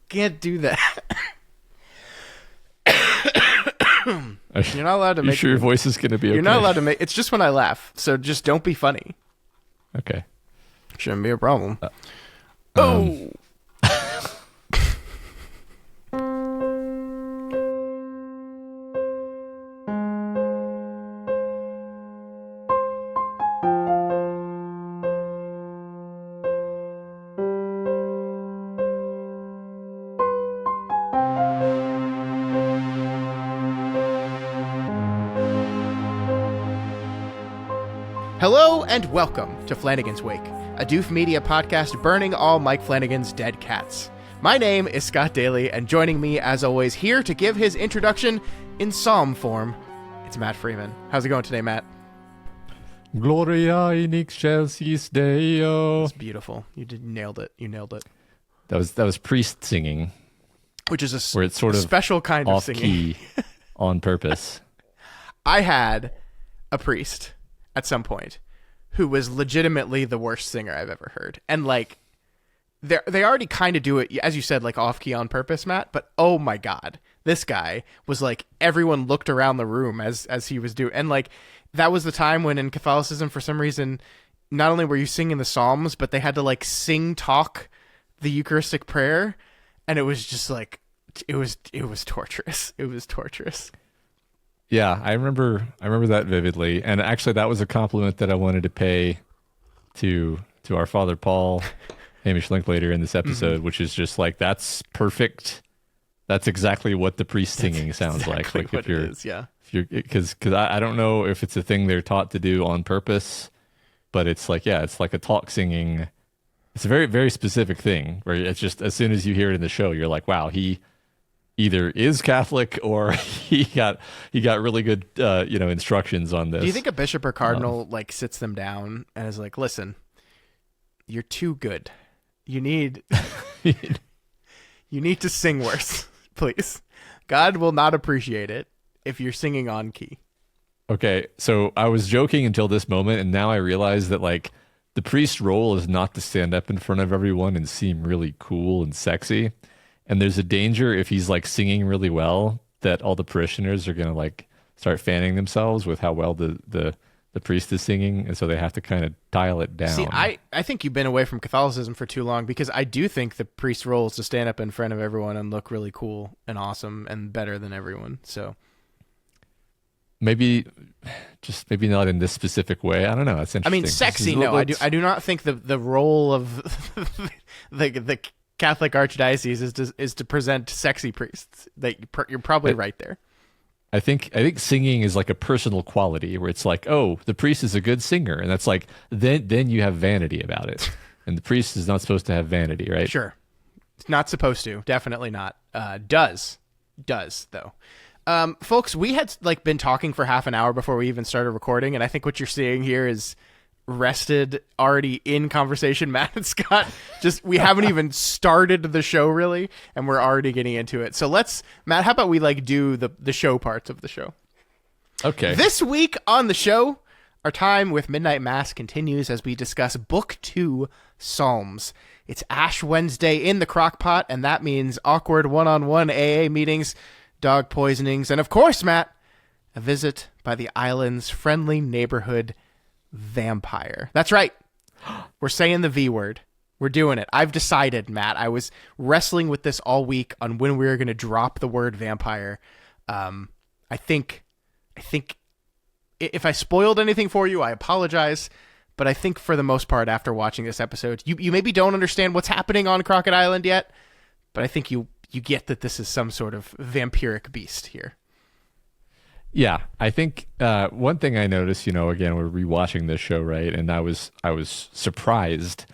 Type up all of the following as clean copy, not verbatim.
Can't do that. You're not allowed to make. You sure your voice is going to be okay? You're not allowed to make. It's just when I laugh, so just don't be funny. Okay. Shouldn't be a problem. Oh. Hello and welcome to Flanagan's Wake, a Doof Media podcast burning all Mike Flanagan's dead cats. My name is Scott Daly, and joining me, as always, here to give his introduction in psalm form, it's Matt Freeman. How's it going today, Matt? Gloria in excelsis Deo. It's beautiful. Nailed it. You nailed it. That was priest singing, which is where it's sort of special kind of singing. Off-key on purpose. I had a priest at some point who was legitimately the worst singer I've ever heard. And like, they already kind of do it, as you said, like off-key on purpose, Matt, but oh my God, this guy was like, everyone looked around the room as he was doing. And like, that was the time when in Catholicism, for some reason, not only were you singing the Psalms, but they had to like talk the Eucharistic prayer. And it was just like, it was torturous. It was torturous. Yeah, I remember that vividly, and actually, that was a compliment that I wanted to pay to our Father Paul, Hamish Linklater, in this episode, which is just like, that's perfect. That's exactly what the priest singing sounds exactly like. What it is, yeah. Because I don't know if it's a thing they're taught to do on purpose, but it's like, yeah, it's like a talk singing. It's a very, very specific thing where it's just, as soon as you hear it in the show, you're like, wow, he either is Catholic or he got really good instructions on this. Do you think a bishop or cardinal like sits them down and is like, listen, you're too good. You need to sing worse, please. God will not appreciate it if you're singing on key. Okay, so I was joking until this moment, and now I realize that like the priest role is not to stand up in front of everyone and seem really cool and sexy. And there's a danger if he's like singing really well that all the parishioners are going to like start fanning themselves with how well the priest is singing. And so they have to kind of dial it down. See, I think you've been away from Catholicism for too long, because I do think the priest's role is to stand up in front of everyone and look really cool and awesome and better than everyone. So maybe not in this specific way. I don't know. It's interesting. I mean, sexy. No, I do not think the role of the Catholic Archdiocese is to present sexy priests. You're probably right there. I think singing is like a personal quality where it's like, oh, the priest is a good singer, and that's like then you have vanity about it, and the priest is not supposed to have vanity, right? Sure, it's not supposed to. Definitely not. Does though. Folks, we had like been talking for half an hour before we even started recording, and I think what you're seeing here is rested, already in conversation, Matt and Scott. Just, we haven't even started the show really, and we're already getting into it. So Matt, how about we like do the show parts of the show? Okay. This week on the show, our time with Midnight Mass continues as we discuss Book 2, Psalms. It's Ash Wednesday in the crockpot, and that means awkward one-on-one AA meetings, dog poisonings, and of course, Matt, a visit by the island's friendly neighborhood vampire. That's right. We're saying the V word. We're doing it. I've decided, Matt. I was wrestling with this all week on when we were going to drop the word vampire. I think if I spoiled anything for you, I apologize. But I think for the most part, after watching this episode, you maybe don't understand what's happening on Crockett Island yet, but I think you get that this is some sort of vampiric beast here. Yeah, I think one thing I noticed, again, we're rewatching this show, right? And I was surprised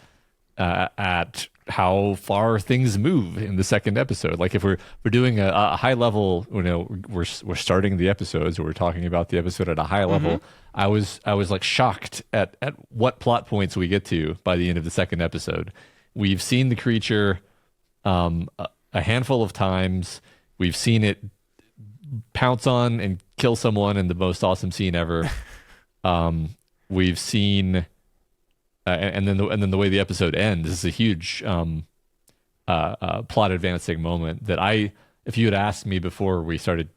at how far things move in the second episode. Like if we're doing a high level, we're starting the episodes, or we're talking about the episode at a high level. I was like shocked at what plot points we get to by the end of the second episode. We've seen the creature a handful of times. We've seen it pounce on and kill someone in the most awesome scene ever. We've seen, and then the way the episode ends is a huge plot advancing moment that if you had asked me before we started,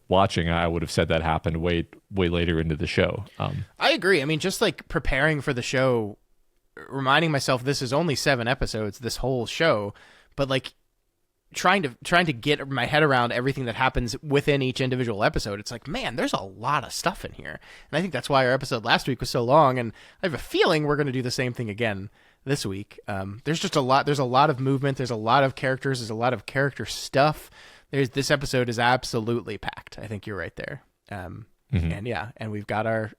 watching, I would have said that happened way later into the show. I agree. I mean, just like preparing for the show, reminding myself this is only 7 episodes, this whole show, but like trying to get my head around everything that happens within each individual episode. It's like, man, there's a lot of stuff in here. And I think that's why our episode last week was so long. And I have a feeling we're going to do the same thing again this week. There's just a lot. There's a lot of movement. There's a lot of characters. There's a lot of character stuff. This episode is absolutely packed. I think you're right there. And yeah, and we've got our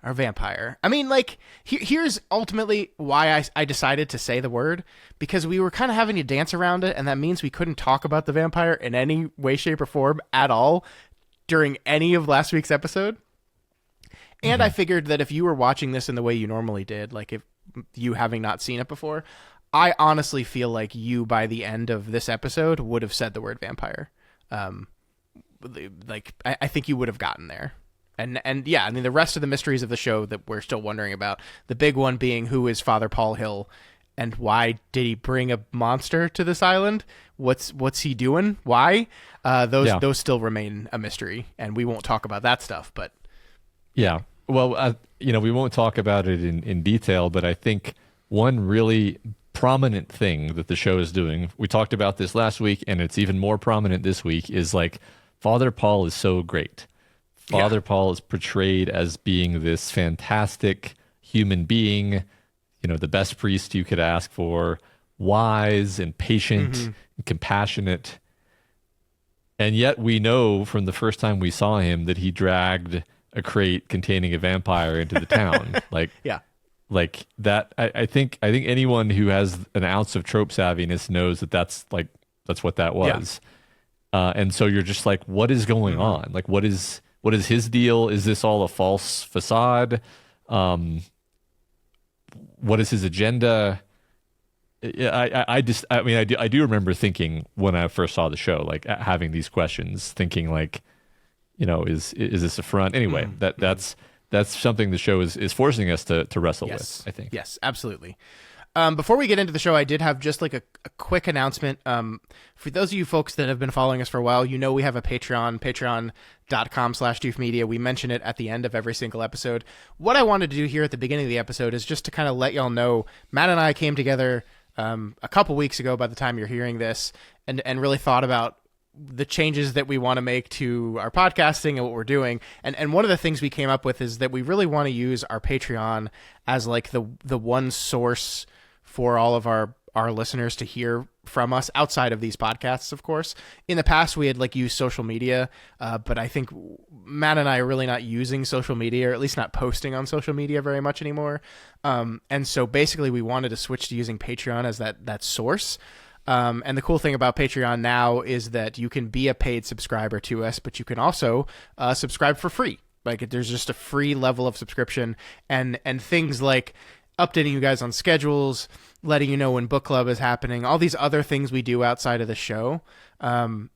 vampire. I mean, like, here's ultimately why I decided to say the word, because we were kind of having to dance around it, and that means we couldn't talk about the vampire in any way, shape, or form at all during any of last week's episode. And I figured that if you were watching this in the way you normally did, like if you having not seen it before, I honestly feel like you, by the end of this episode, would have said the word vampire. Like, I think you would have gotten there. And yeah, I mean, the rest of the mysteries of the show that we're still wondering about, the big one being who is Father Paul Hill and why did he bring a monster to this island? What's he doing? Why? Those still remain a mystery, and we won't talk about that stuff, but yeah. Well, we won't talk about it in detail, but I think one really prominent thing that the show is doing, we talked about this last week, and it's even more prominent this week, is like Father Paul is so great. Father Paul is portrayed as being this fantastic human being, the best priest you could ask for, wise and patient and compassionate. And yet we know from the first time we saw him that he dragged a crate containing a vampire into the town. Like that. I think anyone who has an ounce of trope savviness knows that's what that was. And so you're just like, what is going on? Like, what is his deal? Is this all a false facade? What is his agenda? I do remember thinking when I first saw the show, like having these questions, thinking like, is this a front? Anyway, that's something the show is forcing us to wrestle with, I think. Yes, absolutely. Before we get into the show, I did have just like a quick announcement. For those of you folks that have been following us for a while, we have a Patreon, patreon.com/doofmedia. We mention it at the end of every single episode. What I wanted to do here at the beginning of the episode is just to kind of let y'all know, Matt and I came together a couple weeks ago by the time you're hearing this, and really thought about the changes that we want to make to our podcasting and what we're doing. And one of the things we came up with is that we really want to use our Patreon as like the one source for all of our listeners to hear from us outside of these podcasts, of course. In the past, we had like used social media, but I think Matt and I are really not using social media, or at least not posting on social media very much anymore. And so basically we wanted to switch to using Patreon as that source. And the cool thing about Patreon now is that you can be a paid subscriber to us, but you can also subscribe for free. Like there's just a free level of subscription, and things like updating you guys on schedules, letting you know when book club is happening, all these other things we do outside of the show, we're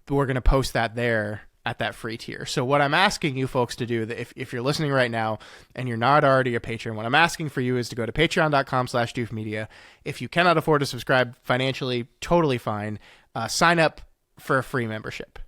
going to post that there at that free tier. So what I'm asking you folks to do, if you're listening right now and you're not already a patron, what I'm asking for you is to go to patreon.com/doofmedia. If you cannot afford to subscribe financially, totally fine. Sign up for a free membership.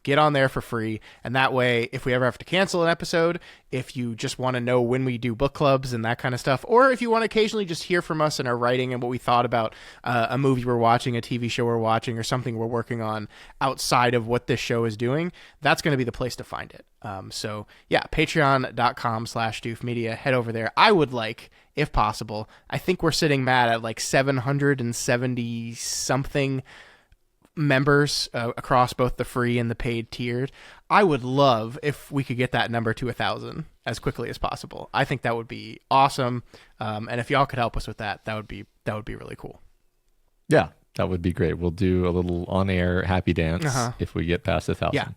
Get on there for free, and that way, if we ever have to cancel an episode, if you just want to know when we do book clubs and that kind of stuff, or if you want to occasionally just hear from us in our writing and what we thought about a movie we're watching, a TV show we're watching, or something we're working on outside of what this show is doing, that's going to be the place to find it. So yeah, patreon.com/doofmedia. Head over there. I would like, if possible, I think we're sitting, Matt, at like 770 something members across both the free and the paid tiered. I would love if we could get that number to 1,000 as quickly as possible. I think that would be awesome. And if y'all could help us with that, that would be really cool. Yeah, that would be great. We'll do a little on-air happy dance if we get past 1,000. Yeah,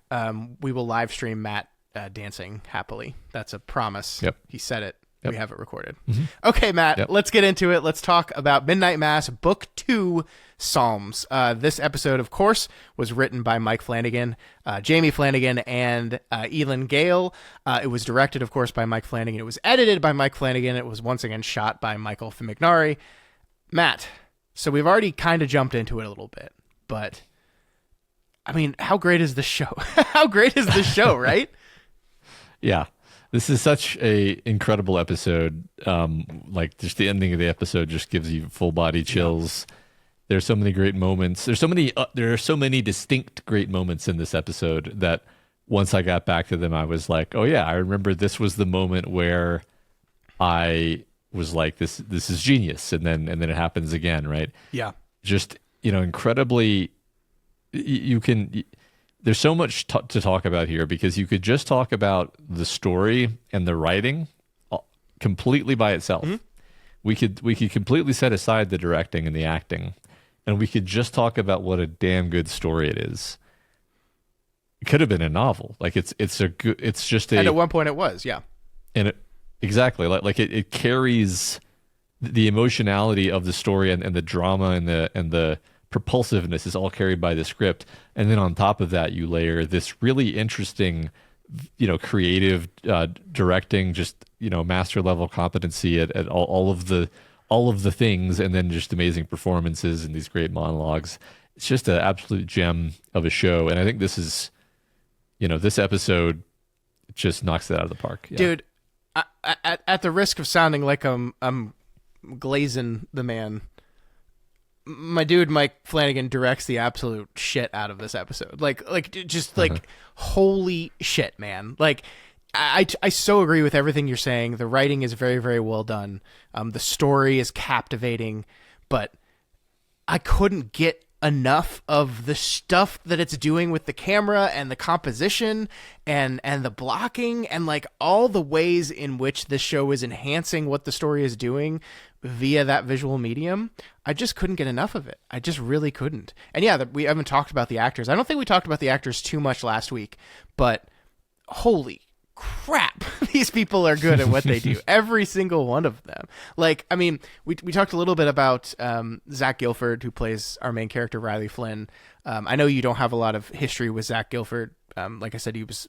we will live stream Matt dancing happily. That's a promise. Yep. He said it. Yep. We have it recorded. Okay, Matt, let's get into it. Let's talk about Midnight Mass, Book 2, Psalms. This episode, of course, was written by Mike Flanagan, Jamie Flanagan, and Elin Gale. It was directed, of course, by Mike Flanagan. It was edited by Mike Flanagan. It was once again shot by Michael Famignari. Matt, So we've already kind of jumped into it a little bit, but I mean, how great is this show? How great is this show, right? Yeah. This is such a incredible episode. Like just the ending of the episode just gives you full body chills. Yeah. There's so many great moments. There are so many distinct great moments in this episode that once I got back to them, I was like, oh yeah, I remember this was the moment where I was like, this is genius. And then it happens again, right? Yeah. Just, incredibly, there's so much to talk about here because you could just talk about the story and the writing completely by itself. Mm-hmm. We could completely set aside the directing and the acting, and we could just talk about what a damn good story it is. It could have been a novel. Like it's just a. And at one point it was, yeah. And exactly like it carries the emotionality of the story and the drama and the propulsiveness is all carried by the script, and then on top of that you layer this really interesting creative directing, just master level competency at all of the things, and then just amazing performances and these great monologues. It's just an absolute gem of a show, and I think this is this episode just knocks it out of the park. Yeah. Dude, at the risk of sounding like I'm glazing the man, my dude Mike Flanagan directs the absolute shit out of this episode. Like holy shit, man. Like I so agree with everything you're saying. The writing is very, very well done. The story is captivating, but I couldn't get enough of the stuff that it's doing with the camera and the composition and the blocking and like all the ways in which this show is enhancing what the story is doing via that visual medium. I just couldn't get enough of it. I just really couldn't. And yeah, we haven't talked about the actors. I don't think we talked about the actors too much last week, but holy crap, these people are good at what they do. Every single one of them. Like, I mean, we talked a little bit about Zach Gilford, who plays our main character, Riley Flynn. I know you don't have a lot of history with Zach Gilford. Like I said, he was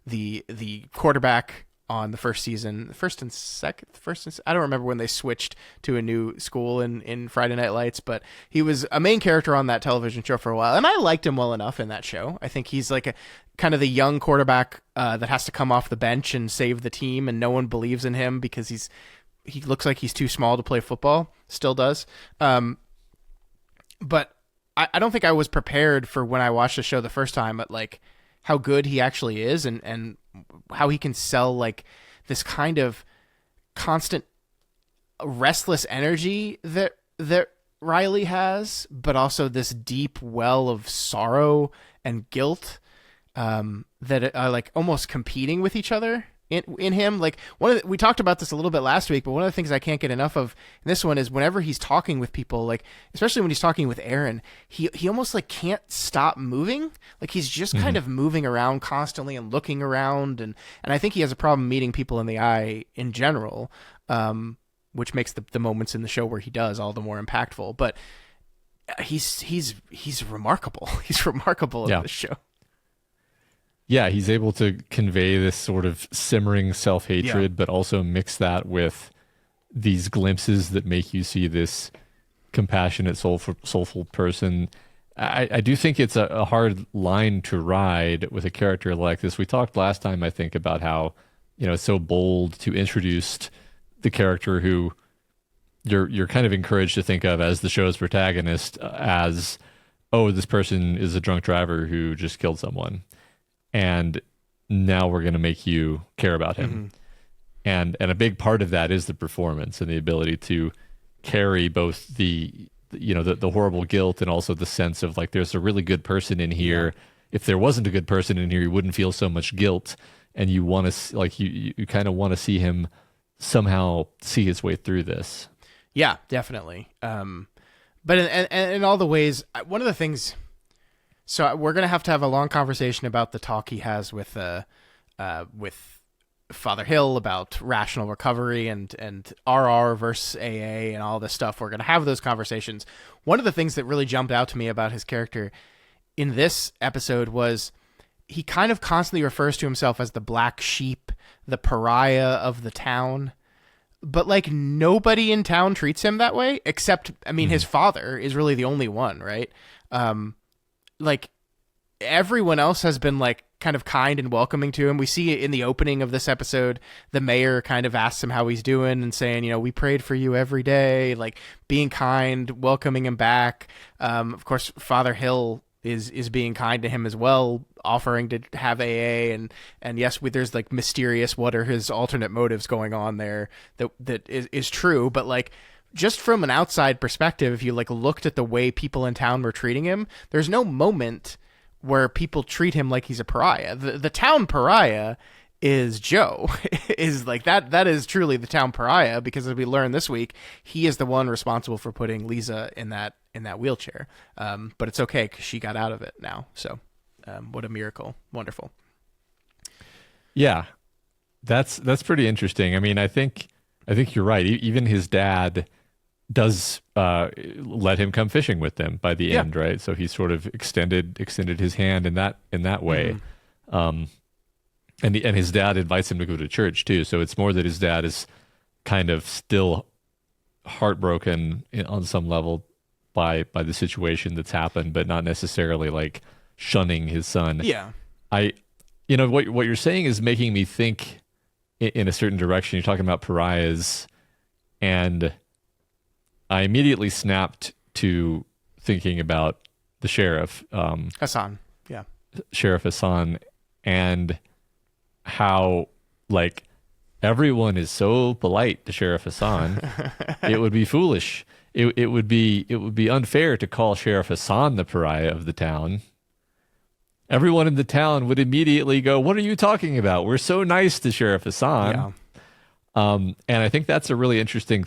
the quarterback on the first season, I don't remember when they switched to a new school in Friday Night Lights, but he was a main character on that television show for a while, and I liked him well enough in that show. I think he's like a kind of the young quarterback that has to come off the bench and save the team, and no one believes in him because he looks like he's too small to play football. Still does. But I don't think I was prepared for when I watched the show the first time at like how good he actually is and how he can sell like this kind of constant restless energy that Riley has, but also this deep well of sorrow and guilt that are like almost competing with each other in him. Like we talked about this a little bit last week, but one of the things I can't get enough of in this one is whenever he's talking with people, like especially when he's talking with Aaron, he almost like can't stop moving. Like he's just kind of moving around constantly and looking around, and I think he has a problem meeting people in the eye in general, which makes the moments in the show where he does all the more impactful. But he's remarkable. He's remarkable in this show. Yeah, he's able to convey this sort of simmering self-hatred, but also mix that with these glimpses that make you see this compassionate, soulful person. I do think it's a hard line to ride with a character like this. We talked last time, I think, about how it's so bold to introduce the character who you're kind of encouraged to think of as the show's protagonist as, oh, this person is a drunk driver who just killed someone. And now we're going to make you care about him. And a big part of that is the performance and the ability to carry both the horrible guilt and also the sense of like, there's a really good person in here. If there wasn't a good person in here, you wouldn't feel so much guilt. And you want to like, you kind of want to see him somehow see his way through this. Yeah, definitely. But in all the ways, one of the things. So we're gonna have to have a long conversation about the talk he has with Father Hill about rational recovery and RR versus AA and all this stuff. We're gonna have those conversations. One of the things that really jumped out to me about his character in this episode was he kind of constantly refers to himself as the black sheep, the pariah of the town. but like nobody in town treats him that way except, I mean, his father is really the only one, right? Like everyone else has been like kind of kind and welcoming to him. We see it in the opening of this episode. The mayor kind of asks him how he's doing and saying, you know, we prayed for you every day, like being kind, welcoming him back. Of course, Father Hill is being kind to him as well, offering to have AA, and yes, there's like mysterious what are his alternate motives going on there that is true, but like just from an outside perspective, if you like looked at the way people in town were treating him, there's no moment where people treat him like he's a pariah. The town pariah is Joe. Is like that is truly the town pariah, because as we learned this week, he is the one responsible for putting Lisa in that wheelchair. But it's okay because she got out of it now. So what a miracle. Wonderful. Yeah, that's pretty interesting. I mean, I think you're right. Even his dad does let him come fishing with them by the end, right? So he sort of extended his hand in that way. And his dad invites him to go to church too. So it's more that his dad is kind of still heartbroken on some level by the situation that's happened, but not necessarily like shunning his son. Yeah. What you're saying is making me think in a certain direction. You're talking about pariahs, and I immediately snapped to thinking about the sheriff, Hassan. Yeah. Sheriff Hassan, and how like everyone is so polite to Sheriff Hassan. It would be foolish. It would be unfair to call Sheriff Hassan the pariah of the town. Everyone in the town would immediately go, "What are you talking about? We're so nice to Sheriff Hassan." Yeah. And I think that's a really interesting.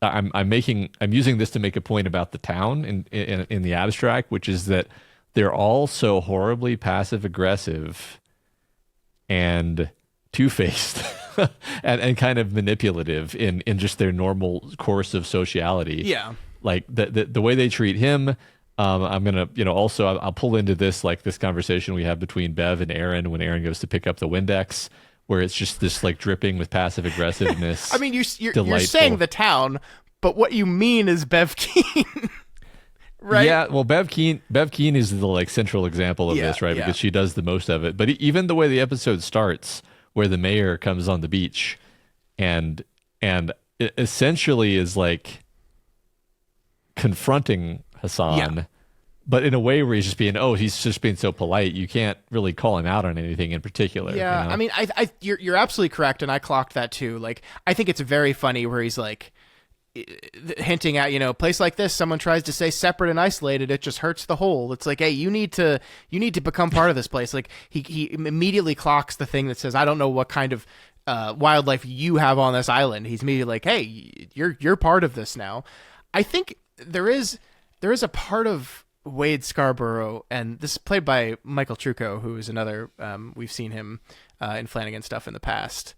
I'm using this to make a point about the town in the abstract, which is that they're all so horribly passive aggressive and two-faced and kind of manipulative in just their normal course of sociality. Yeah. Like the way they treat him. I'm going to, also I'll pull into this, like this conversation we have between Bev and Aaron when Aaron goes to pick up the Windex, where it's just this like dripping with passive aggressiveness. I mean, you're saying the town, but what you mean is Bev Keane. Right. Yeah, well, Bev Keane is the like central example of this, right? Because she does the most of it. But even the way the episode starts, where the mayor comes on the beach, and it essentially is like confronting Hassan, but in a way where he's just being so polite. You can't really call him out on anything in particular. Yeah, I mean, you're absolutely correct, and I clocked that too. Like, I think it's very funny where he's like hinting at, place like this, someone tries to say separate and isolated, it just hurts the whole. It's like, hey, you need to become part of this place. Like he immediately clocks the thing that says, I don't know what kind of wildlife you have on this island. He's immediately like, hey, you're part of this now. I think there is a part of Wade Scarborough, and this is played by Michael Trucco, who is another, we've seen him in Flanagan stuff in the past.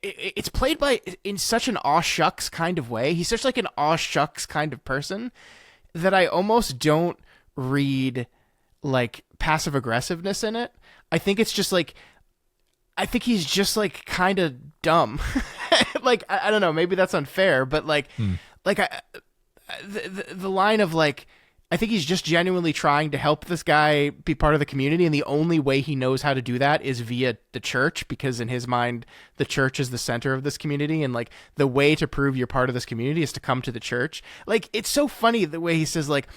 It's played in such an aw shucks kind of way. He's such like an aw shucks kind of person that I almost don't read like passive aggressiveness in it. I think it's just like, I think he's just like kind of dumb. Like, I don't know, maybe that's unfair, but like, the line of like, I think he's just genuinely trying to help this guy be part of the community, and the only way he knows how to do that is via the church, because in his mind, the church is the center of this community, and like the way to prove you're part of this community is to come to the church. Like, it's so funny the way he says like,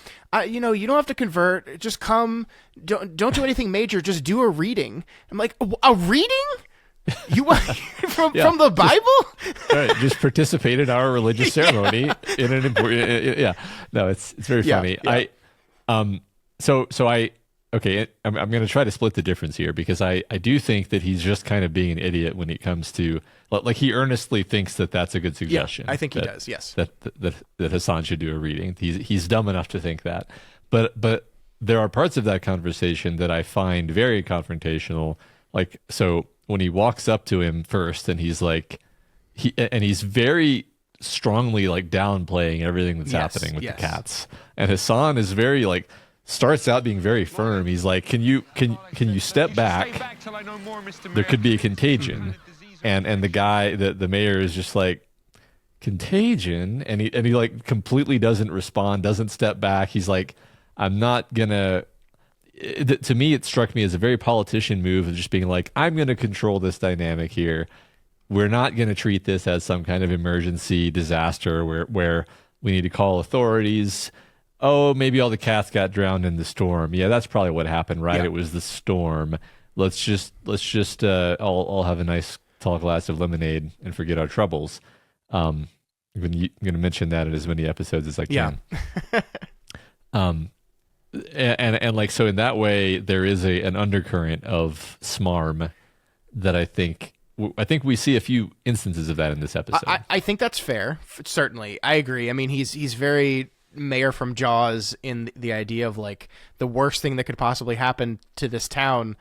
you don't have to convert, just come, don't do anything major, just do a reading. I'm like, a reading? You from the Bible? Just participate in our religious ceremony in an important. No, it's very funny. Yeah. I'm going to try to split the difference here, because I do think that he's just kind of being an idiot when it comes to, like, he earnestly thinks that that's a good suggestion. I think he does. Yes, that Hassan should do a reading. He's dumb enough to think that, but there are parts of that conversation that I find very confrontational. Like, so when he walks up to him first, and he's like, he's very strongly like downplaying everything that's happening with the cats, and Hassan is very like, starts out being very firm. He's like, can you step back? There could be a contagion. and the guy, the mayor is just like, contagion, and he like completely doesn't respond, doesn't step back. He's like, I'm not gonna. To me, it struck me as a very politician move of just being like, I'm gonna control this dynamic here. We're not gonna treat this as some kind of emergency disaster where we need to call authorities. Oh, maybe all the cats got drowned in the storm. Yeah, that's probably what happened, right? Yeah. It was the storm. Let's just all have a nice tall glass of lemonade and forget our troubles. I'm going to mention that in as many episodes as I can. Yeah. And like, so in that way, there is an undercurrent of smarm that I think we see a few instances of that in this episode. I think that's fair. Certainly. I agree. I mean, he's very Mayor from Jaws in the idea of like the worst thing that could possibly happen to this town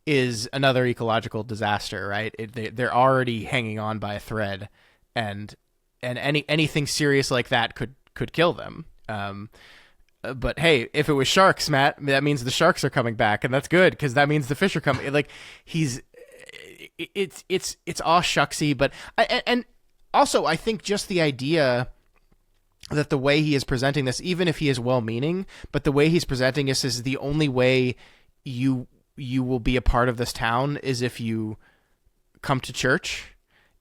is another ecological disaster, right? They're already hanging on by a thread, and anything serious like that could kill them. But hey, if it was sharks, Matt, that means the sharks are coming back, and that's good because that means the fish are coming. Like it's all shucksy, but and also I think just the idea that the way he is presenting this, even if he is well-meaning, but the way he's presenting this is the only way you will be a part of this town is if you come to church.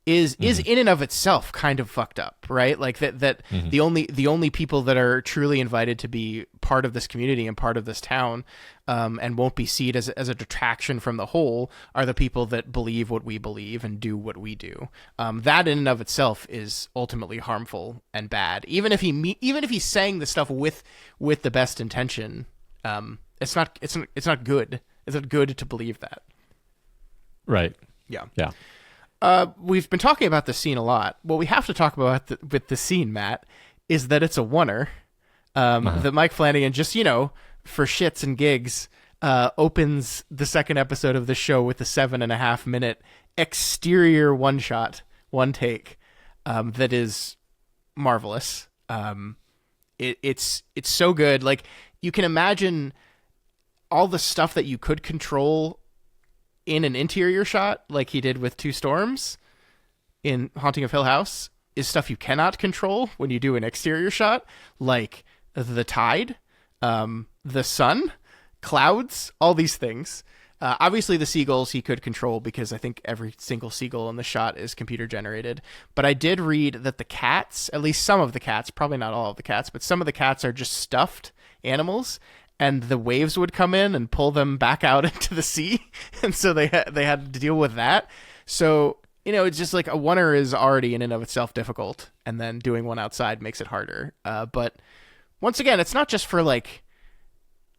Is in and of itself kind of fucked up, right? Like that the only people that are truly invited to be part of this community and part of this town, and won't be seen as a detraction from the whole, are the people that believe what we believe and do what we do. That in and of itself is ultimately harmful and bad. Even if he's saying the stuff with the best intention, it's not good. It's not good to believe that. Right. Yeah. Yeah. We've been talking about this scene a lot. What we have to talk about with the scene, Matt, is that it's a oneer. That Mike Flanagan just, for shits and gigs, opens the second episode of the show with a 7.5 minute exterior one take, that is marvelous. It's so good. Like, you can imagine all the stuff that you could control in an interior shot, like he did with Two Storms in Haunting of Hill House, is stuff you cannot control when you do an exterior shot, like the tide, the sun, clouds, all these things. Obviously the seagulls he could control because I think every single seagull in the shot is computer generated. But I did read that the cats, at least some of the cats, probably not all of the cats, but some of the cats are just stuffed animals, and the waves would come in and pull them back out into the sea. And so they had to deal with that. So, it's just like a oneer is already in and of itself difficult, and then doing one outside makes it harder. But once again, it's not just for like,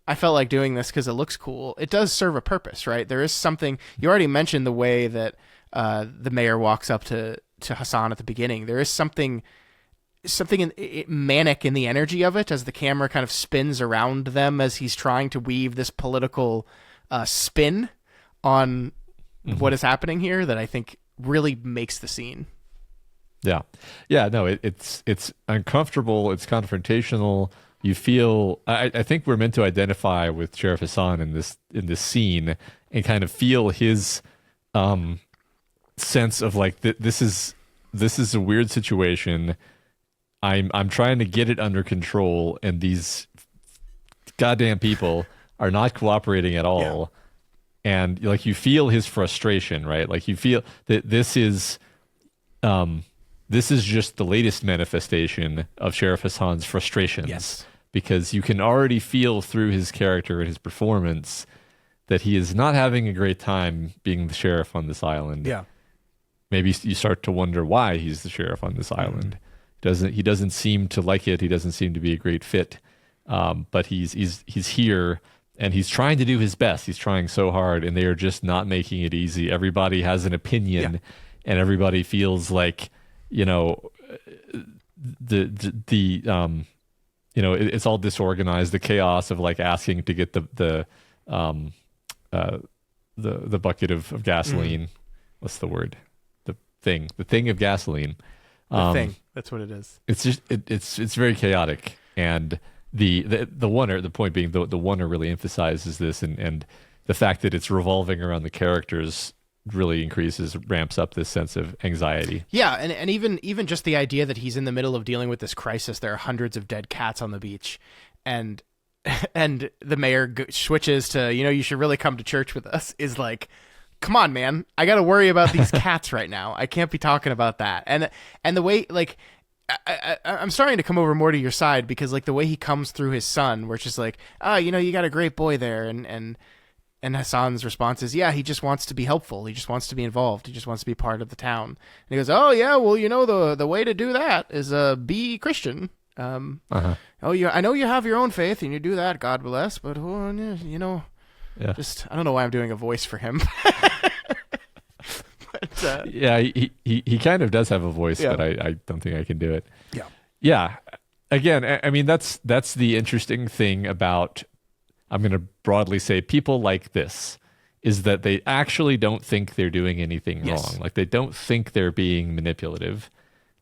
I felt like doing this because it looks cool. It does serve a purpose, right? There is something, you already mentioned the way that the mayor walks up to Hassan at the beginning. There is something manic in the energy of it as the camera kind of spins around them as he's trying to weave this political spin on what is happening here that I think really makes the scene. Yeah. No, it's uncomfortable. It's confrontational. You feel. I think we're meant to identify with Sheriff Hassan in this scene and kind of feel his sense of like this is a weird situation. I'm trying to get it under control, and these goddamn people are not cooperating at all. Yeah. And like, you feel his frustration, right? Like, you feel that this is just the latest manifestation of Sheriff Hassan's frustrations. Yes. Because you can already feel through his character and his performance that he is not having a great time being the sheriff on this island. Yeah. Maybe you start to wonder why he's the sheriff on this island. He doesn't seem to like it. He doesn't seem to be a great fit. But he's here, and he's trying to do his best. He's trying so hard, and they are just not making it easy. Everybody has an opinion, and everybody feels like, it's all disorganized. The chaos of like asking to get the bucket of gasoline. What's the word? The thing of gasoline. Thing. That's what it is. It's just it's very chaotic, and the oneer, the point being the oneer really emphasizes this, and the fact that it's revolving around the characters really ramps up this sense of anxiety. Yeah, and even just the idea that he's in the middle of dealing with this crisis. There are hundreds of dead cats on the beach, and the mayor switches to, you should really come to church with us, is like, come on, man, I got to worry about these cats right now. I can't be talking about that. And the way, like, I'm starting to come over more to your side, because like the way he comes through his son, where it's just like, you got a great boy there, and Hassan's response is, yeah, he just wants to be helpful. He just wants to be involved. He just wants to be part of the town. And he goes, oh yeah, well, the way to do that is be Christian. Oh yeah, I know you have your own faith and you do that, God bless, but just, I don't know why I'm doing a voice for him. But, yeah, he kind of does have a voice, yeah. but I don't think I can do it. Yeah. Yeah. Again, I mean, that's the interesting thing about, I'm going to broadly say, people like this, is that they actually don't think they're doing anything wrong. Like, they don't think they're being manipulative.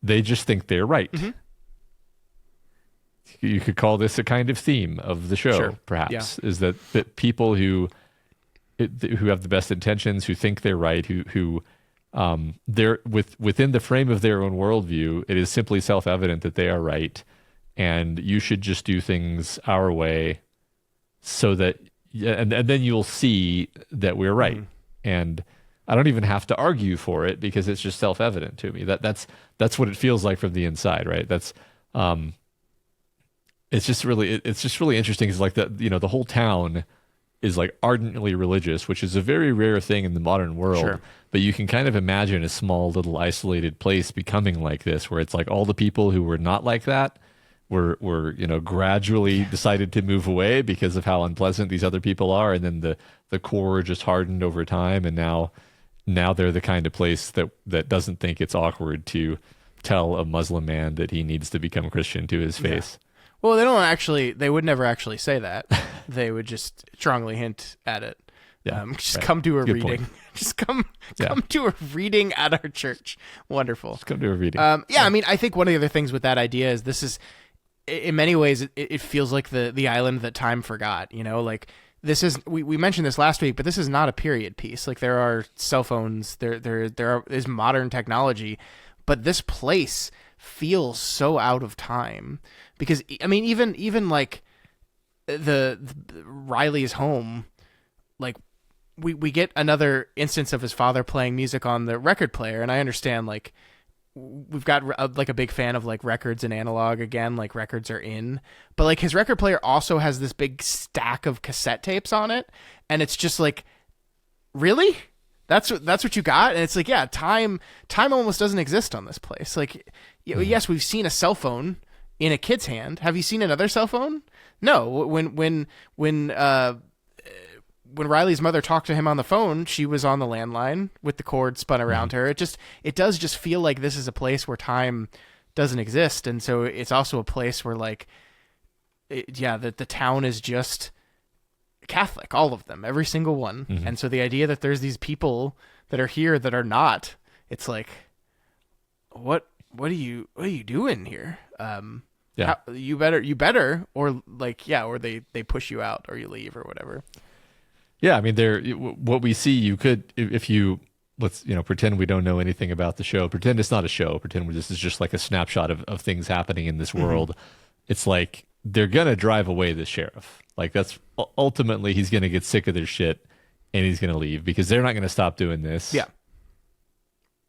They just think they're right. Mm-hmm. You could call this a kind of theme of the show, Sure. perhaps, is that people who have the best intentions, who think they're right, who they're within the frame of their own worldview, it is simply self-evident that they are right, and you should just do things our way, so that, and then you'll see that we're right. Mm-hmm. And I don't even have to argue for it, because it's just self-evident to me. That's what it feels like from the inside, right? That's it's just really interesting. It's like the whole town is like ardently religious, which is a very rare thing in the modern world. Sure. But you can kind of imagine a small little isolated place becoming like this, where it's like all the people who were not like that were gradually decided to move away because of how unpleasant these other people are, and then the core just hardened over time, and now they're the kind of place that doesn't think it's awkward to tell a Muslim man that he needs to become Christian to his face. Yeah. Well, they would never actually say that. They would just strongly hint at it. Yeah, just come to a Good reading. point. Just come to a reading at our church. Wonderful. Just come to a reading. I mean, I think one of the other things with that idea is this is, in many ways, it feels like the island that time forgot. Like, this is, we mentioned this last week, but this is not a period piece. Like, there are cell phones, there is modern technology, but this place feels so out of time, because I mean, even like the Riley's home, like we get another instance of his father playing music on the record player, and I understand, like, we've got like a big fan of like records and analog again, like records are in, but like his record player also has this big stack of cassette tapes on it, and it's just like, really? That's what you got? And it's like, yeah, time almost doesn't exist on this place. Like, yes, we've seen a cell phone in a kid's hand. Have you seen another cell phone? No. When Riley's mother talked to him on the phone, she was on the landline with the cord spun around her. It does just feel like this is a place where time doesn't exist, and so it's also a place where, like, that the town is just Catholic, all of them, every single one. Mm-hmm. And so the idea that there's these people that are here that are not, it's like, what are you doing here? You better, or like, or they push you out, or you leave, or whatever. Yeah, I mean, what we see, you could, if you, let's, pretend we don't know anything about the show, pretend it's not a show, pretend this is just like a snapshot of things happening in this world. Mm-hmm. It's like, they're going to drive away the sheriff. Like, that's ultimately, he's going to get sick of their shit and he's going to leave, because they're not going to stop doing this. Yeah.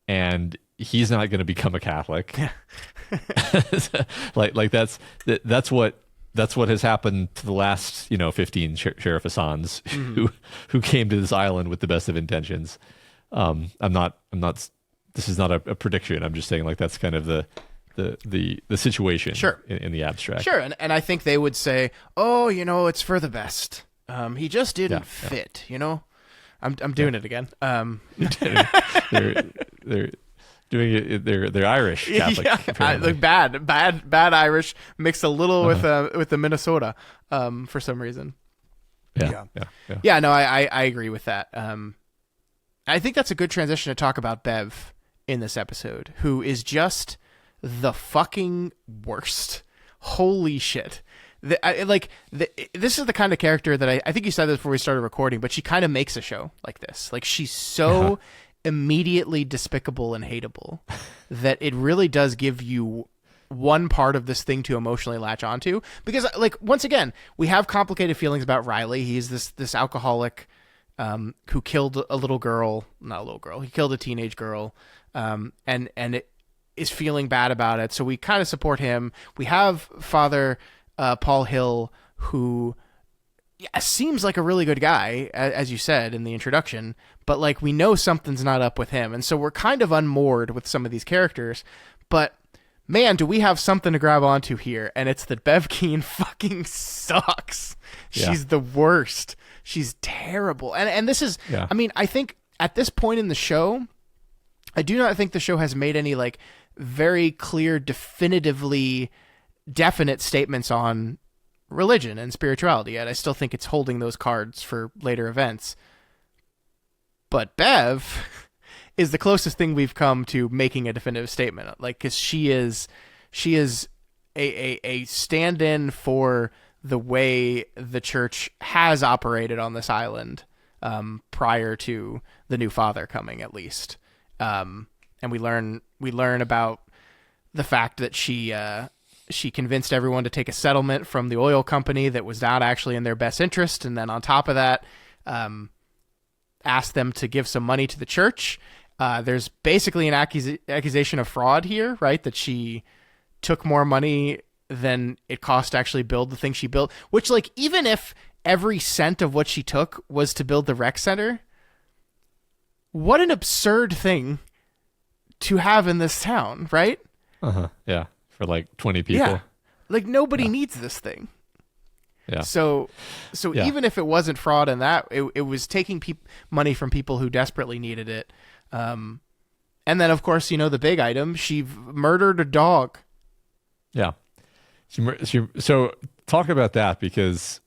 And he's not going to become a Catholic. like that's what has happened to the last, 15 Sheriff Hassans, mm-hmm. who came to this island with the best of intentions. I'm not, this is not a prediction. I'm just saying, like, that's kind of the situation. Sure. in the abstract. Sure. And I think they would say, oh, it's for the best. He just didn't fit, I'm doing it again. They're doing it. They're Irish Catholic. Like bad Irish mixed a little with the Minnesota, for some reason. Yeah. No, I agree with that. I think that's a good transition to talk about Bev in this episode, who is just the fucking worst. Holy shit. This is the kind of character that I think you said this before we started recording, but she kind of makes a show like this. Like, she's so immediately despicable and hateable that it really does give you one part of this thing to emotionally latch onto. Because, like, once again, we have complicated feelings about Riley. He's this alcoholic who killed a little girl, not a little girl. He killed a teenage girl, and it is feeling bad about it. So we kind of support him. We have Father Paul Hill, who seems like a really good guy, as you said in the introduction, but like, we know something's not up with him. And so we're kind of unmoored with some of these characters, but man, do we have something to grab onto here. And it's that Bev Keane fucking sucks. Yeah. She's the worst. She's terrible. And this is, I mean, I think at this point in the show, I do not think the show has made any like very clear, definite statements on religion and spirituality yet. I still think it's holding those cards for later events. But Bev is the closest thing we've come to making a definitive statement. Like, because she is a stand-in for the way the church has operated on this island prior to the new father coming, at least. And we learn about the fact that she convinced everyone to take a settlement from the oil company that was not actually in their best interest, and then on top of that, asked them to give some money to the church. There's basically an accusation of fraud here, right? That she took more money than it cost to actually build the thing she built, which, like, even if every cent of what she took was to build the rec center, what an absurd thing to have in this town, right? Yeah. For like 20 people. Yeah. Like, nobody needs this thing. Yeah. So even if it wasn't fraud and that, it was taking money from people who desperately needed it. And then, of course, you know, the big item, she murdered a dog. Yeah. So talk about that, because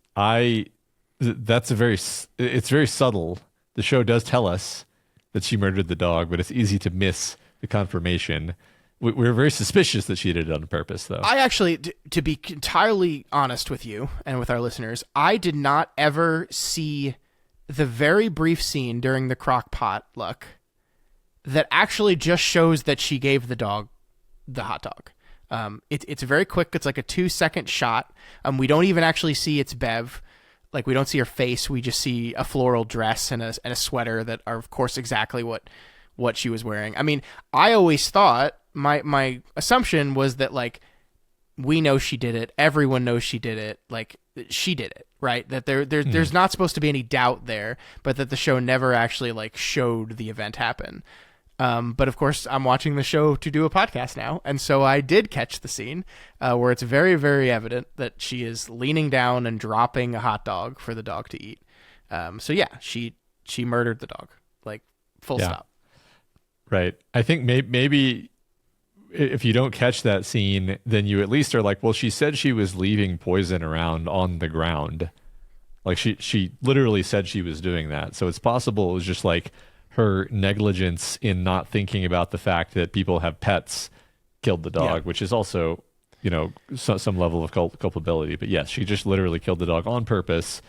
it's very subtle. The show does tell us that she murdered the dog, but it's easy to miss the confirmation. We're very suspicious that she did it on purpose, though. I actually, to be entirely honest with you and with our listeners, I did not ever see the very brief scene during the crock pot luck that actually just shows that she gave the dog the hot dog. It's very quick. It's like a 2-second shot. We don't even actually see it's Bev. Like, we don't see her face. We just see a floral dress and a sweater that are, of course, exactly what she was wearing. I mean, I always thought, my assumption was that, like, we know she did it. Everyone knows she did it. Like, she did it, right? That there's not supposed to be any doubt there, but that the show never actually, like, showed the event happen. But of course, I'm watching the show to do a podcast now, and so I did catch the scene where it's very, very evident that she is leaning down and dropping a hot dog for the dog to eat. So yeah, she murdered the dog, like, full stop. Right. I think maybe if you don't catch that scene, then you at least are like, well, she said she was leaving poison around on the ground. Like, she literally said she was doing that. So it's possible it was just like her negligence in not thinking about the fact that people have pets killed the dog, which is also, you know, some level of culpability. But yes, she just literally killed the dog on purpose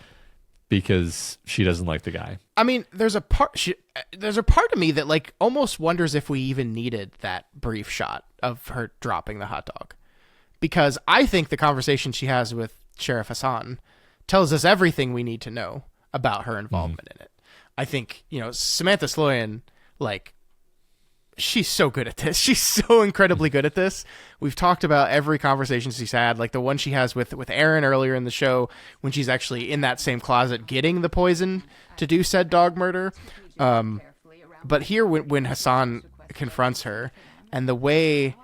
because she doesn't like the guy. I mean, there's a part of me that, like, almost wonders if we even needed that brief shot of her dropping the hot dog, because I think the conversation she has with Sheriff Hassan tells us everything we need to know about her involvement in it. I think, you know, Samantha Sloyan, like, she's so good at this. She's so incredibly good at this. We've talked about every conversation she's had, like the one she has with Aaron earlier in the show, when she's actually in that same closet getting the poison to do said dog murder. But here, when Hassan confronts her, and the way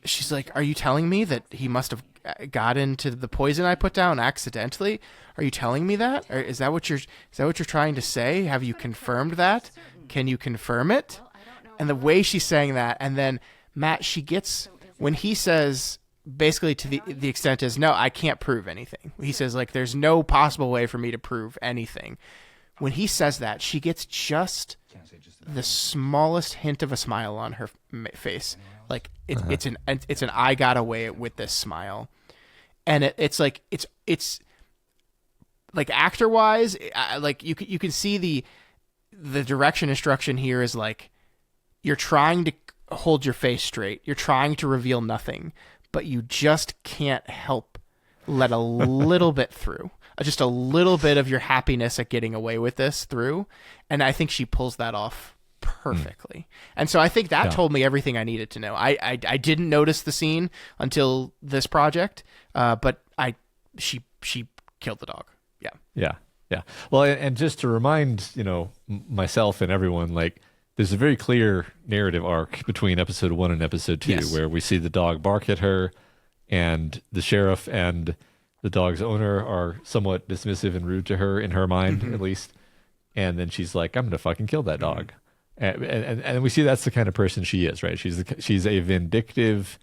she's like, "Are you telling me that he must have got into the poison I put down accidentally? Are you telling me that? Or is that what you're trying to say? Have you confirmed that? Can you confirm it?" And the way she's saying that, and then Matt, she gets, when he says, basically to the extent is, no, I can't prove anything. He says, like, there's no possible way for me to prove anything. When he says that, she gets just the smallest hint of a smile on her face. Like, it's an I got away with this smile. and it's like it's like actor wise, like you can see the direction instruction here is like you're trying to hold your face straight, you're trying to reveal nothing, but you just can't help let a little bit through, just a little bit of your happiness at getting away with this through, and I think she pulls that off perfectly. And so I think that told me everything I needed to know. I didn't notice the scene until this project, but she killed the dog. Yeah. Well, and just to remind, myself and everyone, like, there's a very clear narrative arc between episode 1 and episode 2, Yes. where we see the dog bark at her, and the sheriff and the dog's owner are somewhat dismissive and rude to her, in her mind, at least. And then she's like, I'm going to fucking kill that dog. And we see that's the kind of person she is, right? She's a vindictive,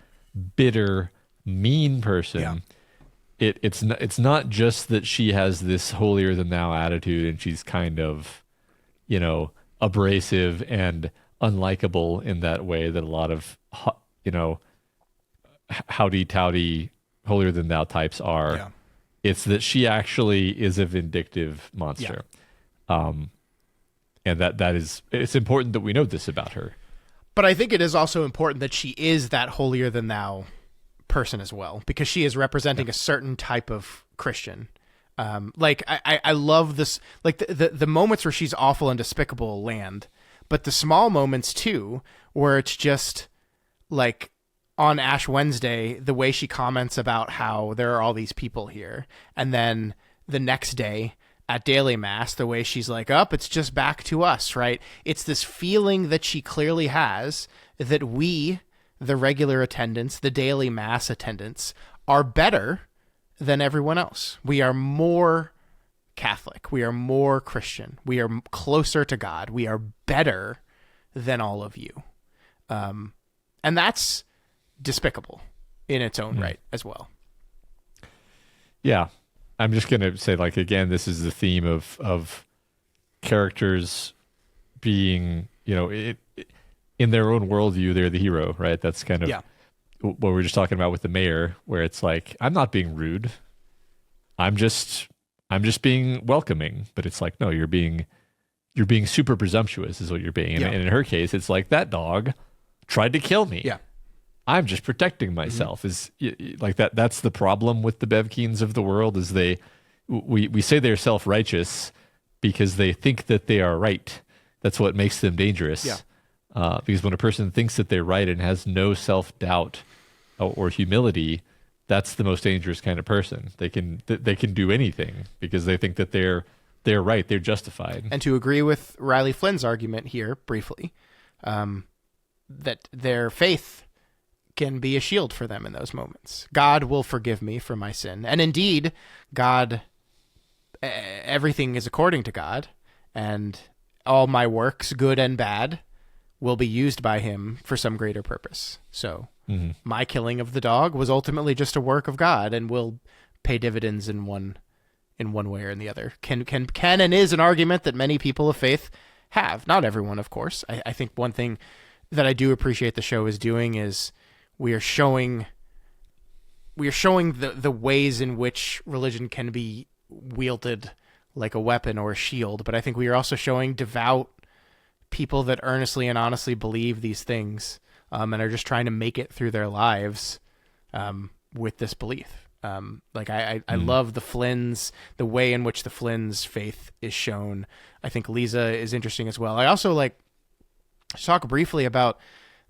bitter, mean person. Yeah. It's not just that she has this holier than thou attitude and she's kind of, abrasive and unlikable in that way that a lot of, howdy-towdy, holier than thou types are. Yeah. It's that she actually is a vindictive monster. And it's important that we know this about her. But I think it is also important that she is that holier than thou person as well, because she is representing a certain type of Christian. Like I love this, like the moments where she's awful and despicable land, but the small moments too, where it's just like on Ash Wednesday, the way she comments about how there are all these people here, and then the next day at daily mass, the way she's like, it's just back to us, right? It's this feeling that she clearly has that we, the regular attendants, the daily mass attendants, are better than everyone else. We are more Catholic. We are more Christian. We are closer to God. We are better than all of you. And that's despicable in its own right as well. Yeah. I'm just going to say, like, again, this is the theme of characters being, in their own worldview, they're the hero, right? That's kind of what we were just talking about with the mayor, where it's like, I'm not being rude. I'm just being welcoming. But it's like, no, you're being super presumptuous is what you're being. And in her case, it's like, that dog tried to kill me. Yeah. I'm just protecting myself. Is like that. That's the problem with the Bev Keanes of the world, is we say they're self-righteous because they think that they are right. That's what makes them dangerous. Yeah. Because when a person thinks that they're right and has no self-doubt or humility, that's the most dangerous kind of person. They can do anything because they think that they're right, they're justified. And to agree with Riley Flynn's argument here briefly, that their faith can be a shield for them in those moments. God will forgive me for my sin. And indeed, God, everything is according to God, and all my works, good and bad, will be used by him for some greater purpose. So my killing of the dog was ultimately just a work of God and will pay dividends in one way or in the other. Can and is an argument that many people of faith have. Not everyone, of course. I think one thing that I do appreciate the show is doing is we are showing the ways in which religion can be wielded like a weapon or a shield, but I think we are also showing devout people that earnestly and honestly believe these things, and are just trying to make it through their lives with this belief. I love the Flynn's, the way in which the Flynn's faith is shown. I think Lisa is interesting as well. I also like to talk briefly about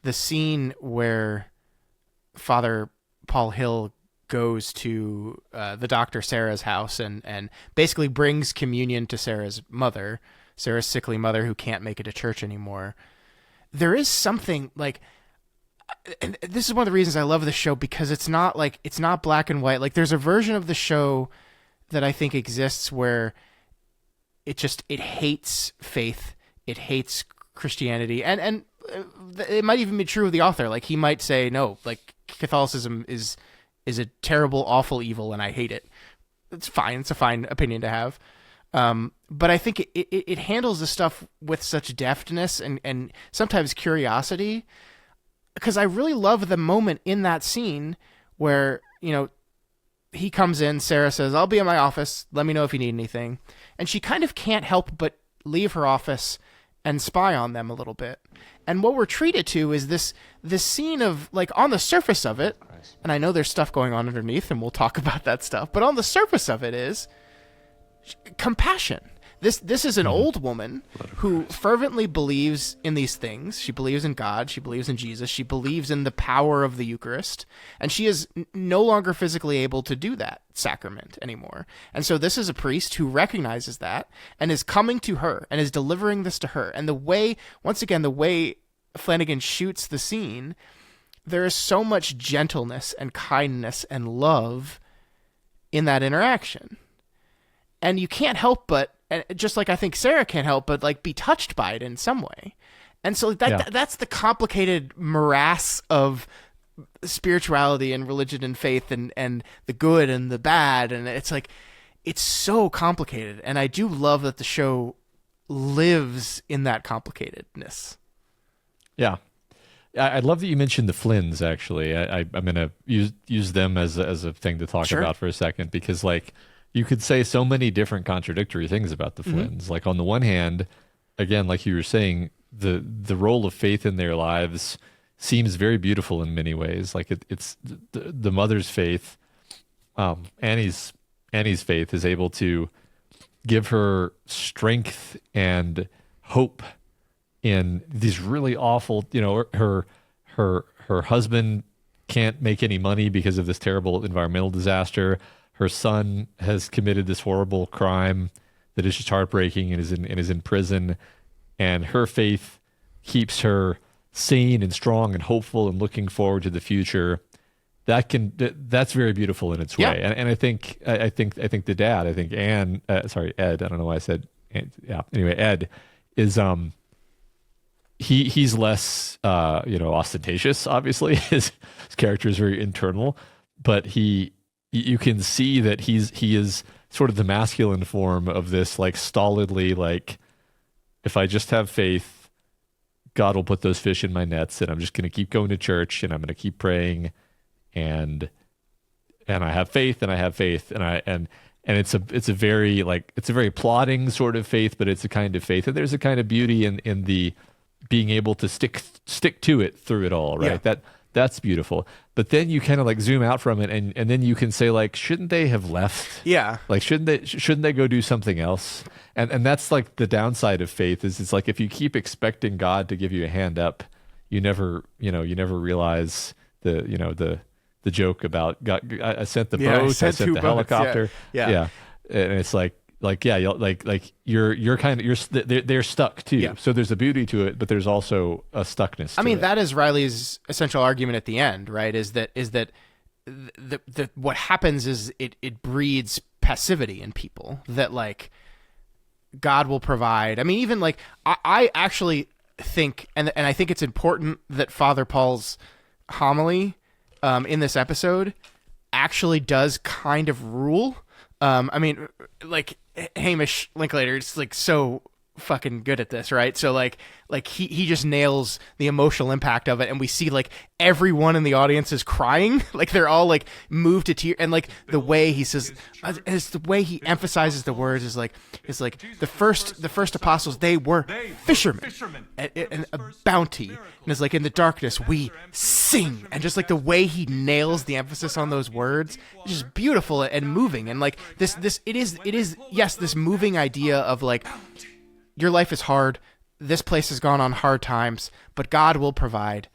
the scene where Father Paul Hill goes to the doctor Sarah's house and basically brings communion to Sarah's sickly mother who can't make it to church anymore. There is something like, and this is one of the reasons I love this show, because it's not black and white. Like, there's a version of the show that I think exists where it hates faith, it hates Christianity, and it might even be true of the author. Like, he might say, no, like, Catholicism is a terrible, awful evil, and I hate it. It's fine. It's a fine opinion to have. But I think it handles the stuff with such deftness and sometimes curiosity, because I really love the moment in that scene where, he comes in, Sarah says, I'll be in my office. Let me know if you need anything. And she kind of can't help but leave her office and spy on them a little bit. And what we're treated to is this scene of, like, on the surface of it, and I know there's stuff going on underneath, and we'll talk about that stuff, but on the surface of it is compassion. This is an old woman who fervently believes in these things. She believes in God. She believes in Jesus. She believes in the power of the Eucharist. And she is no longer physically able to do that sacrament anymore. And so this is a priest who recognizes that and is coming to her and is delivering this to her. And the way Flanagan shoots the scene, there is so much gentleness and kindness and love in that interaction. And you can't help but, and just like I think Sarah can't help but, like, be touched by it in some way. And so that's the complicated morass of spirituality and religion and faith and the good and the bad. And it's like, it's so complicated. And I do love that the show lives in that complicatedness. Yeah. I love that you mentioned the Flynns, actually. I'm going to use them as a thing to talk about for a second, because, like, you could say so many different contradictory things about the Flynns. Like, on the one hand, again, like you were saying, the role of faith in their lives seems very beautiful in many ways. Like, it's the mother's faith, Annie's faith is able to give her strength and hope in these really awful, her husband can't make any money because of this terrible environmental disaster. Her son has committed this horrible crime that is just heartbreaking and is in prison, and her faith keeps her sane and strong and hopeful and looking forward to the future. That's very beautiful in its way. And I think the dad, Ed, I don't know why I said, anyway, Ed is he's less ostentatious. Obviously, his character is very internal, but you can see that he is sort of the masculine form of this, like, stolidly, like, if I just have faith, God will put those fish in my nets, and I'm just going to keep going to church, and I'm going to keep praying, and I have faith, and it's a very plodding sort of faith, but it's a kind of faith, and there's a kind of beauty in the being able to stick to it through it all, right? Yeah. That's beautiful. But then you kind of, like, zoom out from it, and then you can say, like, shouldn't they have left? Yeah. Like, shouldn't they go do something else? And that's, like, the downside of faith is it's like, if you keep expecting God to give you a hand up, you never realize the joke about God. I sent the boat, I sent the helicopter. Yeah. And it's like, they're stuck too. Yeah. So there's a beauty to it, but there's also a stuckness. That is Riley's essential argument at the end, right? Is that what happens is it breeds passivity in people, that, like, God will provide. I mean, even, like, I actually think, and I think it's important that Father Paul's homily in this episode actually does kind of rule. Like, Hamish Linklater is, like, so fucking good at this, right? So like he just nails the emotional impact of it, and we see, like, everyone in the audience is crying, like they're all, like, moved to tears, and, like, the way he says, it's the way he emphasizes the words is like the first apostles, they were fishermen and a bounty, and it's like, in the darkness we sing, and just, like, the way he nails the emphasis on those words is just beautiful and moving, and, like, this it is yes, this moving idea of, like, your life is hard. This place has gone on hard times, but God will provide.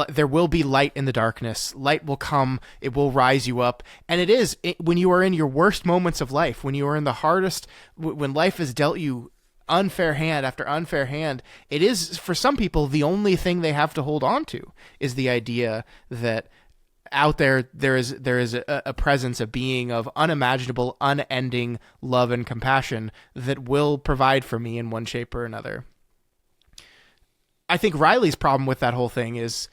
There will be light in the darkness. Light will come. It will rise you up. And when you are in your worst moments of life, when you are in the hardest, when life has dealt you unfair hand after unfair hand, it is, for some people, the only thing they have to hold on to is the idea that out there is a presence, a being of unimaginable, unending love and compassion that will provide for me in one shape or another. I think Riley's problem with that whole thing is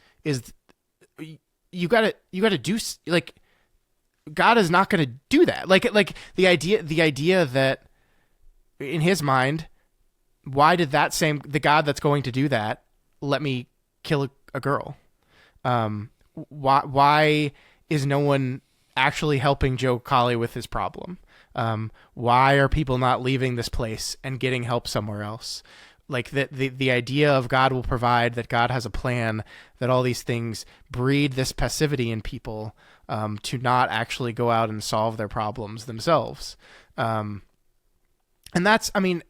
you gotta do, like, God is not gonna do that. Like the idea that in his mind, why did the God that's going to do that let me kill a girl? Why is no one actually helping Joe Colley with his problem? Why are people not leaving this place and getting help somewhere else? Like the idea of God will provide, that God has a plan, that all these things breed this passivity in people to not actually go out and solve their problems themselves. And that's, I mean,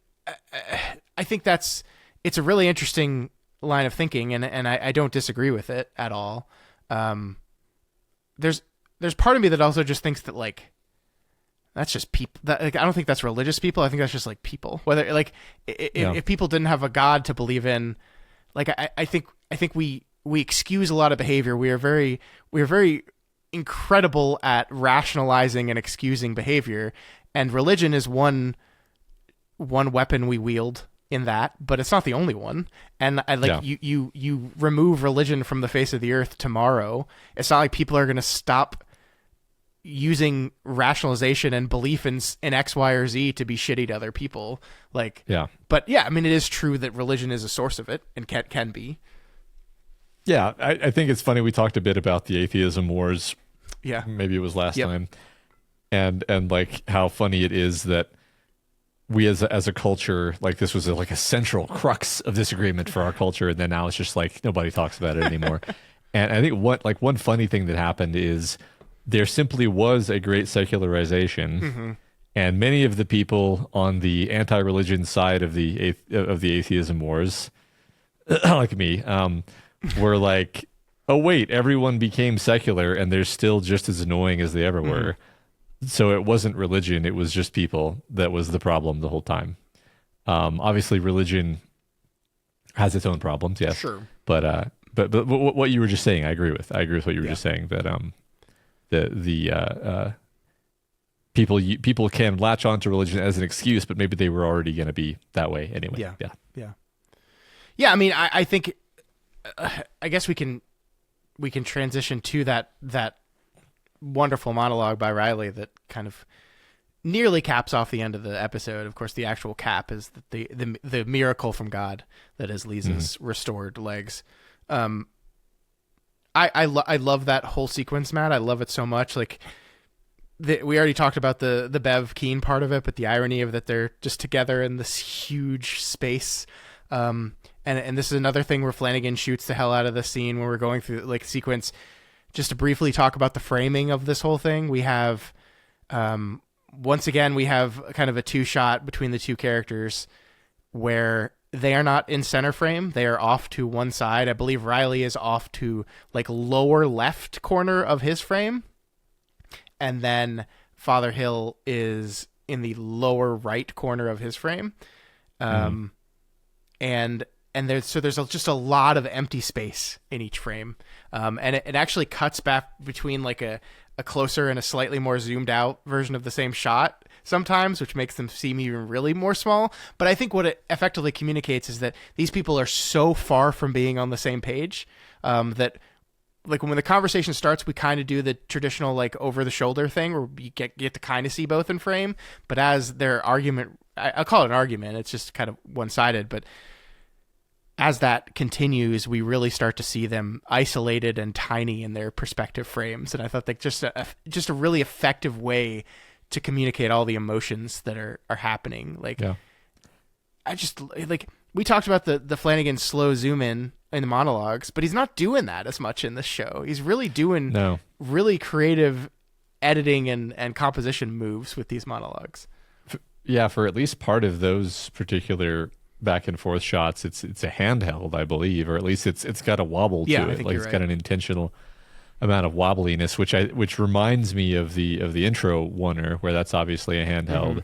I think it's a really interesting line of thinking, and I don't disagree with it at all. There's part of me that also just thinks that, like, that's just people. Like, I don't think that's religious people. I think that's just like people. Whether, like, if people didn't have a God to believe in, like, I think we excuse a lot of behavior. We are very incredible at rationalizing and excusing behavior, and religion is one weapon we wield in that, but it's not the only one. And you remove religion from the face of the earth tomorrow, it's not like people are going to stop using rationalization and belief in X, Y, or Z to be shitty to other people. Like, yeah. But yeah, I mean, it is true that religion is a source of it and can be. Yeah, I think it's funny. We talked a bit about the atheism wars. Yeah, maybe it was last time, and like how funny it is that we as a culture, like, this was like a central crux of disagreement for our culture, and then now it's just like nobody talks about it anymore. And I think one funny thing that happened is there simply was a great secularization, and many of the people on the anti-religion side of the atheism wars, like me, were like, oh wait, everyone became secular and they're still just as annoying as they ever were. So it wasn't religion, it was just people that was the problem the whole time. Obviously religion has its own problems, yes. Sure. But what you were just saying, I agree with what you were just saying, that people can latch onto religion as an excuse, but maybe they were already going to be that way anyway. Yeah. I mean, I think, I guess we can transition to that wonderful monologue by Riley that kind of nearly caps off the end of the episode. Of course, the actual cap is the miracle from God that is Lisa's restored legs. I love that whole sequence, Matt. I love it so much. Like, we already talked about the Bev Keane part of it, but the irony of that they're just together in this huge space. And this is another thing where Flanagan shoots the hell out of the scene when we're going through, like, sequence. Just to briefly talk about the framing of this whole thing, we have, once again, we have kind of a two-shot between the two characters where they are not in center frame. They are off to one side. I believe Riley is off to, like, lower left corner of his frame. And then Father Hill is in the lower right corner of his frame. And there's just a lot of empty space in each frame. And it actually cuts back between, like, a closer and a slightly more zoomed out version of the same shot sometimes, which makes them seem even really more small. But I think what it effectively communicates is that these people are so far from being on the same page that, like, when the conversation starts, we kind of do the traditional, like, over the shoulder thing where you get to kind of see both in frame. But as their argument, I'll call it an argument, it's just kind of one-sided, but as that continues, we really start to see them isolated and tiny in their perspective frames. And I thought, like, just a really effective way to communicate all the emotions that are happening. Like, I just, like, we talked about the Flanagan slow zoom in the monologues, but he's not doing that as much in this show. He's really doing really creative editing and composition moves with these monologues. Yeah, for at least part of those particular back and forth shots, it's a handheld, I believe, or at least it's got a wobble to it. Like, it's got an intentional amount of wobbliness, which reminds me of the intro oneer, where that's obviously a handheld,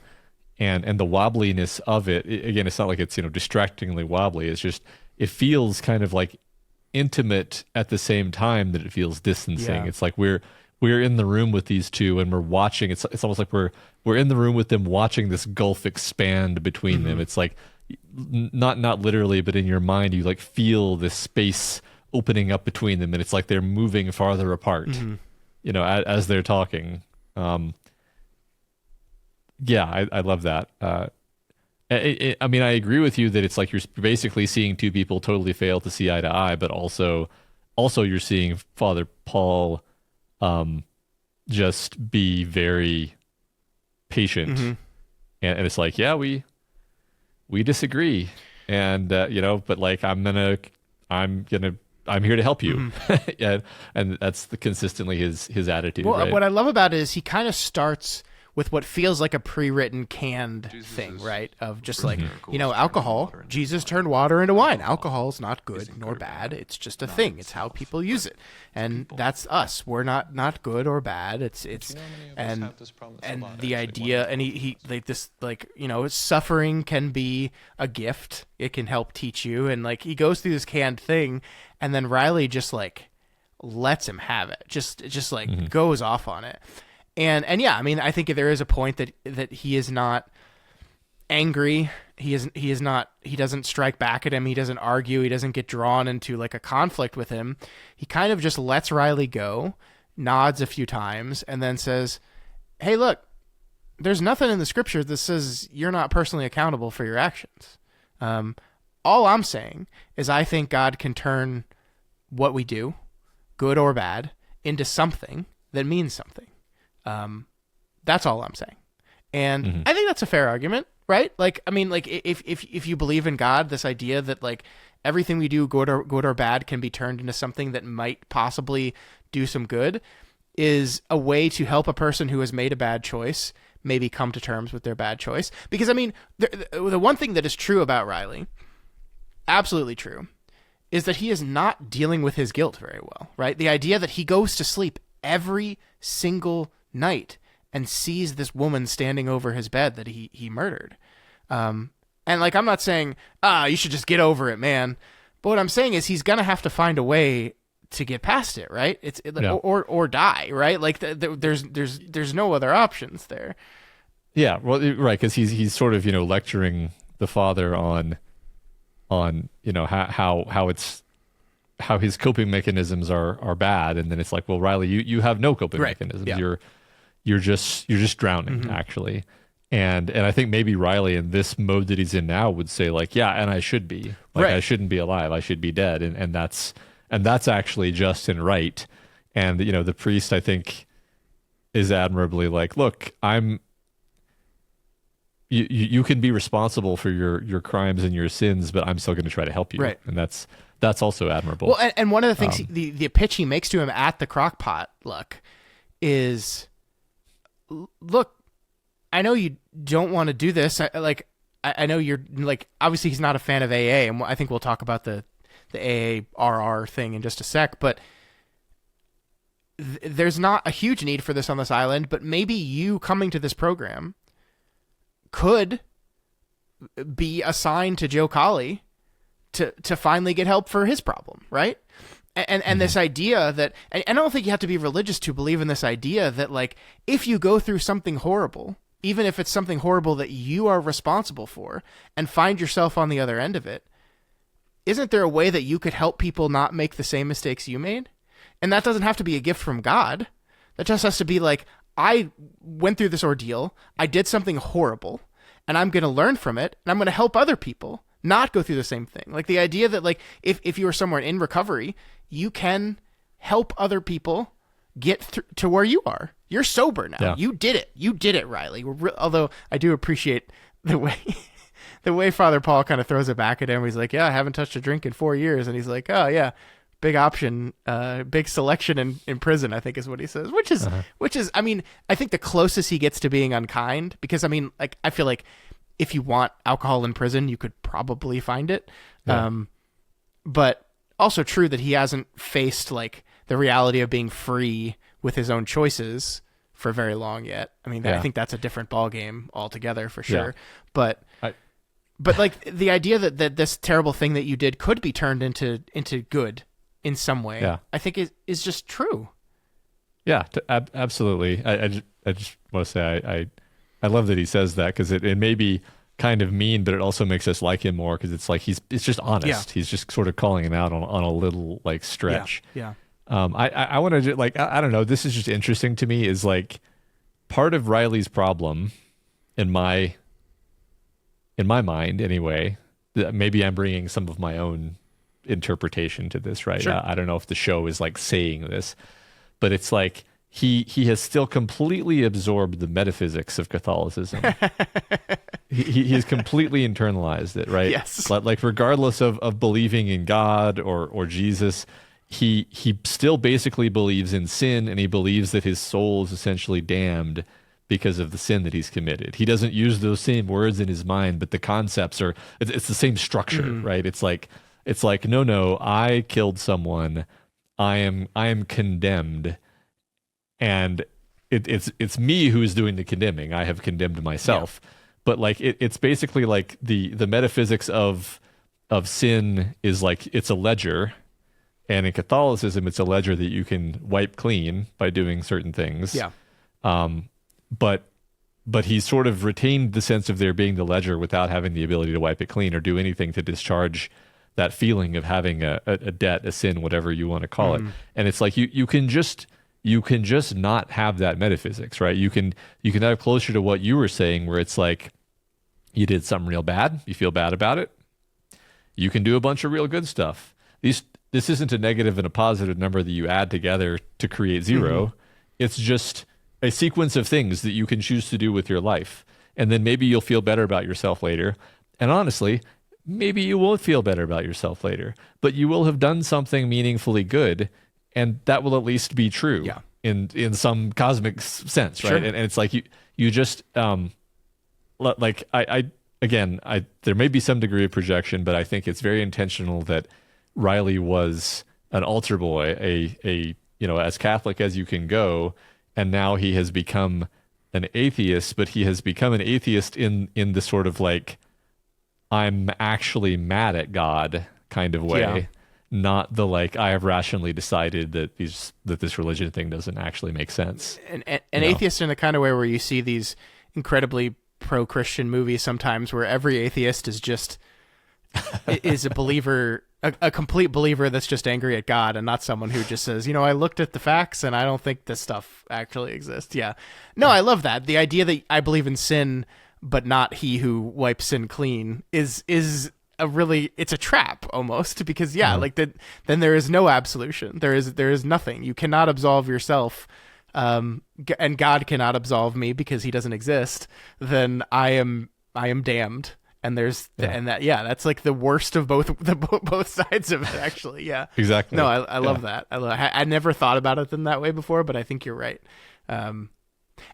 and the wobbliness of it. Again, it's not like it's, distractingly wobbly. It's just, it feels kind of like intimate at the same time that it feels distancing. It's like we're in the room with these two and we're watching. It's almost like we're in the room with them, watching this gulf expand between them. It's like, not literally, but in your mind, you, like, feel this space opening up between them, and it's like they're moving farther apart, as they're talking. I love that. I mean, I agree with you that it's like you're basically seeing two people totally fail to see eye to eye, but also you're seeing Father Paul, just be very patient. And it's like, yeah, we disagree. And, but like, I'm here to help you. And that's consistently his attitude. Well, right? what I love about it is he kind of starts with what feels like a pre-written canned thing, right? Of just like, alcohol. Jesus turned water into wine. Alcohol is not good nor bad. It's just a thing. It's how people use it. And that's us. We're not good or bad. It's and the idea, and he like this, like, suffering can be a gift. It can help teach you. And like, he goes through this canned thing, and then Riley just like lets him have it. Just like goes off on it. And yeah, I mean, I think there is a point that he is not angry. He doesn't strike back at him. He doesn't argue. He doesn't get drawn into like a conflict with him. He kind of just lets Riley go, nods a few times, and then says, "Hey, look, there's nothing in the scripture that says you're not personally accountable for your actions. All I'm saying is I think God can turn what we do, good or bad, into something that means something. That's all I'm saying." And I think that's a fair argument, right? Like, I mean, like if you believe in God, this idea that like everything we do, good or bad, can be turned into something that might possibly do some good, is a way to help a person who has made a bad choice maybe come to terms with their bad choice. Because I mean, the one thing that is true about Riley, absolutely true, is that he is not dealing with his guilt very well, right? The idea that he goes to sleep every single night and sees this woman standing over his bed that he murdered. And like, I'm not saying, you should just get over it, man. But what I'm saying is he's going to have to find a way to get past it, right? Or die, right? Like there's no other options there. Yeah, well, right, because he's sort of lecturing the father on how his coping mechanisms are bad, and then it's like, well, Riley, you have no coping mechanisms. Yeah. You're just drowning, actually. And I think maybe Riley, in this mode that he's in now, would say like, yeah, and I should be. Like, I shouldn't be alive. I should be dead. And that's actually just and right. And the priest, I think, is admirably like, look, you can be responsible for your crimes and your sins, but I'm still going to try to help you. Right. And that's also admirable. Well, and one of the things, the pitch he makes to him at the crock pot is, look, I know you don't want to do this. I know you're like, obviously he's not a fan of AA, and I think we'll talk about the AARR thing in just a sec, but there's not a huge need for this on this island, but maybe you coming to this program could be a sign to Joe Colley to finally get help for his problem, right? And this idea that, and I don't think you have to be religious to believe in this idea that, like, if you go through something horrible, even if it's something horrible that you are responsible for, and find yourself on the other end of it, isn't there a way that you could help people not make the same mistakes you made? And that doesn't have to be a gift from God. That just has to be like, I went through this ordeal, I did something horrible, and I'm going to learn from it, and I'm going to help other people not go through the same thing. Like the idea that, like, if you are somewhere in recovery, you can help other people get to where you are. You're sober now. Yeah. You did it, Riley. Although I do appreciate the way Father Paul kind of throws it back at him. He's like, yeah, I haven't touched a drink in 4 years. And he's like, oh yeah, big option, big selection in prison, I think is what he says, which is, I mean, I think the closest he gets to being unkind, because I mean, like, I feel like if you want alcohol in prison, you could probably find it. Yeah. But also true that he hasn't faced like the reality of being free with his own choices for very long yet. I mean, I think that's a different ballgame altogether for sure. Yeah. But like the idea that this terrible thing that you did could be turned into good in some way, I think is just true. Yeah, absolutely. I just want to say I love that he says that, because it may be kind of mean, but it also makes us like him more, because it's like it's just honest. Yeah. He's just sort of calling him out on a little like stretch. Yeah. I want to, like, I don't know. This is just interesting to me, is like part of Riley's problem in my mind anyway. Maybe I'm bringing some of my own interpretation to this, right? Sure. I don't know if the show is like saying this, but it's like he has still completely absorbed the metaphysics of Catholicism. He's completely internalized it, right? Yes. Like regardless of believing in God or Jesus, he still basically believes in sin, and he believes that his soul is essentially damned because of the sin that he's committed. He doesn't use those same words in his mind, but the concepts are, it's the same structure, right? It's like, no, I killed someone. I am condemned. And it's me who's doing the condemning. I have condemned myself. Yeah. But like it's basically like the metaphysics of sin is like it's a ledger, and in Catholicism it's a ledger that you can wipe clean by doing certain things. Yeah. But he's sort of retained the sense of there being the ledger without having the ability to wipe it clean or do anything to discharge that feeling of having a debt, a sin, whatever you want to call it. And it's like you can just not have that metaphysics, right? You can have closer to what you were saying, where it's like you did something real bad, you feel bad about it. You can do a bunch of real good stuff. This isn't a negative and a positive number that you add together to create zero. It's just a sequence of things that you can choose to do with your life. And then maybe you'll feel better about yourself later. And honestly, maybe you won't feel better about yourself later, but you will have done something meaningfully good, and that will at least be true in some cosmic sense, right? Sure. And it's like you just like I there may be some degree of projection, but I think it's very intentional that Riley was an altar boy, a as Catholic as you can go, and now he has become an atheist, but he has become an atheist in the sort of like, I'm actually mad at God kind of way. Yeah. Not the like, I have rationally decided that this religion thing doesn't actually make sense. An atheist in the kind of way where you see these incredibly pro-Christian movies sometimes, where every atheist is just is a believer, a complete believer that's just angry at God, and not someone who just says, I looked at the facts and I don't think this stuff actually exists. Yeah. No, I love that. The idea that I believe in sin, but not he who wipes sin clean is it's a trap almost, because then there is no absolution. There is nothing. You cannot absolve yourself, and God cannot absolve me because he doesn't exist. Then I am damned. And that's like the worst of both sides of it, actually. Yeah, exactly. No, I love that. I never thought about it in that way before, but I think you're right. And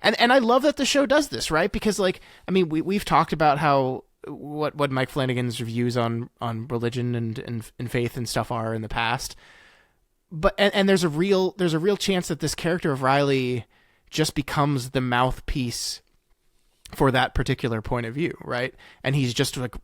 I love that the show does this, right? Because we've talked about how what Mike Flanagan's reviews on religion and faith and stuff are in the past, but and there's a real chance that this character of Riley just becomes the mouthpiece for that particular point of view, right? And he's just like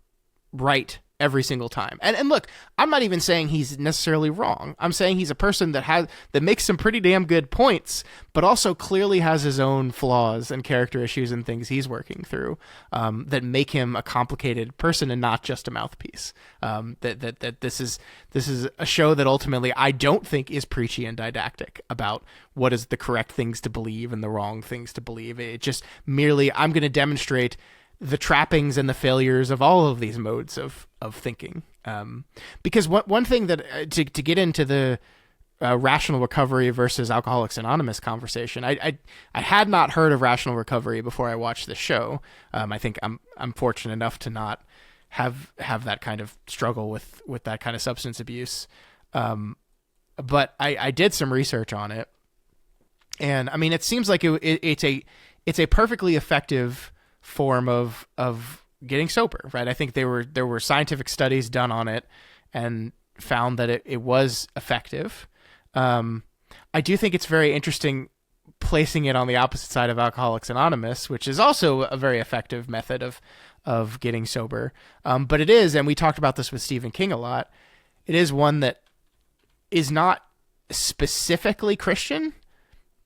right every single time. And look, I'm not even saying he's necessarily wrong. I'm saying he's a person that makes some pretty damn good points, but also clearly has his own flaws and character issues and things he's working through that make him a complicated person and not just a mouthpiece. That this is a show that ultimately I don't think is preachy and didactic about what is the correct things to believe and the wrong things to believe. It just merely, I'm going to demonstrate the trappings and the failures of all of these modes of thinking. Because one thing that to get into the rational recovery versus Alcoholics Anonymous conversation, I had not heard of rational recovery before I watched this show. I think I'm fortunate enough to not have that kind of struggle with that kind of substance abuse. But I did some research on it, and it seems like it's a perfectly effective form of getting sober, right? I think there were scientific studies done on it and found that it was effective. I do think it's very interesting placing it on the opposite side of Alcoholics Anonymous, which is also a very effective method of getting sober. But it is, and we talked about this with Stephen King a lot, it is one that is not specifically Christian,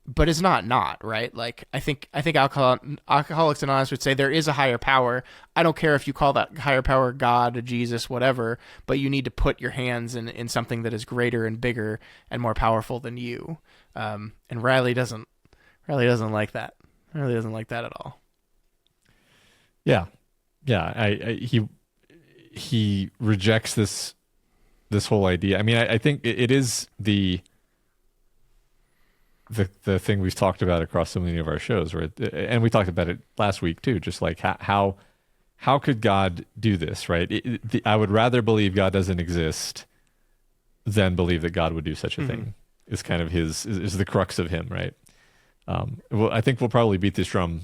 but it's not, right? Like, I think Alcoholics Anonymous would say there is a higher power. I don't care if you call that higher power God, Jesus, whatever, but you need to put your hands in something that is greater and bigger and more powerful than you. And Riley doesn't like that. Riley doesn't like that at all. Yeah. He rejects this whole idea. I think it is the thing we've talked about across so many of our shows, right? And we talked about it last week too, just like how could God do this, right? I would rather believe God doesn't exist than believe that God would do such a thing. Is kind of is the crux of him, right? Well, I think we'll probably beat this drum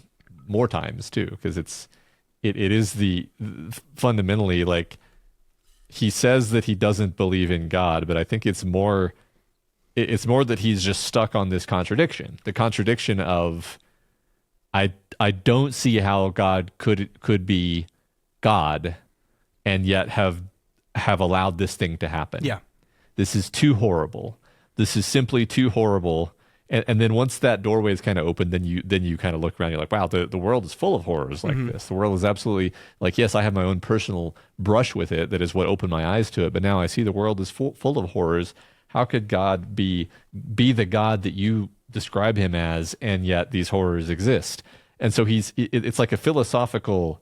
more times too, because it is fundamentally like he says that he doesn't believe in God, but I think it's more that he's just stuck on this contradiction. The contradiction of I don't see how God could be God and yet have allowed this thing to happen. Yeah. This is too horrible. This is simply too horrible. And then once that doorway is kind of open, then you kind of look around. You're like, wow, the world is full of horrors like this. The world is absolutely like, yes, I have my own personal brush with it. That is what opened my eyes to it. But now I see the world is full of horrors. How could God be the God that you describe him as, and yet these horrors exist? And so it's like a philosophical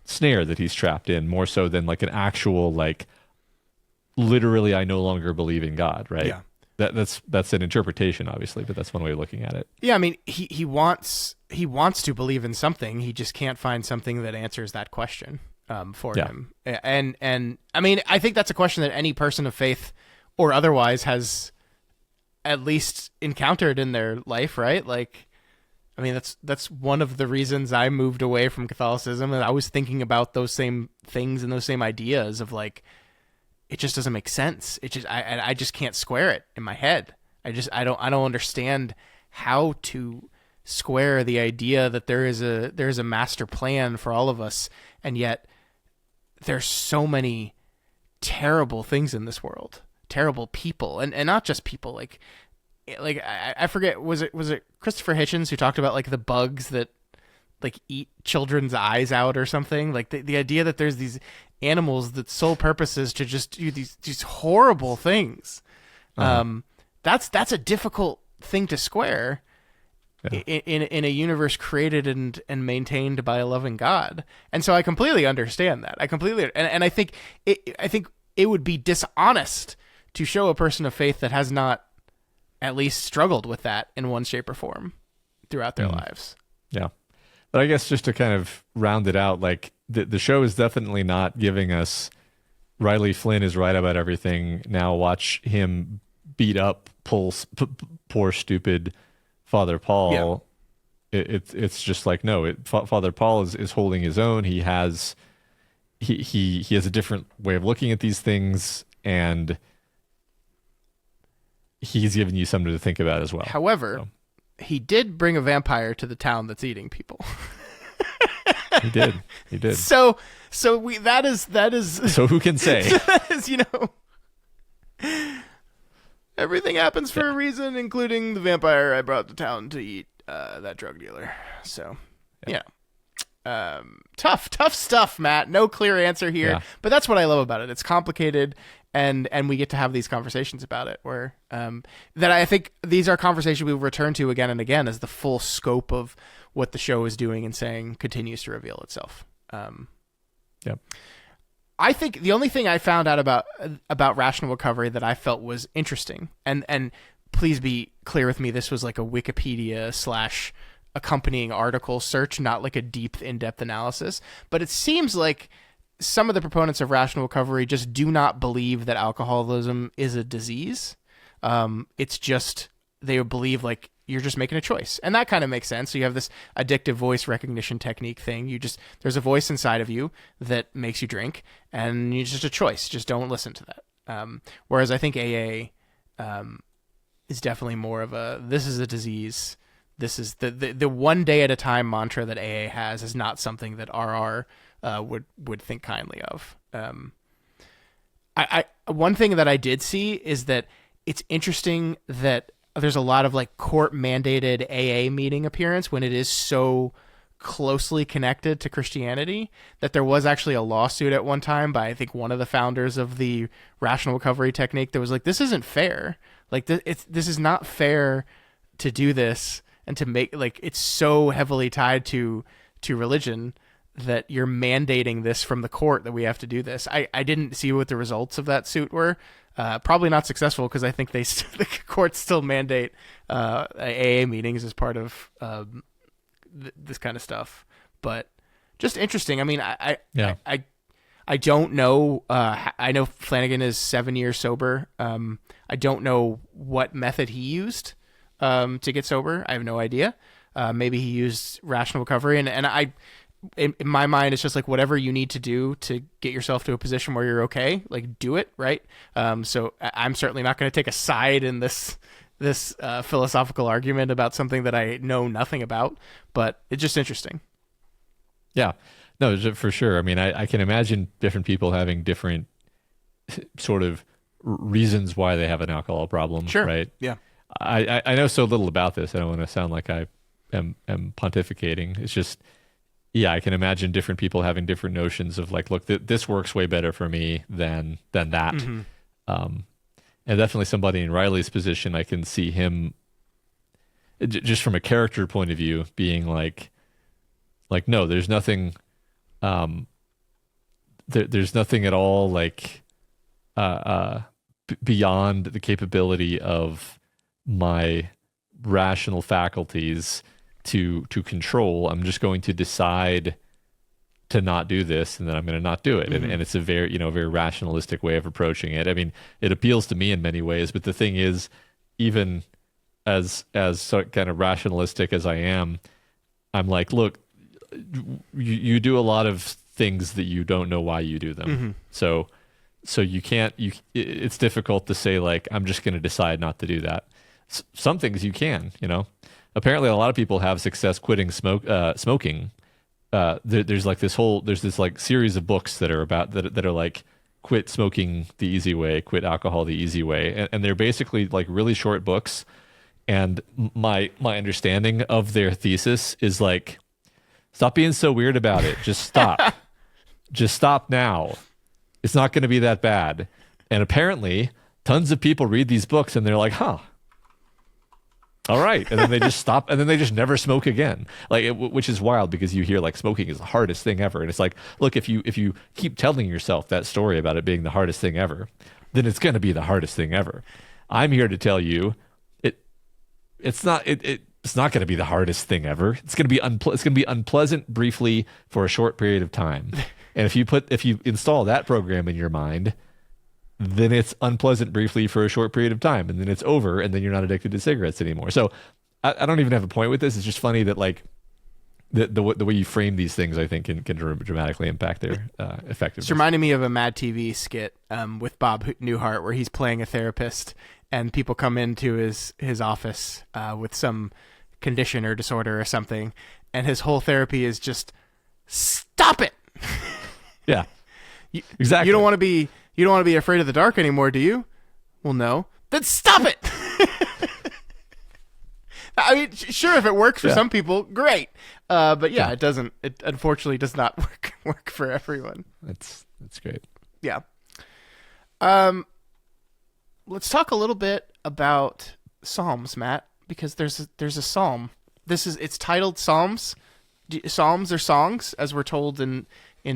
snare that he's trapped in, more so than like an actual, like, literally, I no longer believe in God, right? Yeah. That's an interpretation, obviously, but that's one way of looking at it. Yeah, I mean, he wants to believe in something. He just can't find something that answers that question for him. And I mean, I think that's a question that any person of faith or otherwise has at least encountered in their life, right? Like, I mean, that's one of the reasons I moved away from Catholicism, and I was thinking about those same things and those same ideas of like, it just doesn't make sense. It just I just can't square it in my head. I don't understand how to square the idea that there is a master plan for all of us, and yet there's so many terrible things in this world, terrible people, and not just people. Like I forget, was it Christopher Hitchens who talked about like the bugs that like eat children's eyes out or something? Like the idea that there's these animals that sole purpose is to just do these horrible things. That's a difficult thing to square in a universe created and maintained by a loving God. And so I completely understand that. And I think it would be dishonest to show a person of faith that has not at least struggled with that in one shape or form throughout their lives. Yeah. But I guess just to kind of round it out, like the show is definitely not giving us Riley Flynn is right about everything. Now watch him beat up poor stupid Father Paul. Yeah. It's just like, no, Father Paul is holding his own. He has a different way of looking at these things, and he's giving you something to think about as well. However, he did bring a vampire to the town that's eating people. He did. So that is. So who can say? That is, everything happens for a reason, including the vampire I brought to town to eat that drug dealer. So, yeah. Tough stuff, Matt. No clear answer here, but that's what I love about it. It's complicated, and we get to have these conversations about it. Where that I think these are conversations we will return to again and again as the full scope of what the show is doing and saying continues to reveal itself. I think the only thing I found out about rational recovery that I felt was interesting, and please be clear with me, this was like a Wikipedia / accompanying article search, not like a deep in-depth analysis, but it seems like some of the proponents of rational recovery just do not believe that alcoholism is a disease. It's just, they believe like you're just making a choice. And that kind of makes sense. So you have this addictive voice recognition technique thing. There's a voice inside of you that makes you drink, and it's just a choice. Just don't listen to that. Whereas I think AA is definitely more of this is a disease. This is the one day at a time mantra that AA has is not something that RR would think kindly of. One thing that I did see is that it's interesting that there's a lot of like court mandated AA meeting appearance when it is so closely connected to Christianity, that there was actually a lawsuit at one time by I think one of the founders of the rational recovery technique that was like, this isn't fair. Like this is not fair to do this and to make like it's so heavily tied to religion that you're mandating this from the court that we have to do this. I didn't see what the results of that suit were. Probably not successful because I think the courts still mandate AA meetings as part of this kind of stuff. But just interesting. I mean, I don't know. I know Flanagan is 7 years sober. I don't know what method he used to get sober. I have no idea. Maybe he used rational recovery, and I, in my mind, it's just like whatever you need to do to get yourself to a position where you're okay, like do it, right? So I'm certainly not going to take a side in this philosophical argument about something that I know nothing about, but it's just interesting. Yeah, no, for sure. I mean, I can imagine different people having different sort of reasons why they have an alcohol problem. Sure. Right. Yeah. I know so little about this. I don't want to sound like I am pontificating. It's just, yeah, I can imagine different people having different notions of like, look, this works way better for me than that. Mm-hmm. And definitely somebody in Riley's position, I can see him just from a character point of view being like, no, there's nothing, there's nothing at all like, beyond the capability of my rational faculties to control. I'm just going to decide to not do this, and then I'm going to not do it. Mm-hmm. And it's a very, very rationalistic way of approaching it. I mean, it appeals to me in many ways, but the thing is, even as so kind of rationalistic as I am, I'm like, look, you do a lot of things that you don't know why you do them. Mm-hmm. So you can't, it's difficult to say like, I'm just going to decide not to do that. Some things you can, apparently a lot of people have success quitting smoking. There's this like series of books that are about that are like quit smoking the easy way, quit alcohol the easy way. And they're basically like really short books. And my understanding of their thesis is like, stop being so weird about it. Just stop. Just stop now. It's not going to be that bad. And apparently tons of people read these books and they're like, huh, all right. And then they just stop, and then they just never smoke again. Like, which is wild because you hear like smoking is the hardest thing ever. And it's like, look, if you keep telling yourself that story about it being the hardest thing ever, then it's going to be the hardest thing ever. I'm here to tell you it's not going to be the hardest thing ever. It's going to be unpleasant briefly for a short period of time. And if you install that program in your mind, then it's unpleasant briefly for a short period of time, and then it's over, and then you're not addicted to cigarettes anymore. So I don't even have a point with this. It's just funny that like the way you frame these things, I think, can dramatically impact their effectiveness. It's reminding me of a Mad TV skit with Bob Newhart where he's playing a therapist, and people come into his office with some condition or disorder or something, and his whole therapy is just stop it. Yeah, exactly. You don't want to be afraid of the dark anymore, do you? Well, no. Then stop it. I mean, sure, if it works for some people, great. But yeah, it doesn't. It unfortunately does not work for everyone. That's great. Yeah. Let's talk a little bit about Psalms, Matt, because there's a psalm. It's titled Psalms. Psalms are songs, as we're told in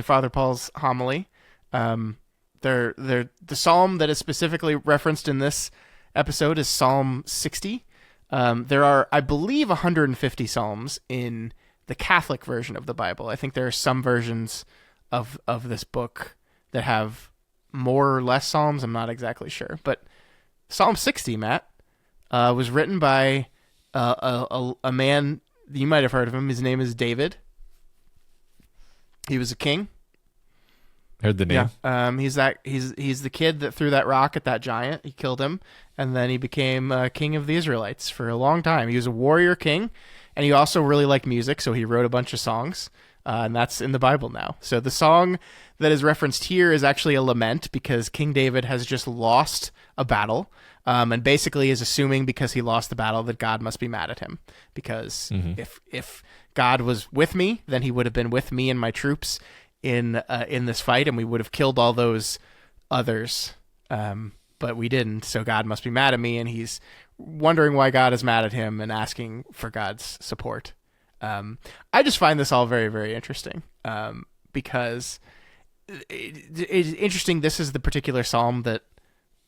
Father Paul's homily. They're the psalm that is specifically referenced in this episode is Psalm 60. There are, I believe, 150 psalms in the Catholic version of the Bible. I think there are some versions of this book that have more or less psalms. I'm not exactly sure, but Psalm 60, Matt, was written by a man you might have heard of him. His name is David. He was a king. Heard the name. Yeah. He's the kid that threw that rock at that giant. He killed him, and then he became king of the Israelites for a long time. He was a warrior king, and he also really liked music, so he wrote a bunch of songs, and that's in the Bible now. So the song that is referenced here is actually a lament because King David has just lost a battle, and basically is assuming because he lost the battle that God must be mad at him. Because if God was with me, then he would have been with me and my troops in this fight, and we would have killed all those others. But we didn't, so God must be mad at me, and he's wondering why God is mad at him and asking for God's support. I just find this all very, very interesting because it's interesting. This is the particular psalm that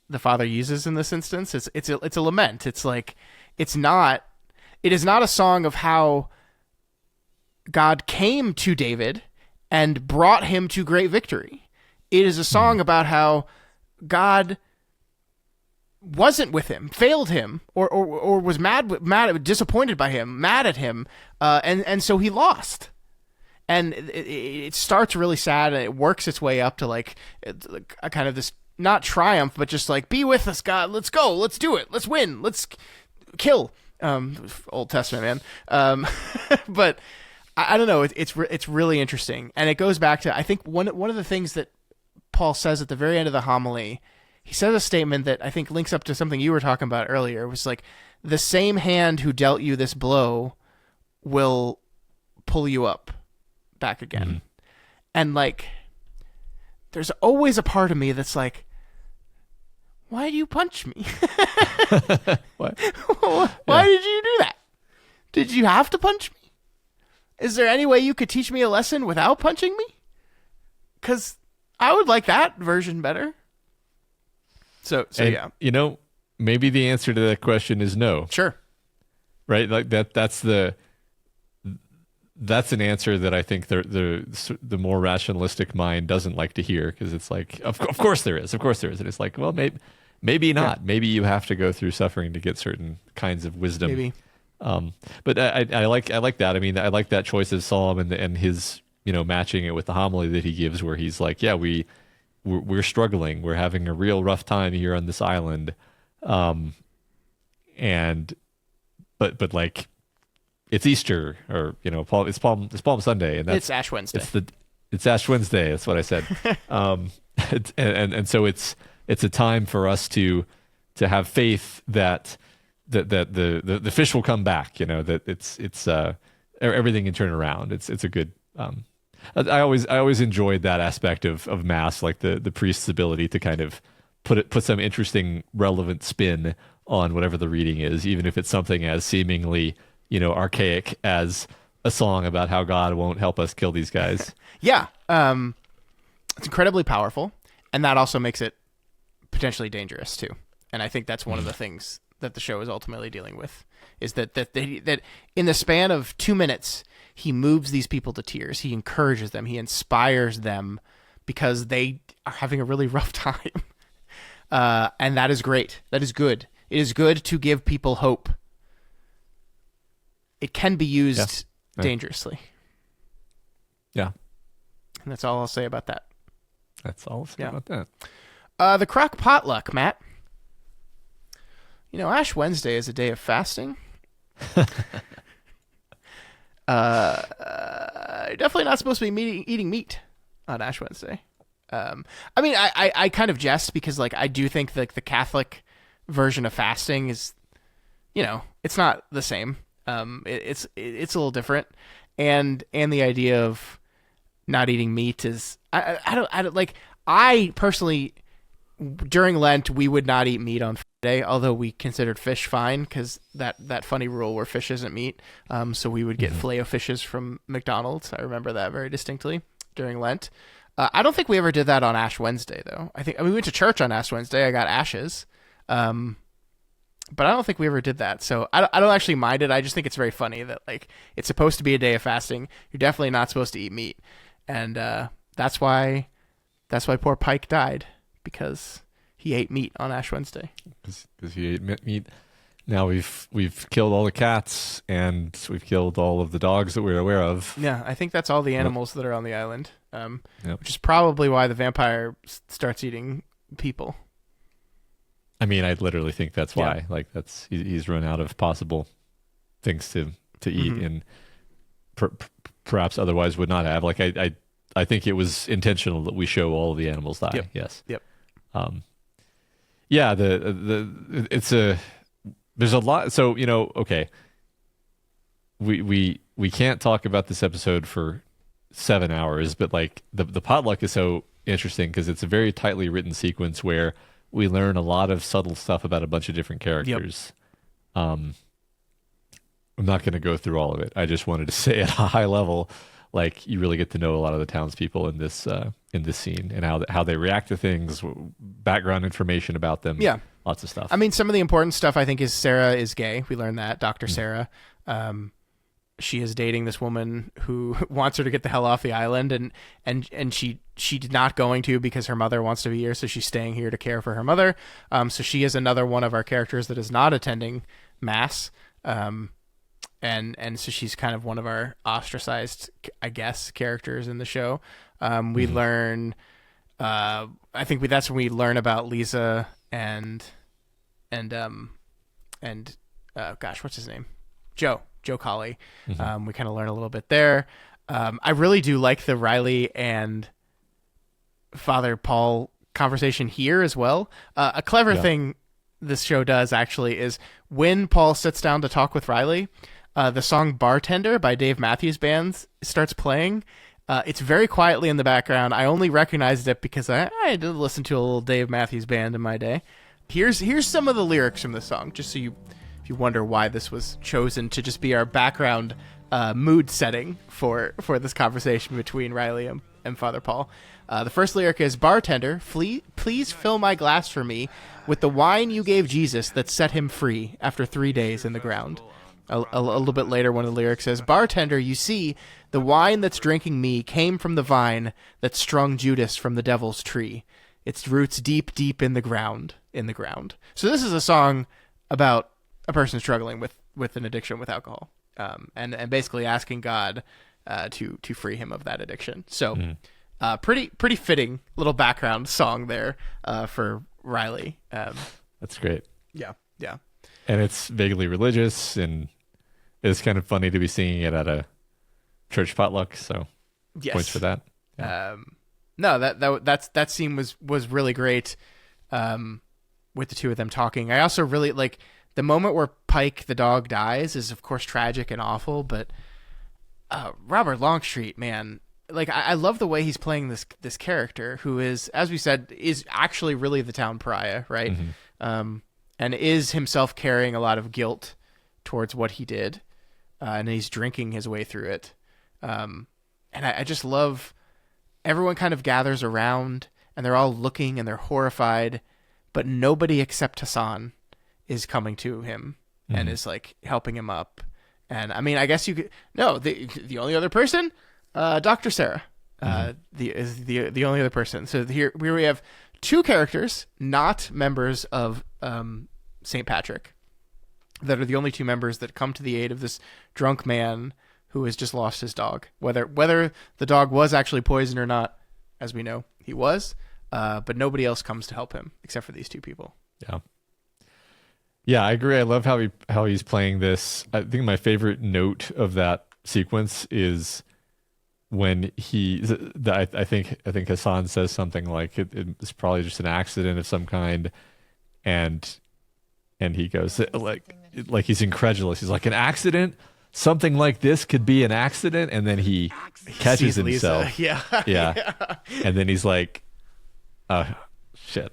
the Father uses in this instance. It's a lament. It's like it is not a song of how God came to David and brought him to great victory. It is a song about how God wasn't with him, failed him, or was mad, disappointed by him, mad at him, and so he lost. And it starts really sad, and it works its way up to like a kind of this, not triumph, but just like, be with us, God. Let's go. Let's do it. Let's win. Let's kill. Old Testament, man. But I don't know. It's really interesting, and it goes back to, I think one of the things that Paul says at the very end of the homily. He says a statement that I think links up to something you were talking about earlier. It was like, the same hand who dealt you this blow will pull you up back again. Mm-hmm. And like, there's always a part of me that's like, why do you punch me? What? Why did you do that? Did you have to punch me? Is there any way you could teach me a lesson without punching me? Because I would like that version better. So and, yeah. Maybe the answer to that question is no. Sure. Right? Like that's an answer that I think the more rationalistic mind doesn't like to hear, because it's like, of course there is. Of course there is. And it's like, well, maybe not. Yeah. Maybe you have to go through suffering to get certain kinds of wisdom. Maybe. But I like that. I mean, I like that choice of psalm and his, matching it with the homily that he gives, where he's like, yeah, we're struggling. We're having a real rough time here on this island. But like, it's Easter, or, it's Palm Sunday, and it's Ash Wednesday. It's Ash Wednesday. That's what I said. And so it's a time for us to have faith that the fish will come back, that it's everything can turn around. It's a good, I always enjoyed that aspect of Mass, like the priest's ability to kind of put some interesting, relevant spin on whatever the reading is, even if it's something as seemingly, archaic as a song about how God won't help us kill these guys. Yeah. It's incredibly powerful, and that also makes it potentially dangerous too. And I think that's one of the things that the show is ultimately dealing with, is that in the span of 2 minutes, he moves these people to tears. He encourages them. He inspires them because they are having a really rough time. And that is great. That is good. It is good to give people hope. It can be used dangerously. Yeah. And that's all I'll say about that. That's all I'll say about that. The crock potluck, Matt. Ash Wednesday is a day of fasting. Definitely not supposed to be eating meat on Ash Wednesday. I kind of jest because, like, I do think that the Catholic version of fasting is, it's not the same. It's a little different, and the idea of not eating meat is, I personally, during Lent, we would not eat meat on Friday, although we considered fish fine, because that funny rule where fish isn't meat. So we would get filet of fishes from McDonald's. I remember that very distinctly during Lent. I don't think we ever did that on Ash Wednesday, though. We went to church on Ash Wednesday. I got ashes. But I don't think we ever did that. So I don't actually mind it. I just think it's very funny that, like, it's supposed to be a day of fasting. You're definitely not supposed to eat meat. And that's why poor Pike died, because he ate meat on Ash Wednesday. Because he ate meat. Now we've killed all the cats, and we've killed all of the dogs that we're aware of. Yeah, I think that's all the animals that are on the island, which is probably why the vampire starts eating people. I mean, I literally think that's why. Like, he's run out of possible things to eat, and perhaps otherwise would not have. Like, I think it was intentional that we show all of the animals die. Yep. Yes. Yep. Yeah. There's a lot. So, okay. We can't talk about this episode for 7 hours, but like the potluck is so interesting because it's a very tightly written sequence where we learn a lot of subtle stuff about a bunch of different characters. Yep. I'm not going to go through all of it. I just wanted to say at a high level, like you really get to know a lot of the townspeople in this scene and how they react to things, background information about them. Yeah. Lots of stuff. I mean, some of the important stuff I think is Sarah is gay. We learned that. Dr. Sarah. She is dating this woman who wants her to get the hell off the island, and she's not going to because her mother wants to be here, so she's staying here to care for her mother. So she is another one of our characters that is not attending mass. And so she's kind of one of our ostracized, I guess, characters in the show. We learn, I think that's when we learn about Lisa and gosh, what's his name? Joe Colley. We kind of learn a little bit there. I really do like the Riley and Father Paul conversation here as well. A clever thing this show does actually is when Paul sits down to talk with Riley, the song Bartender by Dave Matthews Band starts playing. It's very quietly in the background. I only recognized it because I did listen to a little Dave Matthews Band in my day. Here's some of the lyrics from the song, just so if you wonder why this was chosen to just be our background mood setting for this conversation between Riley and Father Paul. The first lyric is, "Bartender, please fill my glass for me with the wine you gave Jesus that set him free after 3 days in the ground." A little bit later, one of the lyrics says, "Bartender, you see, the wine that's drinking me came from the vine that strung Judas from the devil's tree. Its roots deep, deep in the ground, So this is a song about a person struggling with an addiction with alcohol, and basically asking God to free him of that addiction. So pretty fitting little background song there for Riley. That's great. Yeah. And it's vaguely religious, and it's kind of funny to be singing it at a church potluck. So Yes. points for that. Yeah. No, that scene was really great with the two of them talking. I also really like the moment where Pike the dog dies is of course tragic and awful, but Robert Longstreet, man, like I love the way he's playing this character who is, as we said, is actually really the town pariah, right? And is himself carrying a lot of guilt towards what he did, and he's drinking his way through it. And I just love everyone kind of gathers around and they're all looking and they're horrified, but nobody except Hassan is coming to him and is like helping him up. And I mean, I guess the only other person, Dr. Sarah, the only other person. So here we have two characters, not members of St. Patrick, that are the only two members that come to the aid of this drunk man who has just lost his dog. Whether the dog was actually poisoned or not, as we know, he was. But nobody else comes to help him except for these two people. Yeah, I agree. I love how he's playing this. I think my favorite note of that sequence is when I think Hassan says something like it's probably just an accident of some kind, and he goes like he's incredulous. He's like, an accident? Something like this could be an accident? And then he catches himself. Yeah. And then he's like, shit.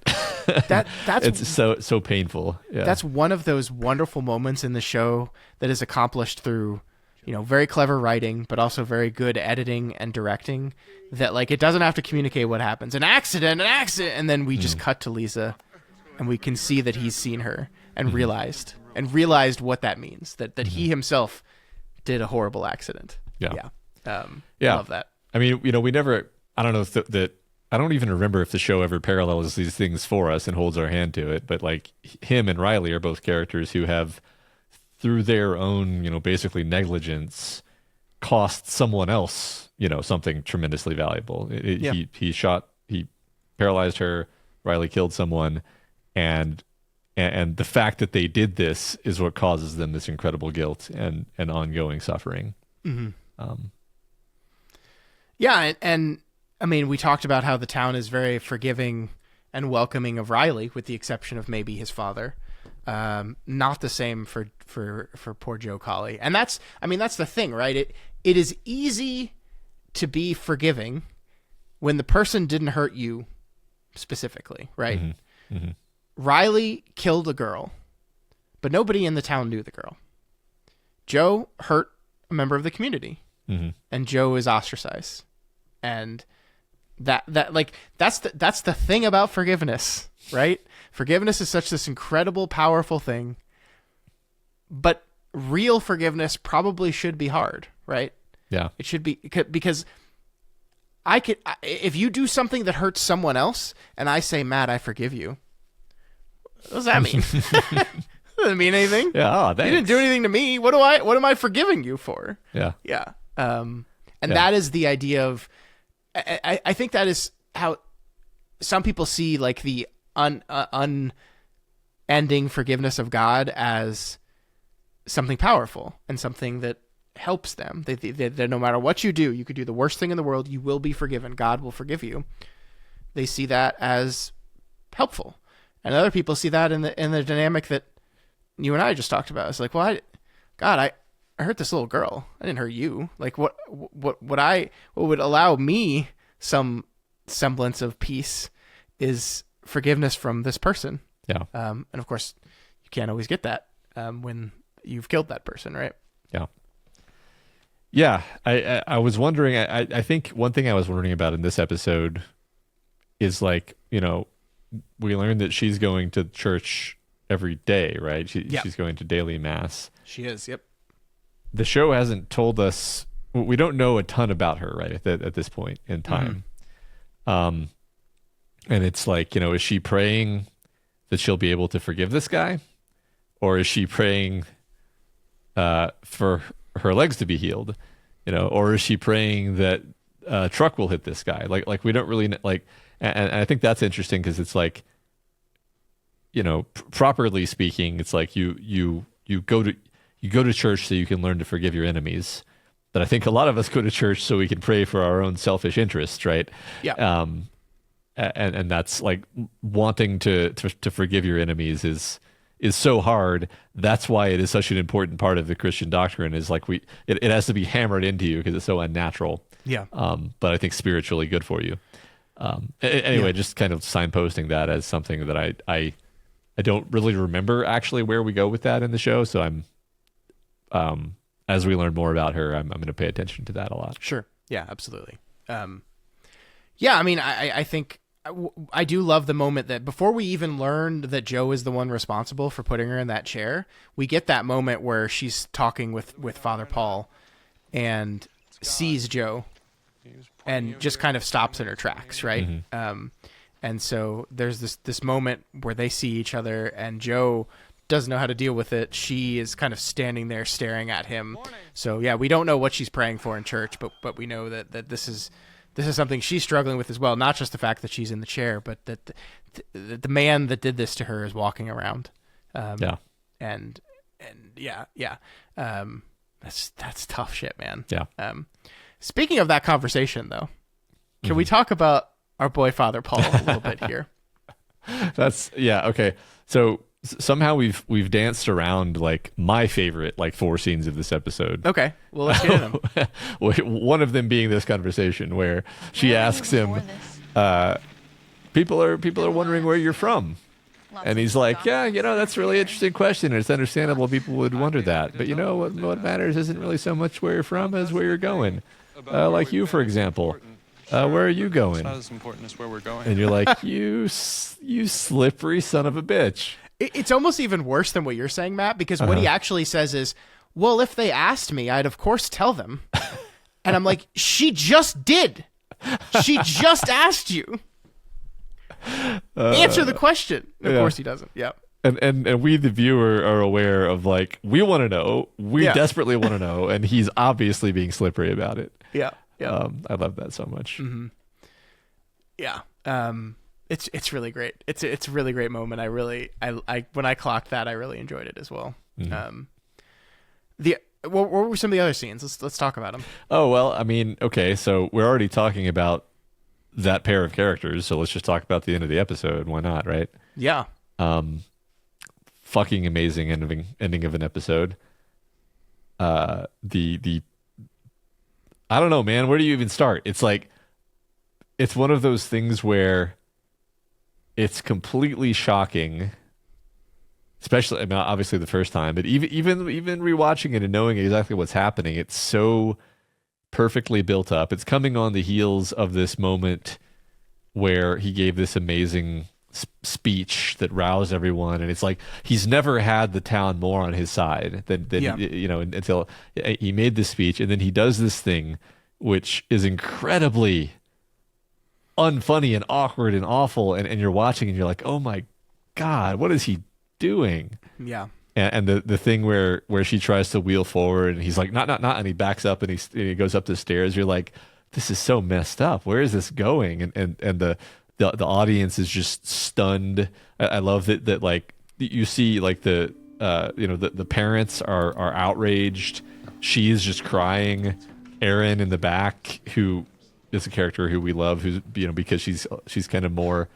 That's it's so painful. Yeah. That's one of those wonderful moments in the show that is accomplished through, very clever writing, but also very good editing and directing, that like it doesn't have to communicate what happens. An accident, and then we just cut to Lisa and we can see that he's seen her and realized what that means, that he himself did a horrible accident. I love that. I mean, we never, I don't know if that I don't even remember if the show ever parallels these things for us and holds our hand to it, but like him and Riley are both characters who have, through their own, basically negligence, cost someone else, something tremendously valuable. He paralyzed her, Riley killed someone, and the fact that they did this is what causes them this incredible guilt and ongoing suffering. And I mean, we talked about how the town is very forgiving and welcoming of Riley, with the exception of maybe his father. Not the same for poor Joe Colley. And that's the thing, right? It is easy to be forgiving when the person didn't hurt you specifically, right? Riley killed a girl, but nobody in the town knew the girl. Joe hurt a member of the community, and Joe is ostracized. And that's the thing about forgiveness, right? Forgiveness is such this incredible, powerful thing, but real forgiveness probably should be hard, right? Yeah. It should be, because if you do something that hurts someone else and I say, Matt, I forgive you. What does that mean? Doesn't mean anything. Yeah. Oh, you didn't do anything to me. What am I forgiving you for? Yeah. Yeah. That is the idea of, I think that is how some people see like the unending forgiveness of God as something powerful and something that helps them. They no matter what you do, you could do the worst thing in the world, you will be forgiven. God will forgive you. They see that as helpful, and other people see that in the dynamic that you and I just talked about. It's like, well, I hurt this little girl. I didn't hurt you. Like, what would allow me some semblance of peace is forgiveness from this person. Yeah. And of course, you can't always get that when you've killed that person, right? Yeah. Yeah. I was wondering, I think one thing I was wondering about in this episode is like, we learned that she's going to church every day, right? She's going to daily mass. She is. Yep. The show hasn't told us, we don't know a ton about her, right? At this point in time. And it's like, is she praying that she'll be able to forgive this guy? Or is she praying for her legs to be healed? Or is she praying that a truck will hit this guy? Like we don't really like, and I think that's interesting because it's like, properly speaking, it's like you go to church so you can learn to forgive your enemies. But I think a lot of us go to church so we can pray for our own selfish interests, right? Yeah. And that's like wanting to forgive your enemies is so hard. That's why it is such an important part of the Christian doctrine. Is like it has to be hammered into you because it's so unnatural. Yeah. But I think spiritually good for you. Anyway, just kind of signposting that as something that I don't really remember actually where we go with that in the show. So I'm as we learn more about her, I'm going to pay attention to that a lot. Sure. Yeah, absolutely. Yeah, I mean, I think I do love the moment that before we even learned that Joe is the one responsible for putting her in that chair, we get that moment where she's talking with Father Paul and sees Joe and just kind of stops in her tracks, right? Mm-hmm. And so there's this moment where they see each other and Joe doesn't know how to deal with it. She is kind of standing there staring at him. So yeah, we don't know what she's praying for in church, but we know that this is something she's struggling with as well. Not just the fact that she's in the chair, but that the man that did this to her is walking around. And yeah. That's tough shit, man. Yeah. Speaking of that conversation though, can we talk about our boy Father Paul a little bit here? Okay. So somehow we've danced around like my favorite like 4 scenes of this episode. Okay, well let's get in them. One of them being this conversation where she asks him, people are wondering where you're from, and he's like, yeah, that's a really interesting question. It's understandable people would wonder that, but what matters isn't really so much where you're from as where you're going. Like you, for example. Where are you going? It's not as important as where we're going. And you're like, you slippery son of a bitch. It's almost even worse than what you're saying, Matt, because what he actually says is, well, if they asked me, I'd of course tell them. And I'm like, she just did. She just asked you. Answer the question. Of course he doesn't. Yeah. And we, the viewer, are aware of like, we want to know. We desperately want to know. And he's obviously being slippery about it. Yeah. Yeah. I love that so much. Mm-hmm. Yeah. It's really great. It's a really great moment. I when I clocked that, I really enjoyed it as well. Mm-hmm. What were some of the other scenes? Let's talk about them. Oh, well, I mean, okay, so we're already talking about that pair of characters, so let's just talk about the end of the episode. Why not, right? Yeah. Fucking amazing ending of an episode. The I don't know, man. Where do you even start? It's like, it's one of those things where it's completely shocking, especially, I mean, obviously the first time, but even rewatching it and knowing exactly what's happening, it's so perfectly built up. It's coming on the heels of this moment where he gave this amazing speech that roused everyone, and it's like he's never had the town more on his side than until he made this speech, and then he does this thing which is incredibly unfunny and awkward and awful, and you're watching and you're like, oh my god, what is he doing? Yeah. And the thing where she tries to wheel forward and he's like, not, and he backs up and he goes up the stairs. You're like, this is so messed up. Where is this going? And the audience is just stunned. I love that like you see like the parents are outraged. She's just crying. Erin in the back, who is a character who we love, who's because she's kind of more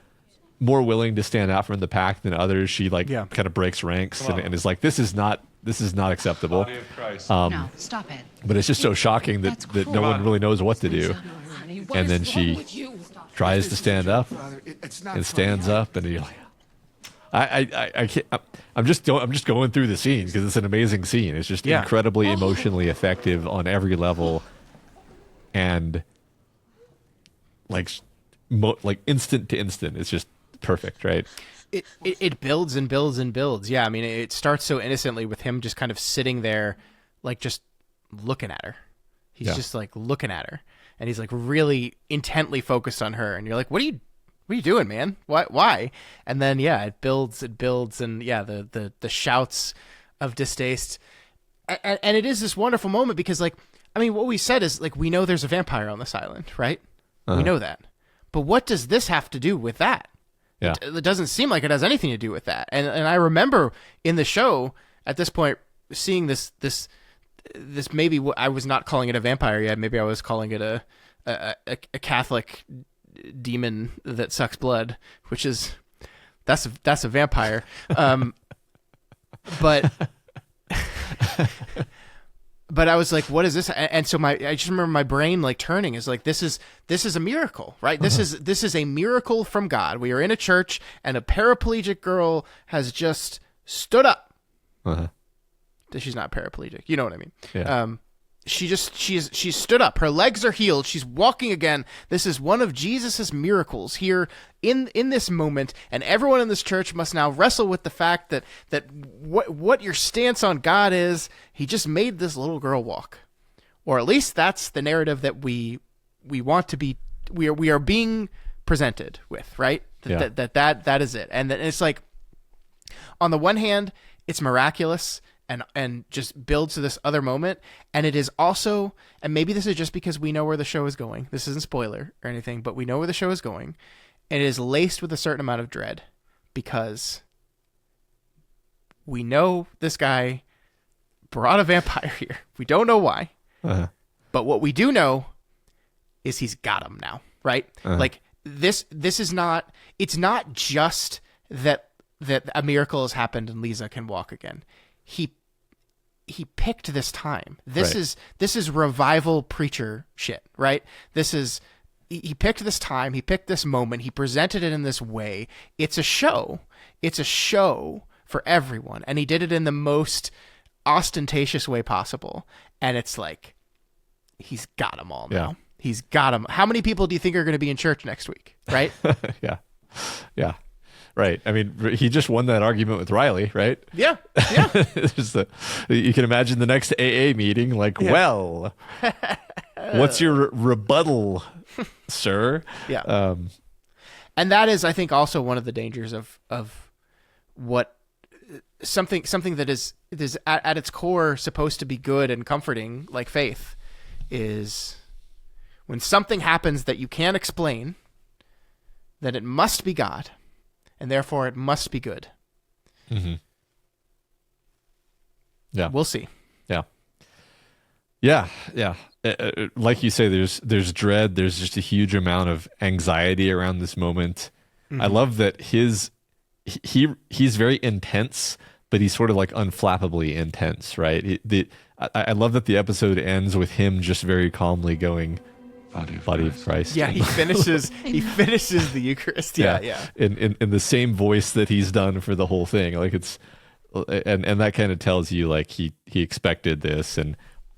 willing to stand out from the pack than others. She kind of breaks ranks and is like, this is not acceptable. No, stop it. But it's just so shocking that no one really knows what to do. And then she tries to stand up and stands up, and you're like, I can't. I'm just going through the scene because it's an amazing scene. It's just incredibly emotionally effective on every level, and like instant to instant. It's just perfect, right? It builds and builds and builds. Yeah, I mean, it starts so innocently with him just kind of sitting there, like just looking at her. He's just like looking at her, and he's like really intently focused on her. And you're like, what are you doing, man? Why? And then it builds, and the shouts of distaste, and it is this wonderful moment because, like, I mean, what we said is like we know there's a vampire on this island, right? We know that, but what does this have to do with that? Yeah. It doesn't seem like it has anything to do with that. And I remember in the show at this point seeing this maybe I was not calling it a vampire yet. Maybe I was calling it a Catholic demon that sucks blood, which is that's a vampire. But I was like, what is this? And so I just remember my brain like turning is like, this is a miracle, right? This is a miracle from God. We are in a church and a paraplegic girl has just stood up. She's not paraplegic. You know what I mean? Yeah. She's stood up. Her legs are healed. She's walking again. This is one of Jesus's miracles here in this moment, and everyone in this church must now wrestle with the fact that what your stance on God is. He just made this little girl walk, or at least that's the narrative that we want to be. We are being presented with, right? That is it, and it's like, on the one hand, it's miraculous. And just builds to this other moment. And it is also, and maybe this is just because we know where the show is going. This isn't spoiler or anything, but we know where the show is going. And it is laced with a certain amount of dread because we know this guy brought a vampire here. We don't know why. But what we do know is he's got him now, right? Like this is not, it's not just that a miracle has happened and Lisa can walk again. He picked this time. This is revival preacher shit, right? He picked this time, he picked this moment, he presented it in this way. It's a show. It's a show for everyone, and he did it in the most ostentatious way possible. And it's like, he's got them all now. Yeah. He's got them. How many people do you think are going to be in church next week, right? Yeah. Right. I mean, he just won that argument with Riley, right? Yeah. You can imagine the next AA meeting, like, well, what's your rebuttal, sir? Yeah. And that is, I think, also one of the dangers of what something that is at its core supposed to be good and comforting, like faith, is when something happens that you can't explain, that it must be God. And therefore, it must be good. Mm-hmm. Yeah, we'll see. Yeah. Like you say, there's dread. There's just a huge amount of anxiety around this moment. Mm-hmm. I love that he's very intense, but he's sort of like unflappably intense, right? I love that the episode ends with him just very calmly going, Body of Christ. Yeah, he finishes the Eucharist. Yeah. In the same voice that he's done for the whole thing. Like it's and that kind of tells you like he expected this, and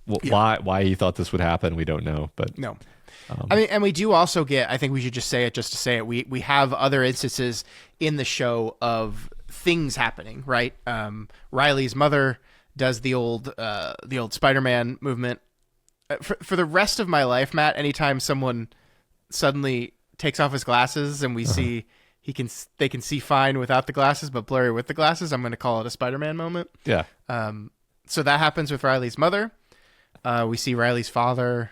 Why he thought this would happen, we don't know. But no. I mean, and we do also get, I think we should just say it just to say it. We have other instances in the show of things happening, right? Riley's mother does the old Spider-Man movement. For the rest of my life, Matt, anytime someone suddenly takes off his glasses and we see they can see fine without the glasses but blurry with the glasses, I'm going to call it a Spider-Man moment. Yeah. So that happens with Riley's mother. We see Riley's father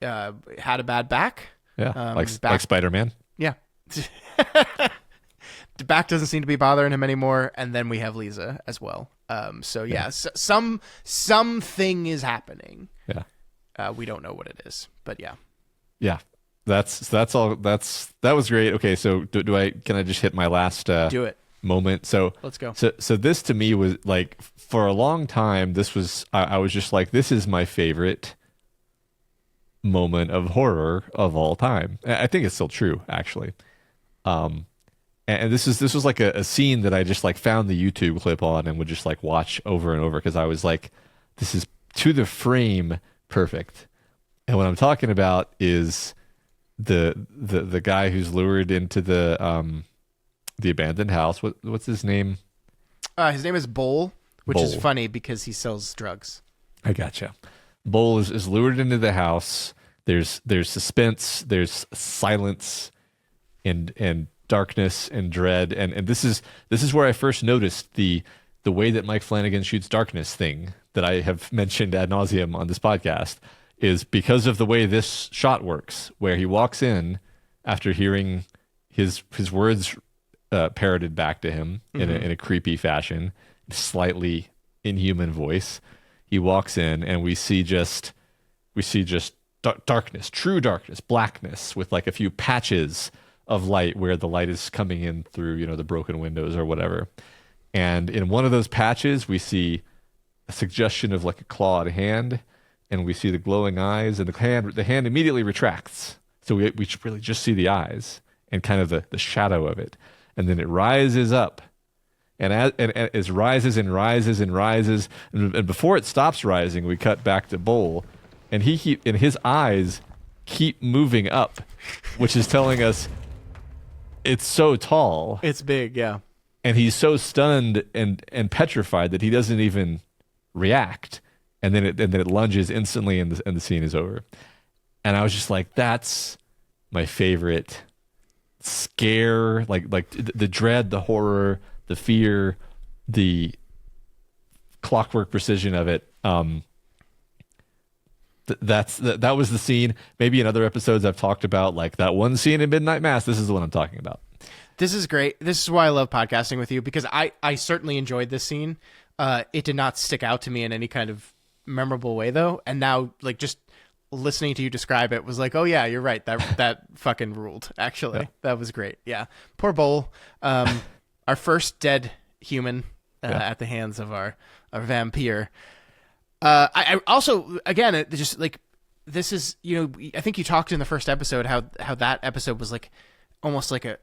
had a bad back. Yeah, like Spider-Man. Yeah. The back doesn't seem to be bothering him anymore, and then we have Lisa as well. Something is happening. Yeah. We don't know what it is, but yeah. Yeah. That's all. That was great. Okay, so can I just hit my last do it moment? So let's go. So this to me was like, for a long time, this was I was just like, this is my favorite moment of horror of all time. I think it's still true, actually. And this was like a scene that I just like found the YouTube clip on and would just like watch over and over because I was like, this is to the frame perfect. And what I'm talking about is the guy who's lured into the abandoned house. What's his name? His name is Bowl, which is Bowl. funny because he sells drugs. I gotcha. Bowl is lured into the house. There's suspense. There's silence, and darkness and dread. And this is where I first noticed the way that Mike Flanagan shoots darkness thing that I have mentioned ad nauseum on this podcast is because of the way this shot works, where he walks in after hearing his words parroted back to him in a creepy fashion, slightly inhuman voice. He walks in and we see just darkness, true darkness, blackness with like a few patches of light where the light is coming in through, the broken windows or whatever. And in one of those patches, we see a suggestion of like a clawed hand, and we see the glowing eyes, and the hand immediately retracts. So we really just see the eyes and kind of the shadow of it. And then it rises up. And as rises and rises and rises, and before it stops rising, we cut back to Bowl, and his eyes keep moving up, which is telling us it's so tall. It's big, yeah. And he's so stunned and petrified that he doesn't even react, and then it lunges instantly, and the scene is over. And I was just like, that's my favorite scare, like the dread, the horror, the fear, the clockwork precision of it. That was the scene. Maybe in other episodes I've talked about like that one scene in Midnight Mass. This is the one I'm talking about. This is great. This is why I love podcasting with you, because I certainly enjoyed this scene. It did not stick out to me in any kind of memorable way though. And now like just listening to you describe it was like, oh yeah, you're right. That fucking ruled, actually. Yeah. That was great. Yeah. Poor Bowl. Our first dead human at the hands of our vampire. I also, again, it just like, this is, I think you talked in the first episode how that episode was like almost like a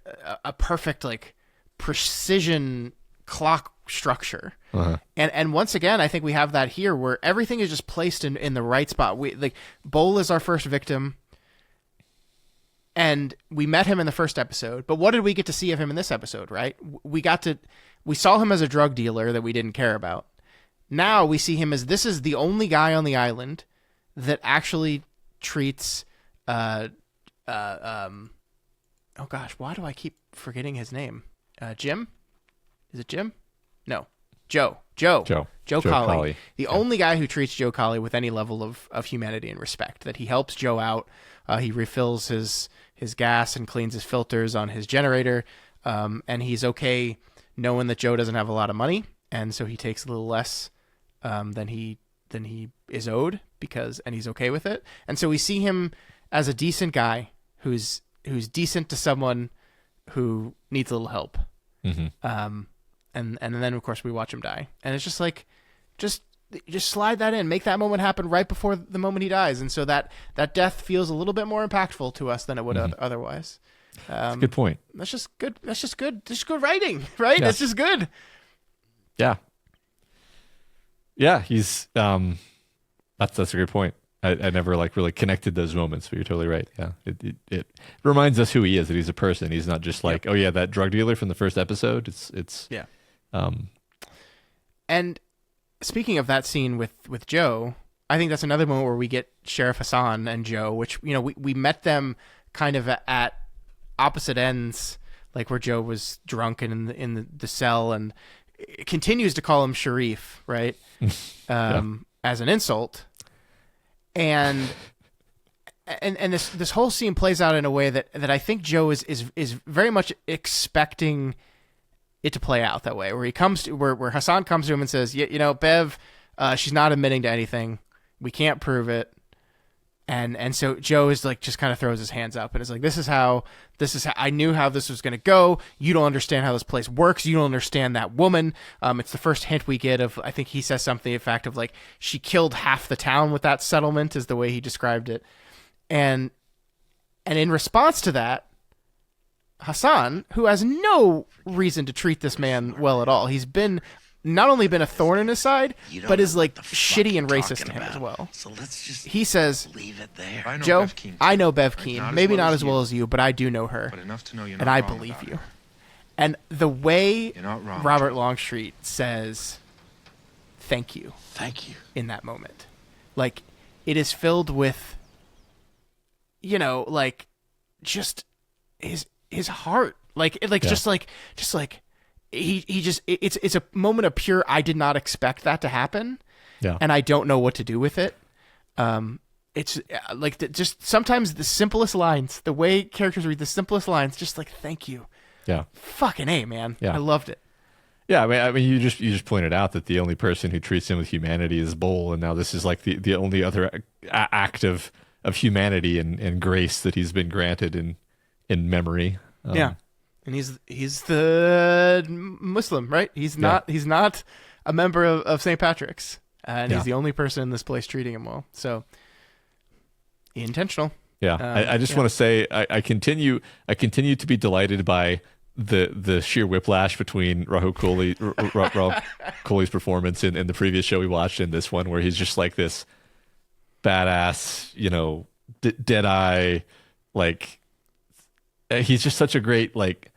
perfect like precision clock structure. Uh-huh. And once again, I think we have that here where everything is just placed in the right spot. We like Bowl is our first victim, and we met him in the first episode. But what did we get to see of him in this episode? Right? We saw him as a drug dealer that we didn't care about. Now we see him as this is the only guy on the island that actually treats. Oh gosh, why do I keep forgetting his name? Jim? Is it Jim? No. Joe Collie. The only guy who treats Joe Collie with any level of humanity and respect. That he helps Joe out. He refills his gas and cleans his filters on his generator. And he's okay knowing that Joe doesn't have a lot of money, and so he takes a little less than he is owed and he's okay with it. And so we see him as a decent guy who's decent to someone who needs a little help. Mm-hmm. And then of course we watch him die, and it's just like, just slide that in, make that moment happen right before the moment he dies, and so that death feels a little bit more impactful to us than it would otherwise. That's a good point. That's just good. That's just good writing, right? Yeah. That's just good. Yeah. Yeah, he's That's a great point. I never like really connected those moments, but you're totally right. Yeah, it reminds us who he is, that he's a person. He's not just like, oh yeah, that drug dealer from the first episode. It's yeah. And speaking of that scene with Joe, I think that's another moment where we get Sheriff Hassan and Joe, which we met them kind of at opposite ends, like where Joe was drunk and in the cell and continues to call him Sharif, right? As an insult. And this whole scene plays out in a way that I think Joe is very much expecting it to play out that way, where he comes to where Hassan comes to him and says, Bev, she's not admitting to anything. We can't prove it. And so Joe is like, just kind of throws his hands up and is like, this is how I knew how this was going to go. You don't understand how this place works. You don't understand that woman. It's the first hint we get of, I think he says something in fact of like, she killed half the town with that settlement, is the way he described it. And in response to that, Hassan, who has no reason to treat this man well at all, he's not only been a thorn in his side, but is like shitty and racist to him as well. So let's just he says, leave it there. Joe, I know Bev Keane. Maybe not as well as you, but I do know her. But enough to know you're and not I wrong believe about you. her. And the way You're not wrong, Robert Joe. Longstreet says, thank you Thank you. in that moment. Like, it is filled with, like, just his heart. Just like it's a moment of pure, I did not expect that to happen. Yeah. And I don't know what to do with it. It's like just sometimes the simplest lines, the way characters read the simplest lines, just like, thank you. Yeah. Fucking A, man. Yeah. I loved it. Yeah, I mean, you just pointed out that the only person who treats him with humanity is Bull, and now this is like the only other act of humanity and grace that he's been granted in memory. Yeah, and he's the Muslim, right? He's not a member of St. Patrick's, and he's the only person in this place treating him well. So intentional. Yeah, I just want to say I continue to be delighted by the sheer whiplash between Rahul Kohli's performance in the previous show we watched and this one, where he's just like this badass, dead eye, like he's just such a great, like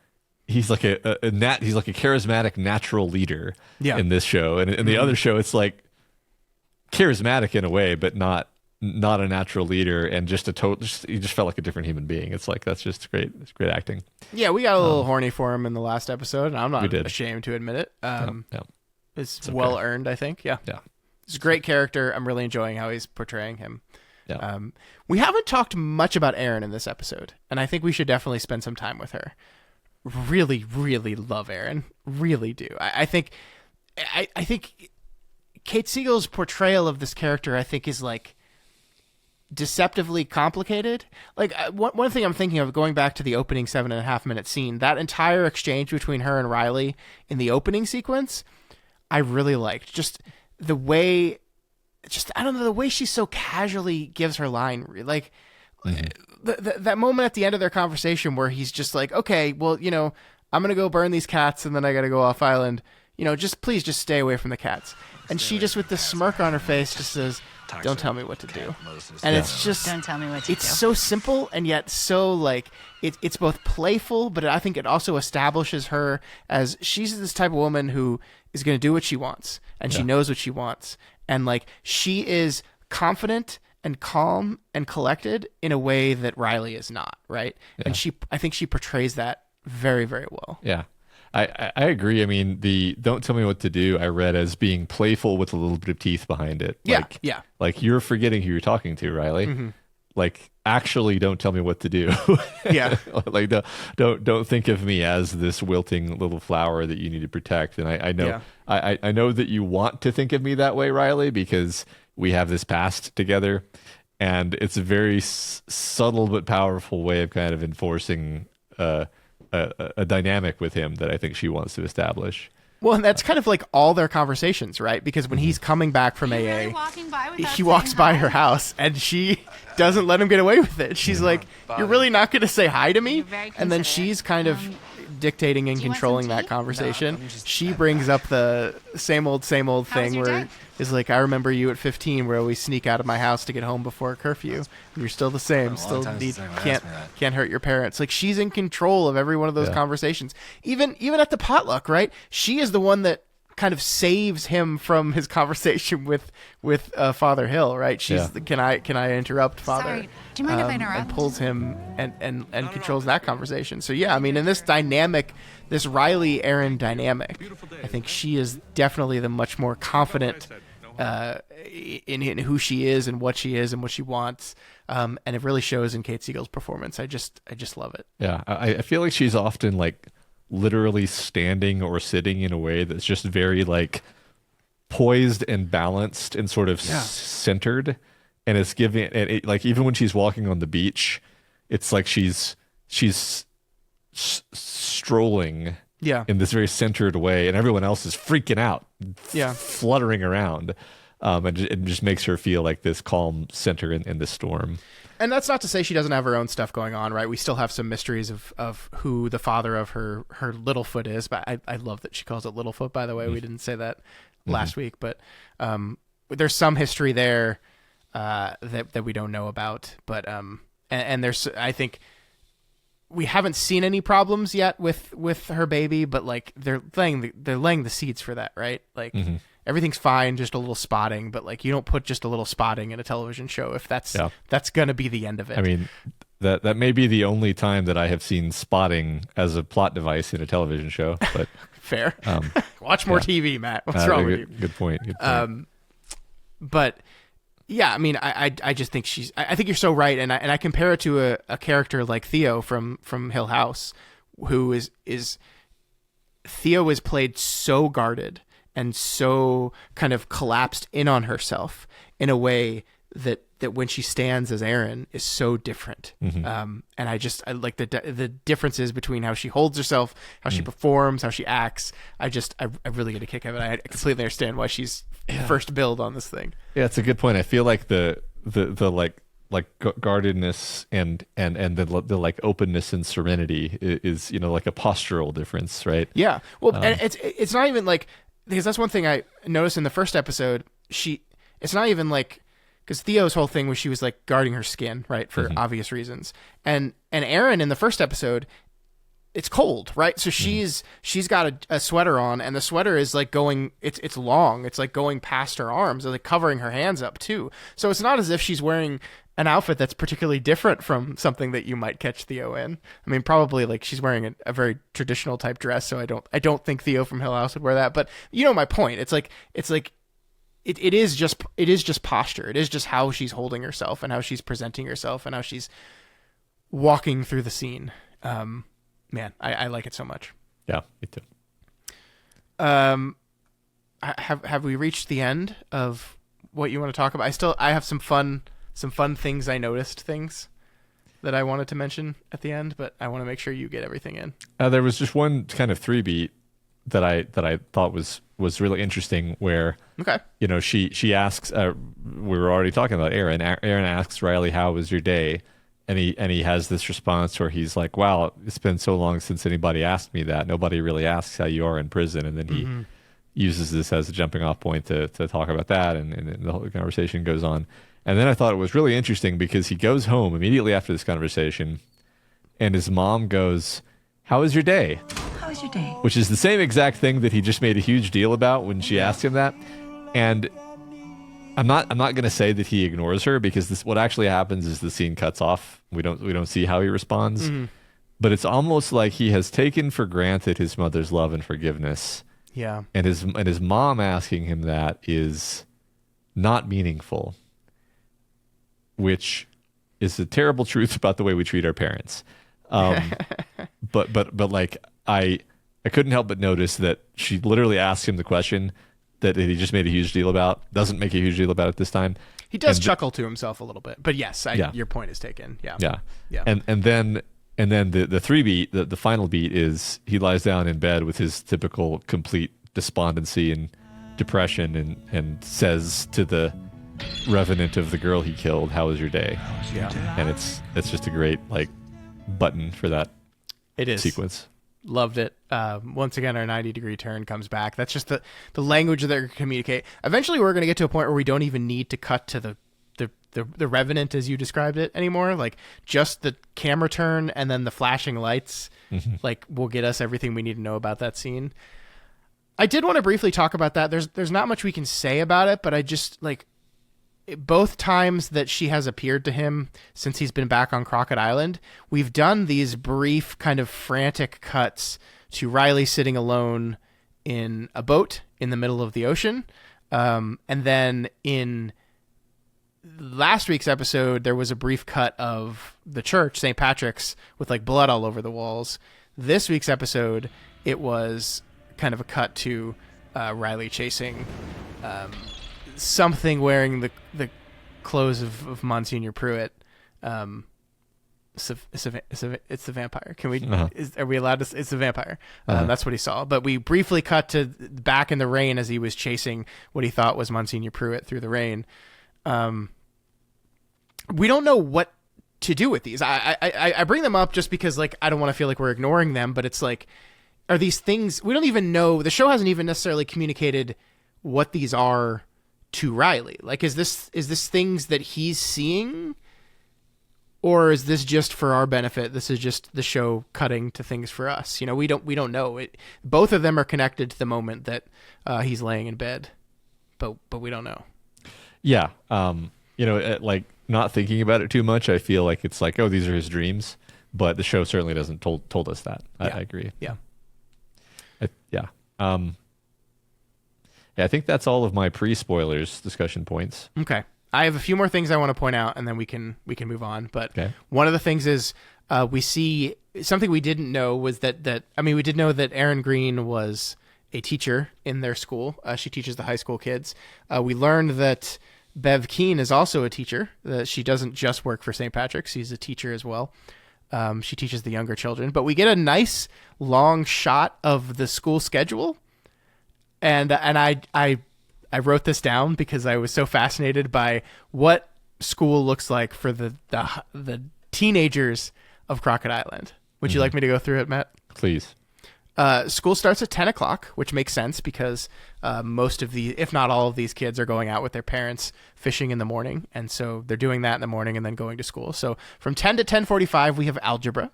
he's like he's like a charismatic natural leader in this show, and in the other show it's like charismatic in a way, but not a natural leader, and he just felt like a different human being. It's like, that's just great. It's great acting. Yeah, we got a little horny for him in the last episode, and I'm not ashamed to admit it. It's okay. Well earned, I think. Yeah. It's a great character. I'm really enjoying how he's portraying him. Yeah. We haven't talked much about Erin in this episode, and I think we should definitely spend some time with her. Really, really love Erin. Really do. I think Kate Siegel's portrayal of this character, I think, is like deceptively complicated. Like one thing I'm thinking of, going back to the opening 7.5 minute scene, that entire exchange between her and Riley in the opening sequence, I really liked. Just the way, I don't know, the way she so casually gives her line. Like that moment at the end of their conversation where he's just like, okay, well, I'm going to go burn these cats and then I got to go off island. Please just stay away from the cats. And she just, with this smirk on her face, just says, don't tell me what to do. And it's just, Don't tell me what to do. it's so simple and yet so like, it's both playful, but I think it also establishes her as, she's this type of woman who is going to do what she wants, and she knows what she wants. And like, she is confident and calm and collected in a way that Riley is not, right? Yeah. And I think she portrays that very, very well. Yeah. I agree. I mean, the "don't tell me what to do" I read as being playful with a little bit of teeth behind it. Like you're forgetting who you're talking to, Riley. Mm-hmm. Like, actually, don't tell me what to do. Yeah. Like, don't think of me as this wilting little flower that you need to protect. And I know, I know that you want to think of me that way, Riley, because we have this past together, and it's a very subtle but powerful way of kind of enforcing a dynamic with him that I think she wants to establish. Well, and that's kind of like all their conversations, right? Because when he's coming back from AA, he walks by her house and she doesn't let him get away with it. She's like, you're really not going to say hi to me? And then she's kind of dictating and Do you want controlling some that tea? conversation. No, I'm just- She brings up the same old How was thing your where day? it's like, I remember you at 15 where we sneak out of my house to get home before curfew. You're still the same. A lot of Still times need, someone asks can't me that. can't hurt your parents. Like, she's in control of every one of those Yeah. conversations. Even at the potluck, right? She is the one that kind of saves him from his conversation with Father Hill, right? She's Yeah. the, can I interrupt, Father? Sorry, do you mind if I And interrupt? pulls him and controls that conversation. So yeah, I mean, in this dynamic, this Riley Aaron dynamic, I think she is definitely the much more confident in who she is and what she wants, and it really shows in Kate Siegel's performance. I just love it. Yeah, I feel like she's often like literally standing or sitting in a way that's just very like poised and balanced and sort of centered, and it's giving it, like, even when she's walking on the beach, it's like she's strolling in this very centered way, and everyone else is freaking out, fluttering around, and it just makes her feel like this calm center in this storm. And that's not to say she doesn't have her own stuff going on, right? We still have some mysteries of who the father of her Littlefoot is, but I love that she calls it Littlefoot, by the way. We didn't say that last week, but there's some history there that we don't know about. But and there's, I think, we haven't seen any problems yet with her baby, but like they're laying the seeds for that, right? Like everything's fine, just a little spotting, but like you don't put just a little spotting in a television show if that's gonna be the end of it. I mean, that may be the only time that I have seen spotting as a plot device in a television show, but fair. Watch more TV, Matt. What's wrong with you? Good point. Good point. But yeah, I mean, I just think I think you're so right, and I compare it to a character like Theo from Hill House, who is Theo is played so guarded and so kind of collapsed in on herself in a way that when she stands as Aaron is so different. And I like the differences between how she holds herself, how she performs, how she acts. I really get a kick out of it. I completely understand why she's first billed on this thing. Yeah, it's a good point. I feel like the like guardedness and the like openness and serenity is, you know, like a postural difference, right? Yeah. Well, and it's not even like, because that's one thing I noticed in the first episode. It's not even like, because Theo's whole thing was she was like guarding her skin, right, for obvious reasons, and Aaron in the first episode, it's cold, right? So she's got a sweater on, and the sweater is like going, it's long, it's like going past her arms, and like covering her hands up too. So it's not as if she's wearing an outfit that's particularly different from something that you might catch Theo in. I mean, probably like she's wearing a very traditional type dress, so I don't think Theo from Hill House would wear that. But you know my point. It is just posture. It is just how she's holding herself and how she's presenting herself and how she's walking through the scene. Man, I like it so much. Yeah, me too. Have we reached the end of what you want to talk about? I have some fun things I noticed, things that I wanted to mention at the end, but I want to make sure you get everything in. There was just one kind of 3-beat that I thought was really interesting, where you know, she asks, we were already talking about Aaron. Aaron asks Riley, "How was your day?" And he has this response where he's like, "Wow, it's been so long since anybody asked me that. Nobody really asks how you are in prison." And then he uses this as a jumping off point to talk about that, and the whole conversation goes on. And then I thought it was really interesting because he goes home immediately after this conversation, and his mom goes, "How was your day?" How was your day? Which is the same exact thing that he just made a huge deal about when she asked him that. And I'm not going to say that he ignores her, because what actually happens is the scene cuts off. We don't see how he responds. But it's almost like he has taken for granted his mother's love and forgiveness. Yeah. And his mom asking him that is not meaningful, which is a terrible truth about the way we treat our parents. But like I couldn't help but notice that she literally asked him the question that he just made a huge deal about, doesn't make a huge deal about it this time. He does chuckle to himself a little bit, but yes, your point is taken. Yeah. Yeah. And then the 3-beat, the final beat is he lies down in bed with his typical complete despondency and depression and says to the revenant of the girl he killed, "How was your day?" Yeah. And it's just a great like button for that It is. sequence. Loved it. Once again, our 90-degree turn comes back. That's just the language that they're going to communicate. Eventually, we're going to get to a point where we don't even need to cut to the Revenant as you described it anymore. Like, just the camera turn and then the flashing lights, like, will get us everything we need to know about that scene. I did want to briefly talk about that. There's not much we can say about it, but I just, like, both times that she has appeared to him since he's been back on Crockett Island, we've done these brief kind of frantic cuts to Riley sitting alone in a boat in the middle of the ocean. And then in last week's episode, there was a brief cut of the church, St. Patrick's, with like blood all over the walls. This week's episode, it was kind of a cut to Riley chasing something wearing the clothes of Monsignor Pruitt. It's the vampire. Can we? Are we allowed to? It's the vampire. That's what he saw. But we briefly cut to back in the rain as he was chasing what he thought was Monsignor Pruitt through the rain. We don't know what to do with these. I bring them up just because, like, I don't want to feel like we're ignoring them. But it's like, are these things we don't even know? The show hasn't even necessarily communicated what these are to Riley. Like, is this things that he's seeing, or is this just for our benefit? This is just the show cutting to things for us. You know, we don't know it. Both of them are connected to the moment that he's laying in bed, but we don't know. Yeah. Like, not thinking about it too much, I feel like it's like, oh, these are his dreams, but the show certainly doesn't told us that. I agree. Yeah. I think that's all of my pre-spoilers discussion points. Okay. I have a few more things I want to point out, and then we can move on. But One of the things is we see something we didn't know was that we did know that Erin Green was a teacher in their school. She teaches the high school kids. We learned that Bev Keane is also a teacher. That she doesn't just work for St. Patrick's. She's a teacher as well. She teaches the younger children. But we get a nice long shot of the school schedule. And I wrote this down because I was so fascinated by what school looks like for the teenagers of Crockett Island. Would you like me to go through it, Matt? Please. School starts at 10 o'clock, which makes sense because most of if not all of these kids are going out with their parents fishing in the morning. And so they're doing that in the morning and then going to school. So from 10 to 10:45, we have algebra.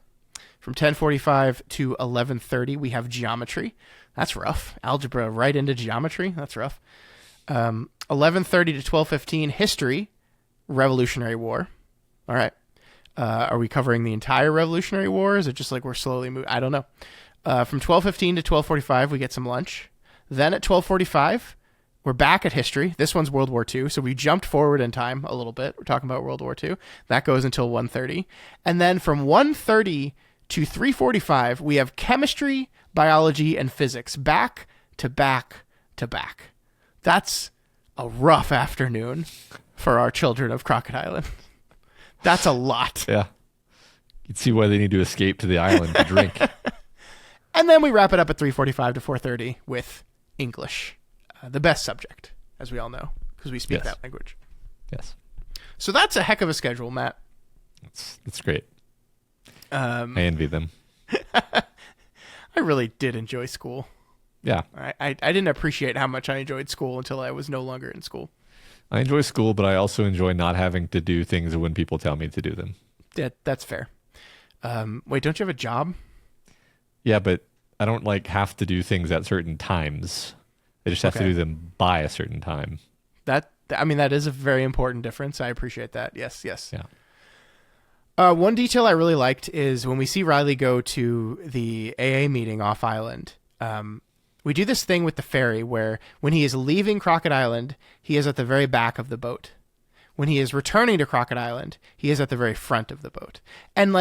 From 10:45 to 11:30, we have geometry. That's rough. Algebra right into geometry. That's rough. 11:30 to 12:15, history, Revolutionary War. All right. Are we covering the entire Revolutionary War? Is it just like we're slowly moving? I don't know. From 12:15 to 12:45, we get some lunch. Then at 12:45, we're back at history. This one's World War II, so we jumped forward in time a little bit. We're talking about World War II. That goes until 1:30. And then from 1:30 to 3:45, we have chemistry, biology, and physics back to back to back. That's a rough afternoon for our children of Crockett Island. That's a lot. Yeah. You'd see why they need to escape to the island to drink. And then we wrap it up at 3:45 to 4:30 with English, the best subject, as we all know, because we speak that language. Yes. So that's a heck of a schedule, Matt. It's great. I envy them. I really did enjoy school. Yeah. I didn't appreciate how much I enjoyed school until I was no longer in school. I enjoy school, but I also enjoy not having to do things when people tell me to do them. Yeah, that's fair. Wait, don't you have a job? Yeah, but I don't have to do things at certain times. I just have to do them by a certain time. That is a very important difference. I appreciate that. Yes. Yeah. One detail I really liked is when we see Riley go to the AA meeting off island. We do this thing with the ferry where when he is leaving Crockett Island, he is at the very back of the boat. When he is returning to Crockett Island, he is at the very front of the boat. And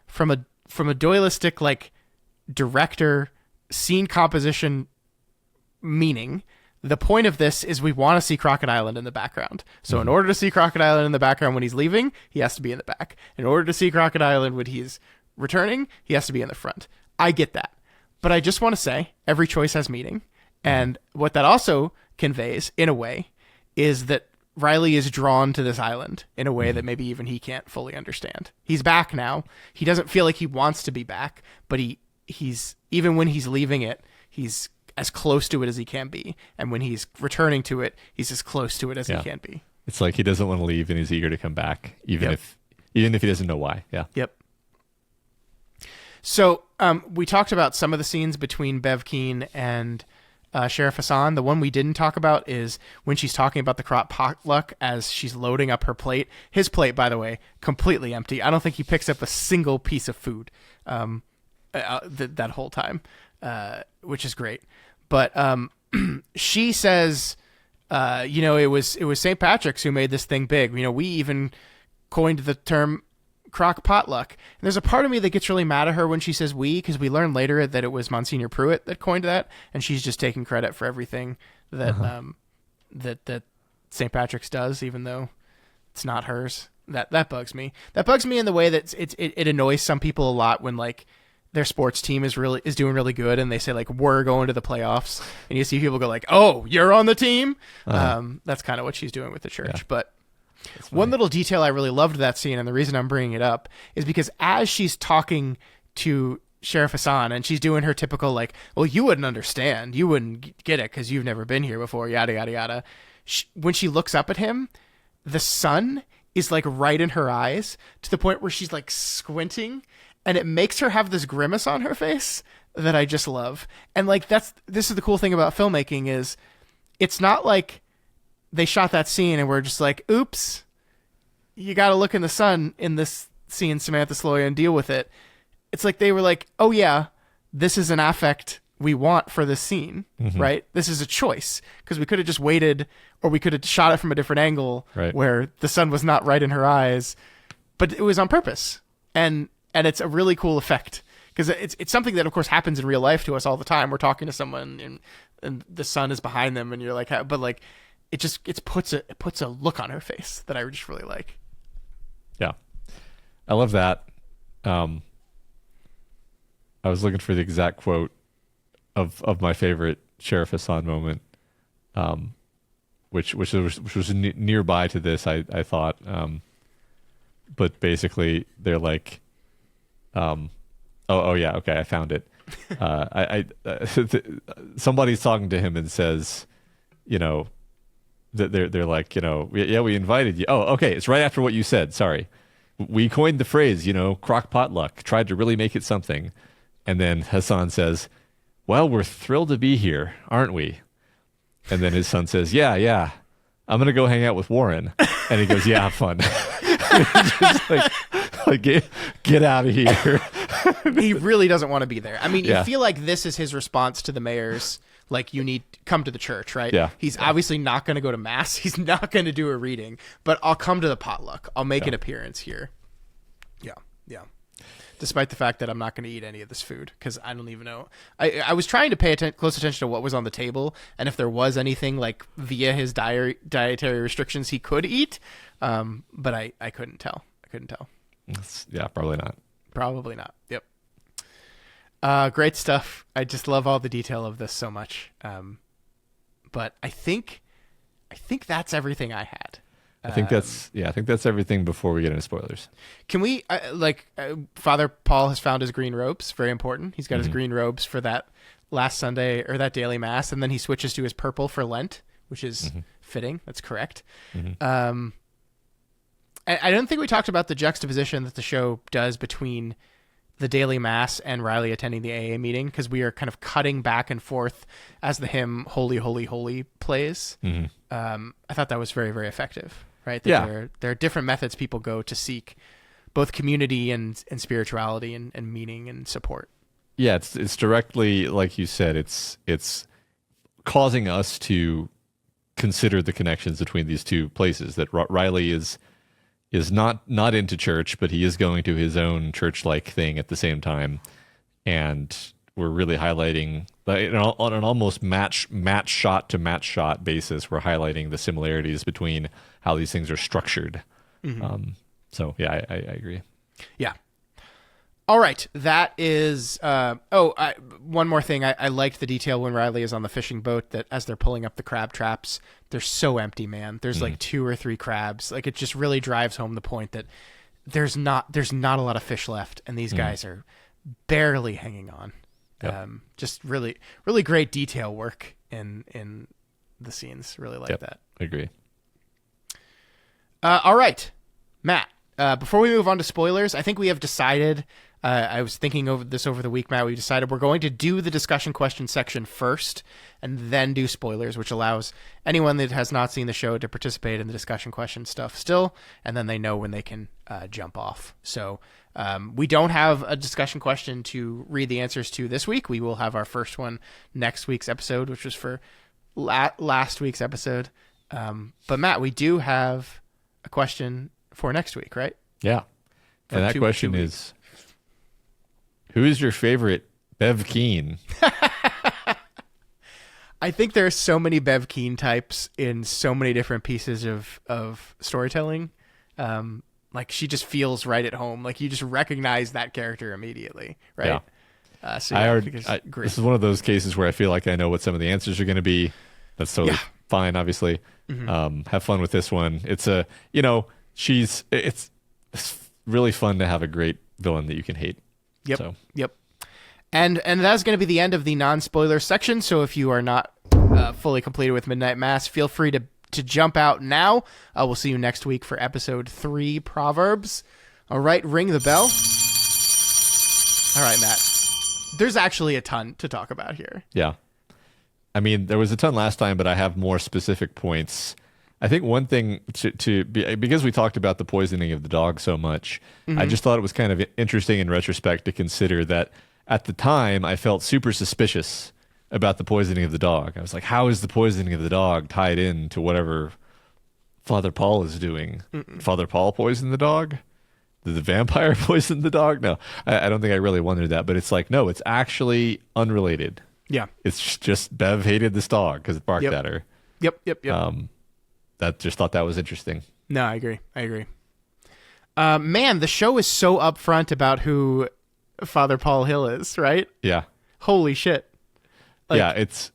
from a Doyleistic director scene composition meaning, the point of this is we want to see Crockett Island in the background. So in order to see Crockett Island in the background when he's leaving, he has to be in the back. In order to see Crockett Island when he's returning, he has to be in the front. I get that. But I just want to say every choice has meaning. And what that also conveys, in a way, is that Riley is drawn to this island in a way that maybe even he can't fully understand. He's back now. He doesn't feel like he wants to be back, but he he's even when he's leaving it, he's as close to it as he can be, and when he's returning to it, he's as close to it as he can be. It's like he doesn't want to leave, and he's eager to come back, even if he doesn't know why. Yeah. Yep. So we talked about some of the scenes between Bev Keane and Sheriff Hassan. The one we didn't talk about is when she's talking about the crock potluck as she's loading up her plate. His plate, by the way, completely empty. I don't think he picks up a single piece of food that whole time, which is great. But she says, it was St. Patrick's who made this thing big. We even coined the term crock potluck. And there's a part of me that gets really mad at her when she says we, because we learn later that it was Monsignor Pruitt that coined that, and she's just taking credit for everything that that St. Patrick's does, even though it's not hers. That bugs me. That bugs me in the way that it annoys some people a lot when like their sports team is doing really good and they say like we're going to the playoffs, and you see people go like, oh, you're on the team. That's kind of what she's doing with the church. But one little detail I really loved that scene, and the reason I'm bringing it up is because as she's talking to Sheriff Hassan and she's doing her typical like, well, you wouldn't understand, you wouldn't get it because you've never been here before, yada yada yada. When she looks up at him, the sun is like right in her eyes to the point where she's like squinting, and it makes her have this grimace on her face that I just love. And like this is the cool thing about filmmaking is it's not like they shot that scene and we're just like, oops, you got to look in the sun in this scene, Samantha Sloya, and deal with it. It's like they were like, oh yeah, this is an affect we want for this scene, right? This is a choice, because we could have just waited, or we could have shot it from a different angle where the sun was not right in her eyes, but it was on purpose. And it's a really cool effect, because it's something that of course happens in real life to us all the time. We're talking to someone and the sun is behind them and you're like, but like, it puts a look on her face that I just really like. Yeah. I love that. I was looking for the exact quote of my favorite Sheriff Hassan moment, which was nearby to this, I thought. But basically they're like, oh yeah, okay, I found it. Somebody's talking to him and says, they're like, yeah, we invited you. Oh, okay, it's right after what you said. Sorry. We coined the phrase, crock potluck, tried to really make it something. And then Hassan says, well, we're thrilled to be here, aren't we? And then his son says, yeah, I'm going to go hang out with Warren. And he goes, yeah, have fun. Just like get out of here. He really doesn't want to be there. I mean, you feel like this is his response to the mayor's, like, you need come to the church, right? Yeah. He's obviously not going to go to mass. He's not going to do a reading, but I'll come to the potluck. I'll make an appearance here. Yeah. Despite the fact that I'm not going to eat any of this food, because I don't even know. I was trying to pay close attention to what was on the table and if there was anything like via his dietary restrictions he could eat, but I couldn't tell. Yeah, probably not. Probably not. Yep. Great stuff. I just love all the detail of this so much. But I think that's everything I had. I think that's everything before we get into spoilers. Can we Father Paul has found his green robes. Very important. He's got his green robes for that last Sunday or that daily mass, and then he switches to his purple for Lent, which is fitting. That's correct. I don't think we talked about the juxtaposition that the show does between the daily mass and Riley attending the AA meeting, because we are kind of cutting back and forth as the hymn "Holy, Holy, Holy" plays. I thought that was very, very effective. Right? There are different methods people go to seek both community and spirituality and meaning and support. Yeah, it's directly, like you said, it's causing us to consider the connections between these two places. That Riley is not into church, but he is going to his own church-like thing at the same time, and we're really highlighting on an almost match shot to match shot basis. We're highlighting the similarities between how these things are structured. So yeah, I agree. Yeah. All right. That is, one more thing. I liked the detail when Riley is on the fishing boat, that as they're pulling up the crab traps, they're so empty, man. There's like 2 or 3 crabs. Like, it just really drives home the point that there's not a lot of fish left. And these guys are barely hanging on. Yep. Just really, really great detail work in the scenes. Really like that. Agree. All right, Matt. Before we move on to spoilers, I think we have decided. I was thinking over this over the week, Matt. We decided we're going to do the discussion question section first, and then do spoilers, which allows anyone that has not seen the show to participate in the discussion question stuff still, and then they know when they can jump off. So we don't have a discussion question to read the answers to this week. We will have our first one next week's episode, which was for last week's episode. But Matt, we do have a question for next week, right? Yeah. For and that question is, who is your favorite Bev Keane? I think there are so many Bev Keane types in so many different pieces of storytelling. Like she just feels right at home. Like you just recognize that character immediately, right? Yeah. I think it's great. This is one of those cases where I feel like I know what some of the answers are going to be. That's totally fine, obviously. Mm-hmm. Have fun with this one. It's it's really fun to have a great villain that you can hate. Yep. So. Yep. And that's going to be the end of the non-spoiler section. So if you are not fully completed with Midnight Mass, feel free to jump out now. We'll see you next week for episode 3, Proverbs. All right, ring the bell. All right, Matt. There's actually a ton to talk about here. Yeah. I mean, there was a ton last time, but I have more specific points. I think one thing because we talked about the poisoning of the dog so much, I just thought it was kind of interesting in retrospect to consider that at the time I felt super suspicious about the poisoning of the dog. I was like, how is the poisoning of the dog tied in to whatever Father Paul is doing? Father Paul poisoned the dog? Did the vampire poison the dog? No, I don't think I really wondered that, but it's like, no, it's actually unrelated. Yeah. It's just Bev hated this dog because it barked at her. Yep. That just thought that was interesting. No, I agree. Man, the show is so upfront about who Father Paul Hill is, right? Yeah. Holy shit. Yeah, it's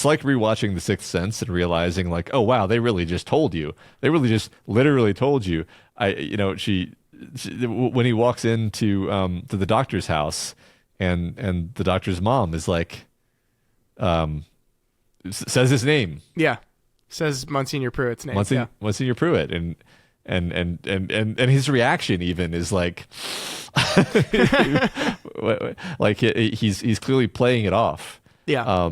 like rewatching The Sixth Sense and realizing like, oh wow, they really just told you. They really just literally told you. She when he walks into to the doctor's house and the doctor's mom is like says his name. Yeah. Says Monsignor Pruitt's name. Monsignor Pruitt, and his reaction even is like, like he's clearly playing it off. Yeah.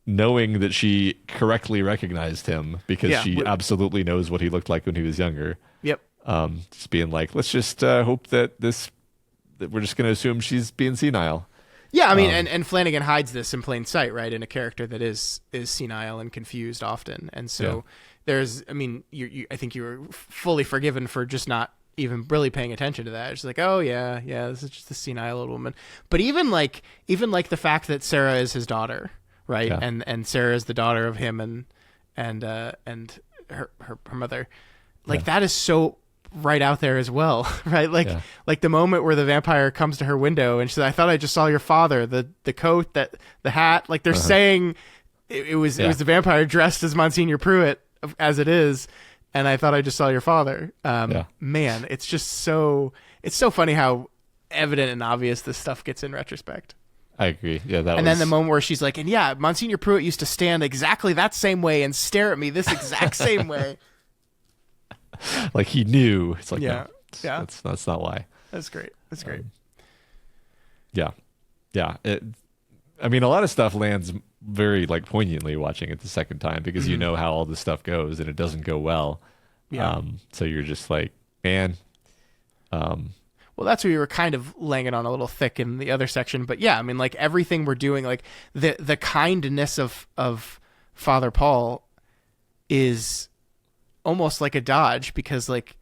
Knowing that she correctly recognized him because she absolutely knows what he looked like when he was younger. Yep. Just being like, let's just hope that we're just going to assume she's being senile. Yeah, I mean, and Flanagan hides this in plain sight, right? In a character that is senile and confused often, and so there's, I mean, I think you were fully forgiven for just not even really paying attention to that. It's like, oh yeah, this is just a senile old woman. But even like the fact that Sarah is his daughter, right? Yeah. And Sarah is the daughter of him and her mother, like that is so right out there as well, right? Like the moment where the vampire comes to her window and she says, I thought I just saw your father, the coat, the hat, like they're saying it was the vampire dressed as Monsignor Pruitt as it is, and I thought I just saw your father. Man, it's so funny how evident and obvious this stuff gets in retrospect. I agree. Yeah, then the moment where she's like, and Monsignor Pruitt used to stand exactly that same way and stare at me this exact same way. Like he knew. It's like, no, that's not why. That's great. Yeah. I mean, a lot of stuff lands very like poignantly watching it the second time because you know how all this stuff goes and it doesn't go well. Yeah. So you're just like, man. Well, that's where you were kind of laying it on a little thick in the other section, but yeah, I mean, like everything we're doing, like the kindness of Father Paul is almost like a dodge because like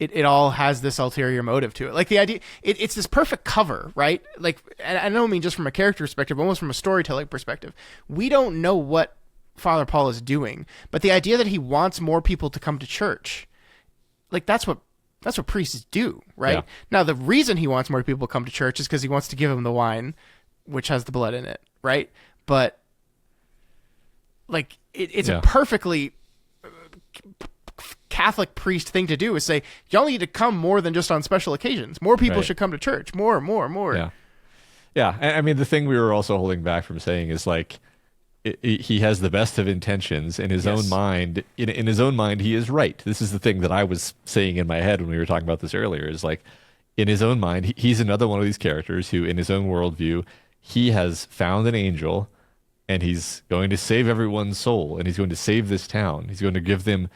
it all has this ulterior motive to it. Like the idea, it's this perfect cover, right? Like, and I don't mean just from a character perspective, but almost from a storytelling perspective. We don't know what Father Paul is doing, but the idea that he wants more people to come to church, like that's what priests do, right? Yeah. Now, the reason he wants more people to come to church is because he wants to give them the wine, which has the blood in it, right? But like it's a perfectly Catholic priest thing to do is say, y'all need to come more than just on special occasions. More people Right. should come to church. More. Yeah. Yeah. I mean, the thing we were also holding back from saying is like, he has the best of intentions in his own mind. In his own mind, he is right. This is the thing that I was saying in my head when we were talking about this earlier, is like, in his own mind, he's another one of these characters who, in his own worldview, he has found an angel, and he's going to save everyone's soul, and he's going to save this town. He's going to give them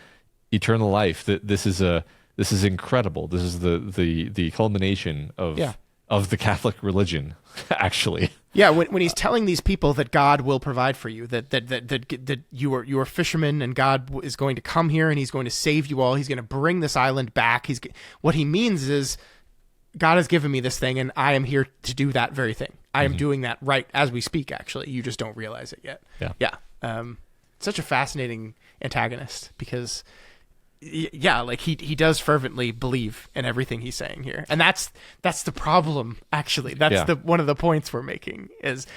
eternal life. That this is incredible. This is the culmination of the Catholic religion, actually. Yeah, when he's telling these people that God will provide for you, that you are fishermen and God is going to come here and he's going to save you all. He's going to bring this island back. What he means is, God has given me this thing, and I am here to do that very thing. I am doing that right as we speak, actually. You just don't realize it yet. Yeah. Such a fascinating antagonist because, like he does fervently believe in everything he's saying here. And that's the problem, actually. That's one of the points we're making is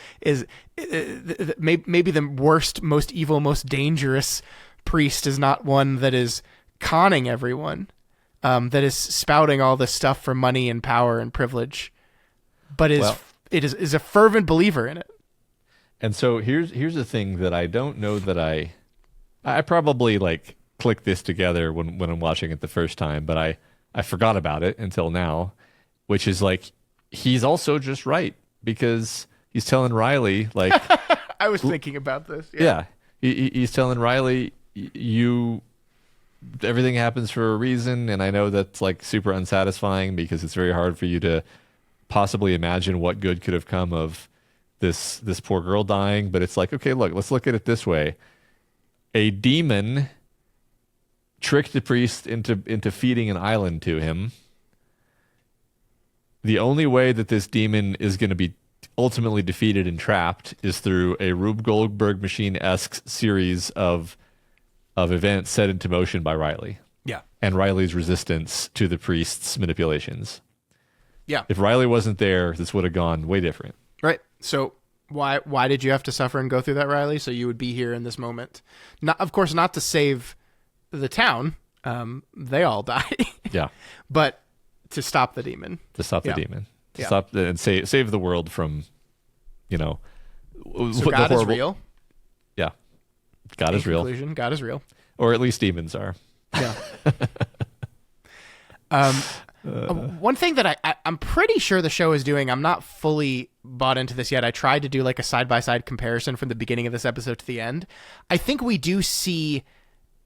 maybe the worst, most evil, most dangerous priest is not one that is conning everyone, that is spouting all this stuff for money and power and privilege, but is a fervent believer in it. And so here's the thing that I don't know that I probably like clicked this together when I'm watching it the first time, but I forgot about it until now, which is like, he's also just right, because he's telling Riley, like, I was thinking about this. He's telling Riley, everything happens for a reason, and I know that's like super unsatisfying because it's very hard for you to possibly imagine what good could have come of this poor girl dying, but it's like, okay, look, let's look at it this way. A demon tricked the priest into feeding an island to him. The only way that this demon is going to be ultimately defeated and trapped is through a Rube Goldberg machine-esque series of events set into motion by Riley. Yeah. And Riley's resistance to the priest's manipulations. Yeah. If Riley wasn't there, this would have gone way different. Right. So why did you have to suffer and go through that, Riley? So you would be here in this moment. Not, of course, not to save the town. They all die. Yeah. But to stop the demon. To stop the demon. To Yeah. stop and save the world from, So the God is horrible- real. Yeah. God is real. Conclusion, God is real. Or at least demons are. Yeah. One thing that I'm pretty sure the show is doing, I'm not fully bought into this yet. I tried to do like a side-by-side comparison from the beginning of this episode to the end. I think we do see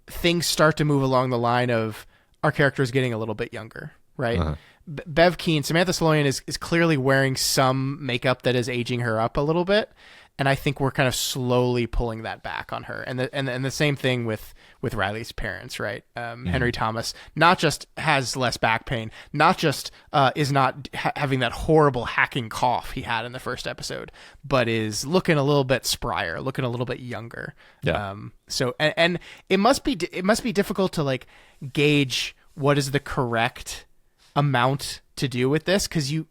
things start to move along the line of our characters getting a little bit younger, right? Uh-huh. Bev Keane, Samantha Soloyan is clearly wearing some makeup that is aging her up a little bit. And I think we're kind of slowly pulling that back on her. And the same thing with Riley's parents, right? Henry Thomas not just has less back pain, not just is not having that horrible hacking cough he had in the first episode, but is looking a little bit sprier, looking a little bit younger. Yeah. So and it must be difficult to like gauge what is the correct amount to do with this, because you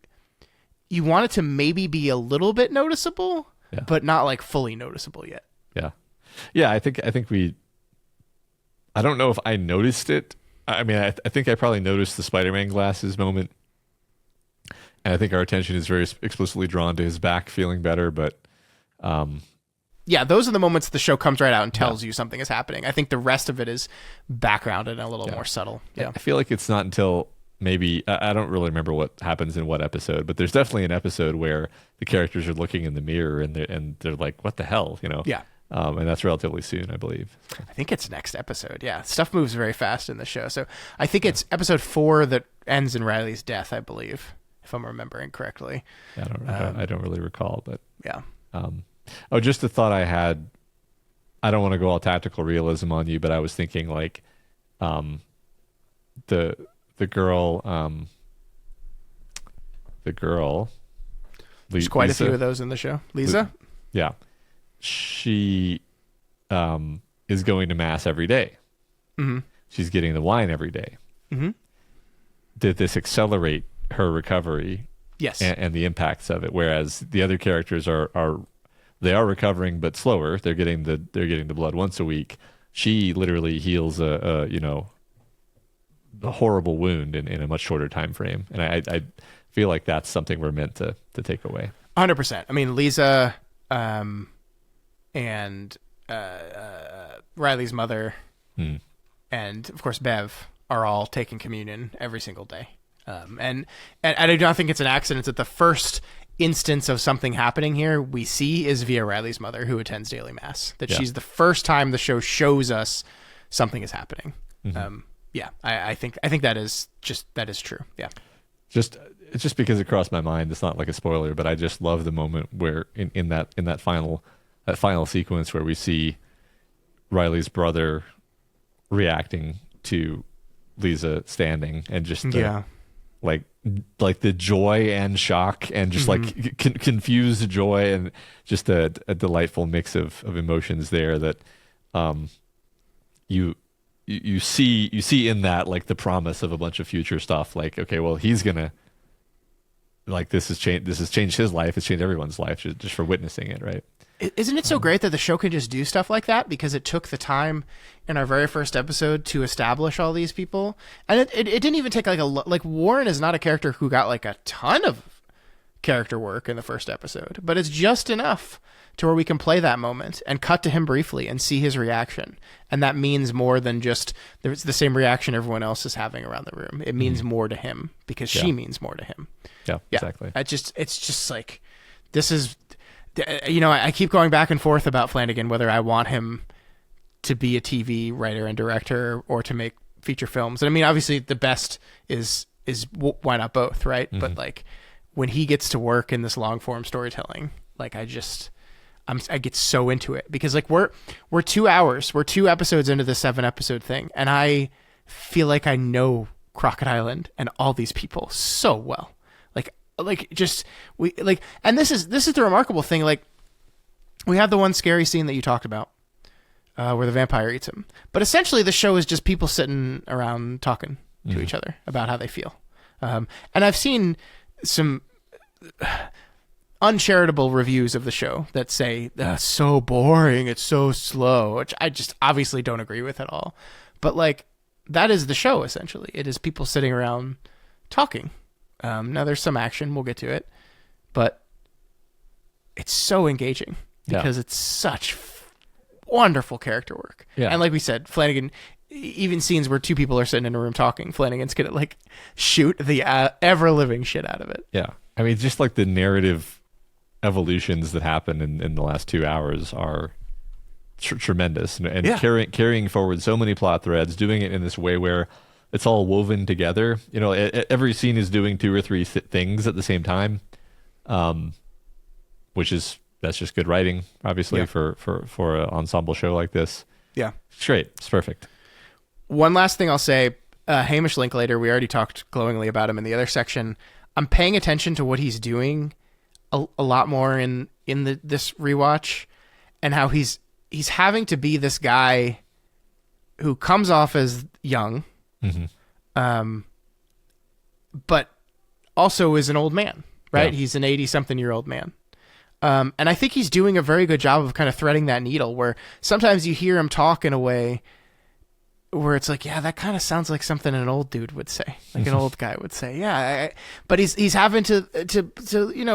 want it to maybe be a little bit noticeable. Yeah. But not like fully noticeable yet. Yeah. Yeah, I think I don't know if I noticed it. I mean, I think I probably noticed the Spider-Man glasses moment. And I think our attention is very explicitly drawn to his back feeling better, but yeah, those are the moments the show comes right out and tells you something is happening. I think the rest of it is background and a little more subtle. Yeah. I feel like it's not until maybe, I don't really remember what happens in what episode, but there's definitely an episode where the characters are looking in the mirror and they're like, what the hell, Yeah. And that's relatively soon, I believe. I think it's next episode. Yeah. Stuff moves very fast in the show. So I think it's episode 4 that ends in Riley's death, I believe, if I'm remembering correctly. I don't really recall, but yeah. Just a thought I had. I don't want to go all tactical realism on you, but I was thinking like, the girl, There's quite a few of those in the show. Lisa? Yeah. She is going to mass every day. Mm-hmm. She's getting the wine every day. Mm-hmm. Did this accelerate her recovery? Yes. And the impacts of it? Whereas the other characters are recovering, but slower. They're getting the blood once a week. She literally heals a a horrible wound in a much shorter time frame. And I feel like that's something we're meant to take away. 100%. I mean, Lisa and Riley's mother and, of course, Bev are all taking communion every single day. And I do not think it's an accident that the first instance of something happening here we see is via Riley's mother, who attends daily mass. That she's the first time the show shows us something is happening. I think that is true. Yeah. Just because it crossed my mind, it's not like a spoiler, but I just love the moment where in that final sequence where we see Riley's brother reacting to Lisa standing, and just like the joy and shock and just like confused joy, and just a delightful mix of emotions there that you see in that, like the promise of a bunch of future stuff. Like, okay, well, he's gonna, like, this has changed his life. It's changed everyone's life just for witnessing it, right? Isn't it so great that the show can just do stuff like that, because it took the time in our very first episode to establish all these people, and it didn't even take like Warren is not a character who got like a ton of character work in the first episode, but it's just enough to where we can play that moment and cut to him briefly and see his reaction, and that means more than just there's the same reaction everyone else is having around the room. It means more to him because she means more to him. Yeah, exactly. It's just like, this is. I keep going back and forth about Flanagan, whether I want him to be a TV writer and director or to make feature films. And I mean, obviously the best is why not both, right? But like, when he gets to work in this long form storytelling, like I get so into it, because like we're 2 hours, we're 2 episodes into the 7 episode thing, and I feel like I know Crockett Island and all these people so well. And this is the remarkable thing. Like, we have the one scary scene that you talked about, where the vampire eats him. But essentially, the show is just people sitting around talking to each other about how they feel. And I've seen some uncharitable reviews of the show that say, so boring, it's so slow, which I just obviously don't agree with at all. But like, that is the show, essentially. It is people sitting around talking. Now there's some action, we'll get to it, but it's so engaging because it's such wonderful character work. Yeah. And like we said, Flanagan, even scenes where 2 people are sitting in a room talking, Flanagan's gonna like shoot the ever living shit out of it. Yeah. I mean, just like the narrative evolutions that happen in the last 2 hours are tremendous, and carrying forward so many plot threads, doing it in this way where it's all woven together. You know, every scene is doing 2 or 3 things at the same time, that's just good writing, obviously, for an ensemble show like this. Yeah, it's great. It's perfect. One last thing I'll say, Hamish Linklater, we already talked glowingly about him in the other section. I'm paying attention to what he's doing a lot more in this rewatch, and how he's having to be this guy who comes off as young, but also is an old man, right? Yeah. He's an 80-something-year-old man. And I think he's doing a very good job of kind of threading that needle, where sometimes you hear him talk in a way where it's like, yeah, that kind of sounds like something an old dude would say, like an old guy would say. Yeah. But he's having to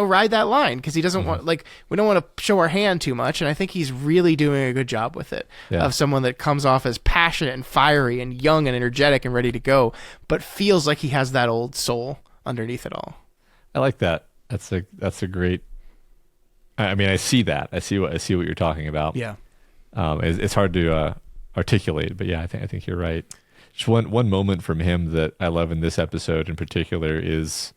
ride that line, because he doesn't want, like, we don't want to show our hand too much. And I think he's really doing a good job with it, of someone that comes off as passionate and fiery and young and energetic and ready to go, but feels like he has that old soul underneath it all. I like that. That's a great, I mean, I see that. I see what you're talking about. Yeah. It's hard to articulate, but yeah, I think you're right. Just one moment from him that I love in this episode in particular is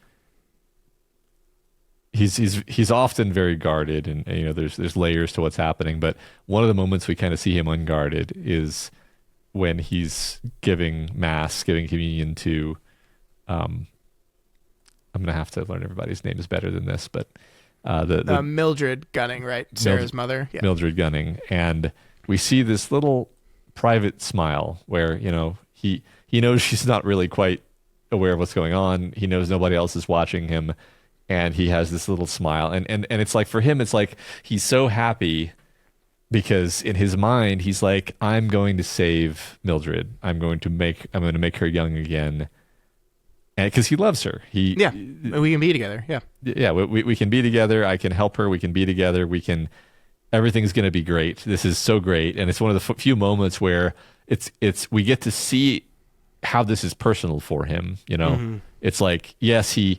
he's often very guarded, and there's layers to what's happening, but one of the moments we kind of see him unguarded is when he's giving communion to I'm gonna have to learn everybody's names better than this, but the Mildred Gunning, right? Sarah's mother. Yeah. Mildred Gunning, and we see this little private smile where he knows she's not really quite aware of what's going on. He knows nobody else is watching him, and he has this little smile, and it's like, for him, it's like he's so happy because in his mind he's like, I'm going to save Mildred. I'm going to make her young again. And because he loves her. We can be together. Yeah, we can be together. I can help her. We can be together. Everything's going to be great. This is so great. And it's one of the few moments where we get to see how this is personal for him. It's like, yes, he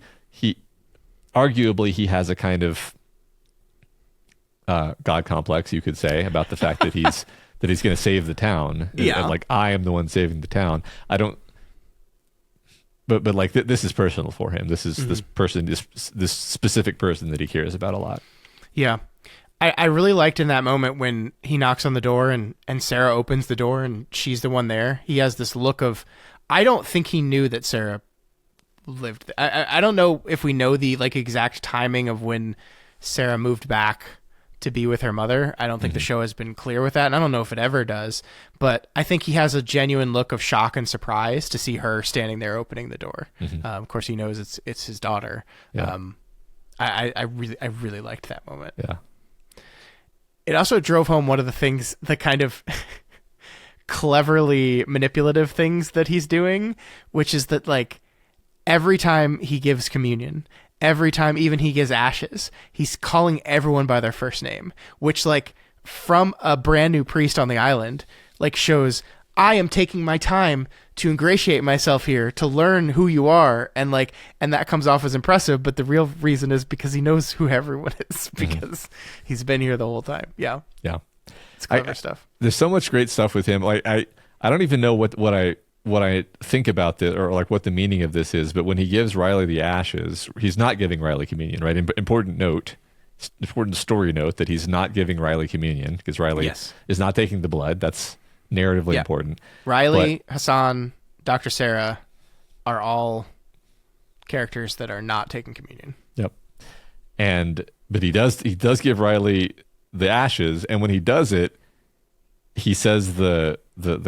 arguably he has a kind of God complex, you could say, about the fact that he's going to save the town. Yeah. And like, I am the one saving the town. I don't. But like this is personal for him. This is this person, this specific person that he cares about a lot. Yeah. I really liked in that moment when he knocks on the door and Sarah opens the door and she's the one there. He has this look of, I don't think he knew that Sarah lived. I don't know if we know the like exact timing of when Sarah moved back to be with her mother. I don't think the show has been clear with that, and I don't know if it ever does. But I think he has a genuine look of shock and surprise to see her standing there opening the door. Of course, he knows it's his daughter. Yeah. I really liked that moment. Yeah. It also drove home one of the things, the kind of cleverly manipulative things that he's doing, which is that like every time he gives communion, every time even he gives ashes, he's calling everyone by their first name, which like from a brand new priest on the island, like shows I am taking my time to ingratiate myself here to learn who you are. And like, and that comes off as impressive, but the real reason is because he knows who everyone is because he's been here the whole time. Yeah. Yeah. It's clever stuff. There's so much great stuff with him. Like I don't even know what I think about this or like what the meaning of this is, but when he gives Riley the ashes, he's not giving Riley communion, right? Important story note that he's not giving Riley communion because Riley is not taking the blood. That's narratively important. Riley, Hassan, Dr. Sarah are all characters that are not taking communion. Yep. But he does give Riley the ashes, and when he does it, he says the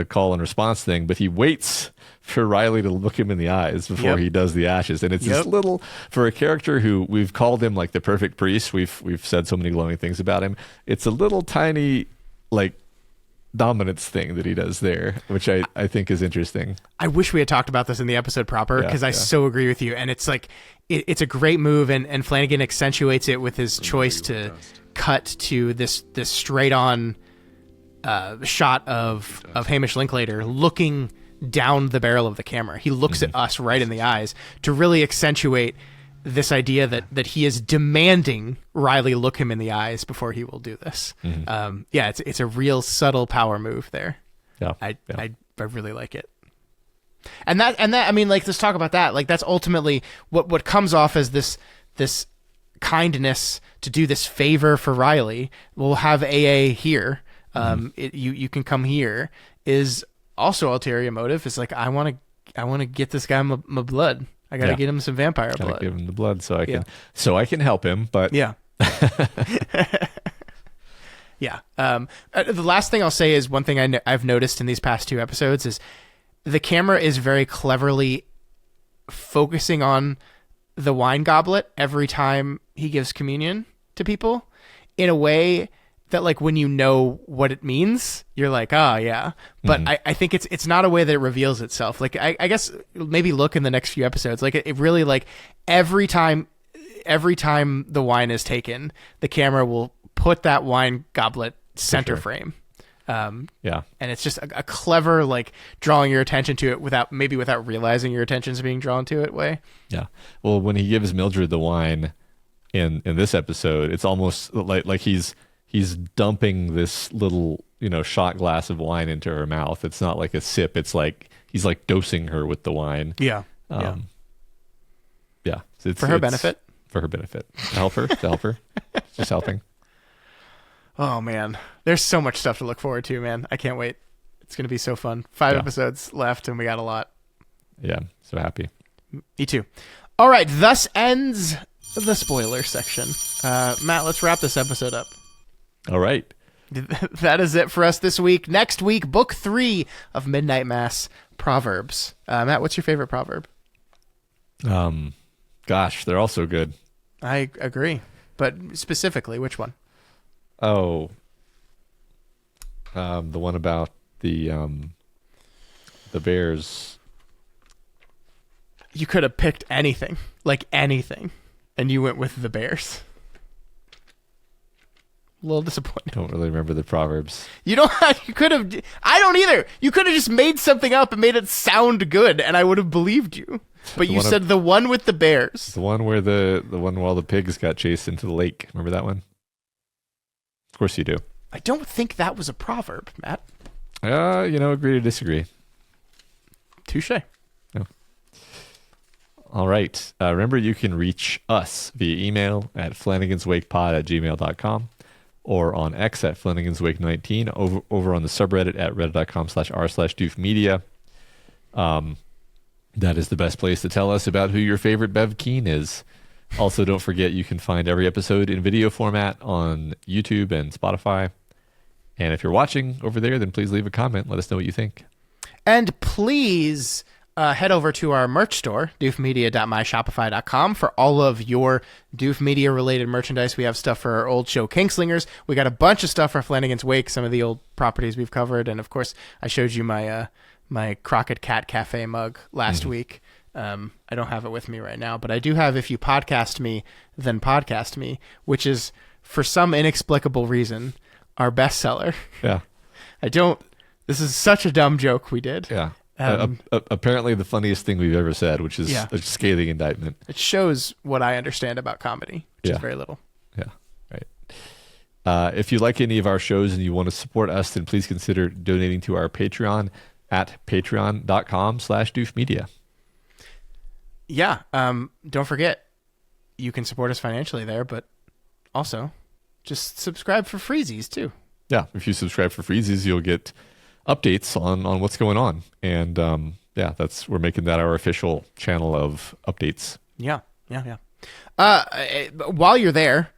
call and response thing, but he waits for Riley to look him in the eyes before he does the ashes. And it's this little, for a character who we've called him like the perfect priest, we've said so many glowing things about him. It's a little tiny like dominance thing that he does there, which I think is interesting. I wish we had talked about this in the episode proper because I so agree with you. And it's like, it's a great move, and Flanagan accentuates it with his choice to cut to this straight on shot of Hamish Linklater looking down the barrel of the camera. He looks at us right in the eyes to really accentuate this idea that he is demanding Riley look him in the eyes before he will do this. It's a real subtle power move there. I really like it. And that I mean, like, let's talk about that. Like, that's ultimately what comes off as this kindness to do this favor for Riley. We'll have AA here. You can come here is also ulterior motive. It's like, I want to get this guy my blood. I got to get him some vampire blood. Give him the blood so I can help him. But yeah. Yeah. The last thing I'll say is one thing I've noticed in these past two episodes is the camera is very cleverly focusing on the wine goblet every time he gives communion to people in a way that, like, when you know what it means, you're like, oh yeah. But I think it's not a way that it reveals itself. Like, I guess maybe look in the next few episodes. Like, it really, like, every time the wine is taken, the camera will put that wine goblet center frame. And it's just a clever, like, drawing your attention to it without realizing your attention's being drawn to it way. Yeah. Well, when he gives Mildred the wine in this episode, it's almost like he's dumping this little, shot glass of wine into her mouth. It's not like a sip. It's like he's like dosing her with the wine. Yeah. Yeah. So for her benefit. For her benefit. To help her. Just helping. Oh man, there's so much stuff to look forward to, man. I can't wait. It's going to be so fun. 5 episodes left and we got a lot. Yeah. So happy. Me too. All right. Thus ends the spoiler section. Matt, let's wrap this episode up. All right. That is it for us this week. Next week, book 3 of Midnight Mass, Proverbs. Matt, what's your favorite proverb? Gosh, they're all so good. I agree. But specifically, which one? Oh, The one about the Bears. You could have picked anything, like anything, and you went with the Bears. A little disappointed. Don't really remember the Proverbs. You don't. You could have. I don't either. You could have just made something up and made it sound good, and I would have believed you. But you said the one with the Bears. The one where the one where all the pigs got chased into the lake. Remember that one? Of course you do. I don't think that was a proverb, Matt. Agree to disagree. Touche. No. All right. Remember, you can reach us via email at flanagan'swakepod@gmail.com or on X at flanagan'swake19, over on the subreddit at reddit.com/r/doofmedia. That is the best place to tell us about who your favorite Bev Keane is. Also, don't forget you can find every episode in video format on YouTube and Spotify. And if you're watching over there, then please leave a comment. Let us know what you think. And please head over to our merch store, doofmedia.myshopify.com, for all of your Doof Media related merchandise. We have stuff for our old show Kingslingers. We got a bunch of stuff for Flanagan's Wake, some of the old properties we've covered. And of course, I showed you my my Crockett Cat Cafe mug last week. I don't have it with me right now, but I do have If You Podcast Me, Then Podcast Me, which is, for some inexplicable reason, our bestseller. Yeah. This is such a dumb joke we did. Yeah. Apparently the funniest thing we've ever said, which is a scathing indictment. It shows what I understand about comedy, which is very little. Yeah, right. If you like any of our shows and you want to support us, then please consider donating to our Patreon at patreon.com/doofmedia. Yeah. Don't forget, you can support us financially there, but also just subscribe for freezies too. Yeah. If you subscribe for freezies, you'll get updates on what's going on. And we're making that our official channel of updates. Yeah. While you're there,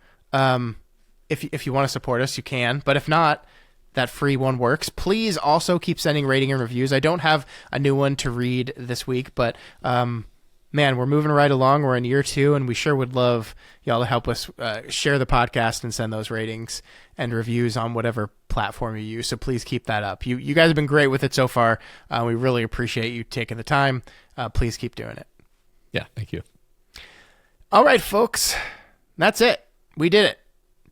if you want to support us, you can. But if not, that free one works. Please also keep sending rating and reviews. I don't have a new one to read this week, but man, we're moving right along. We're in year 2, and we sure would love y'all to help us share the podcast and send those ratings and reviews on whatever platform you use. So please keep that up. You guys have been great with it so far. We really appreciate you taking the time. Please keep doing it. Yeah, thank you. All right, folks. That's it. We did it.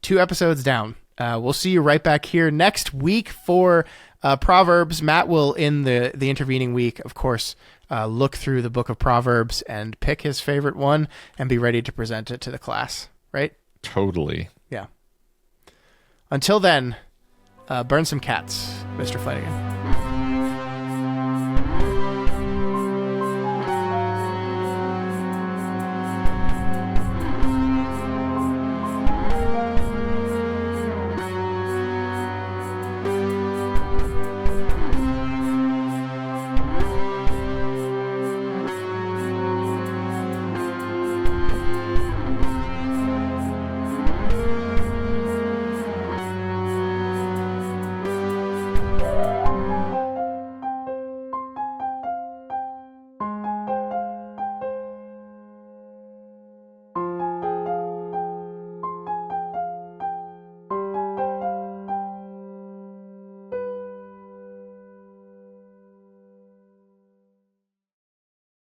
2 episodes down. We'll see you right back here next week for Proverbs. Matt will, in the intervening week, of course, look through the book of Proverbs and pick his favorite one and be ready to present it to the class, right? Totally. Yeah. Until then, burn some cats, Mr. Flanagan.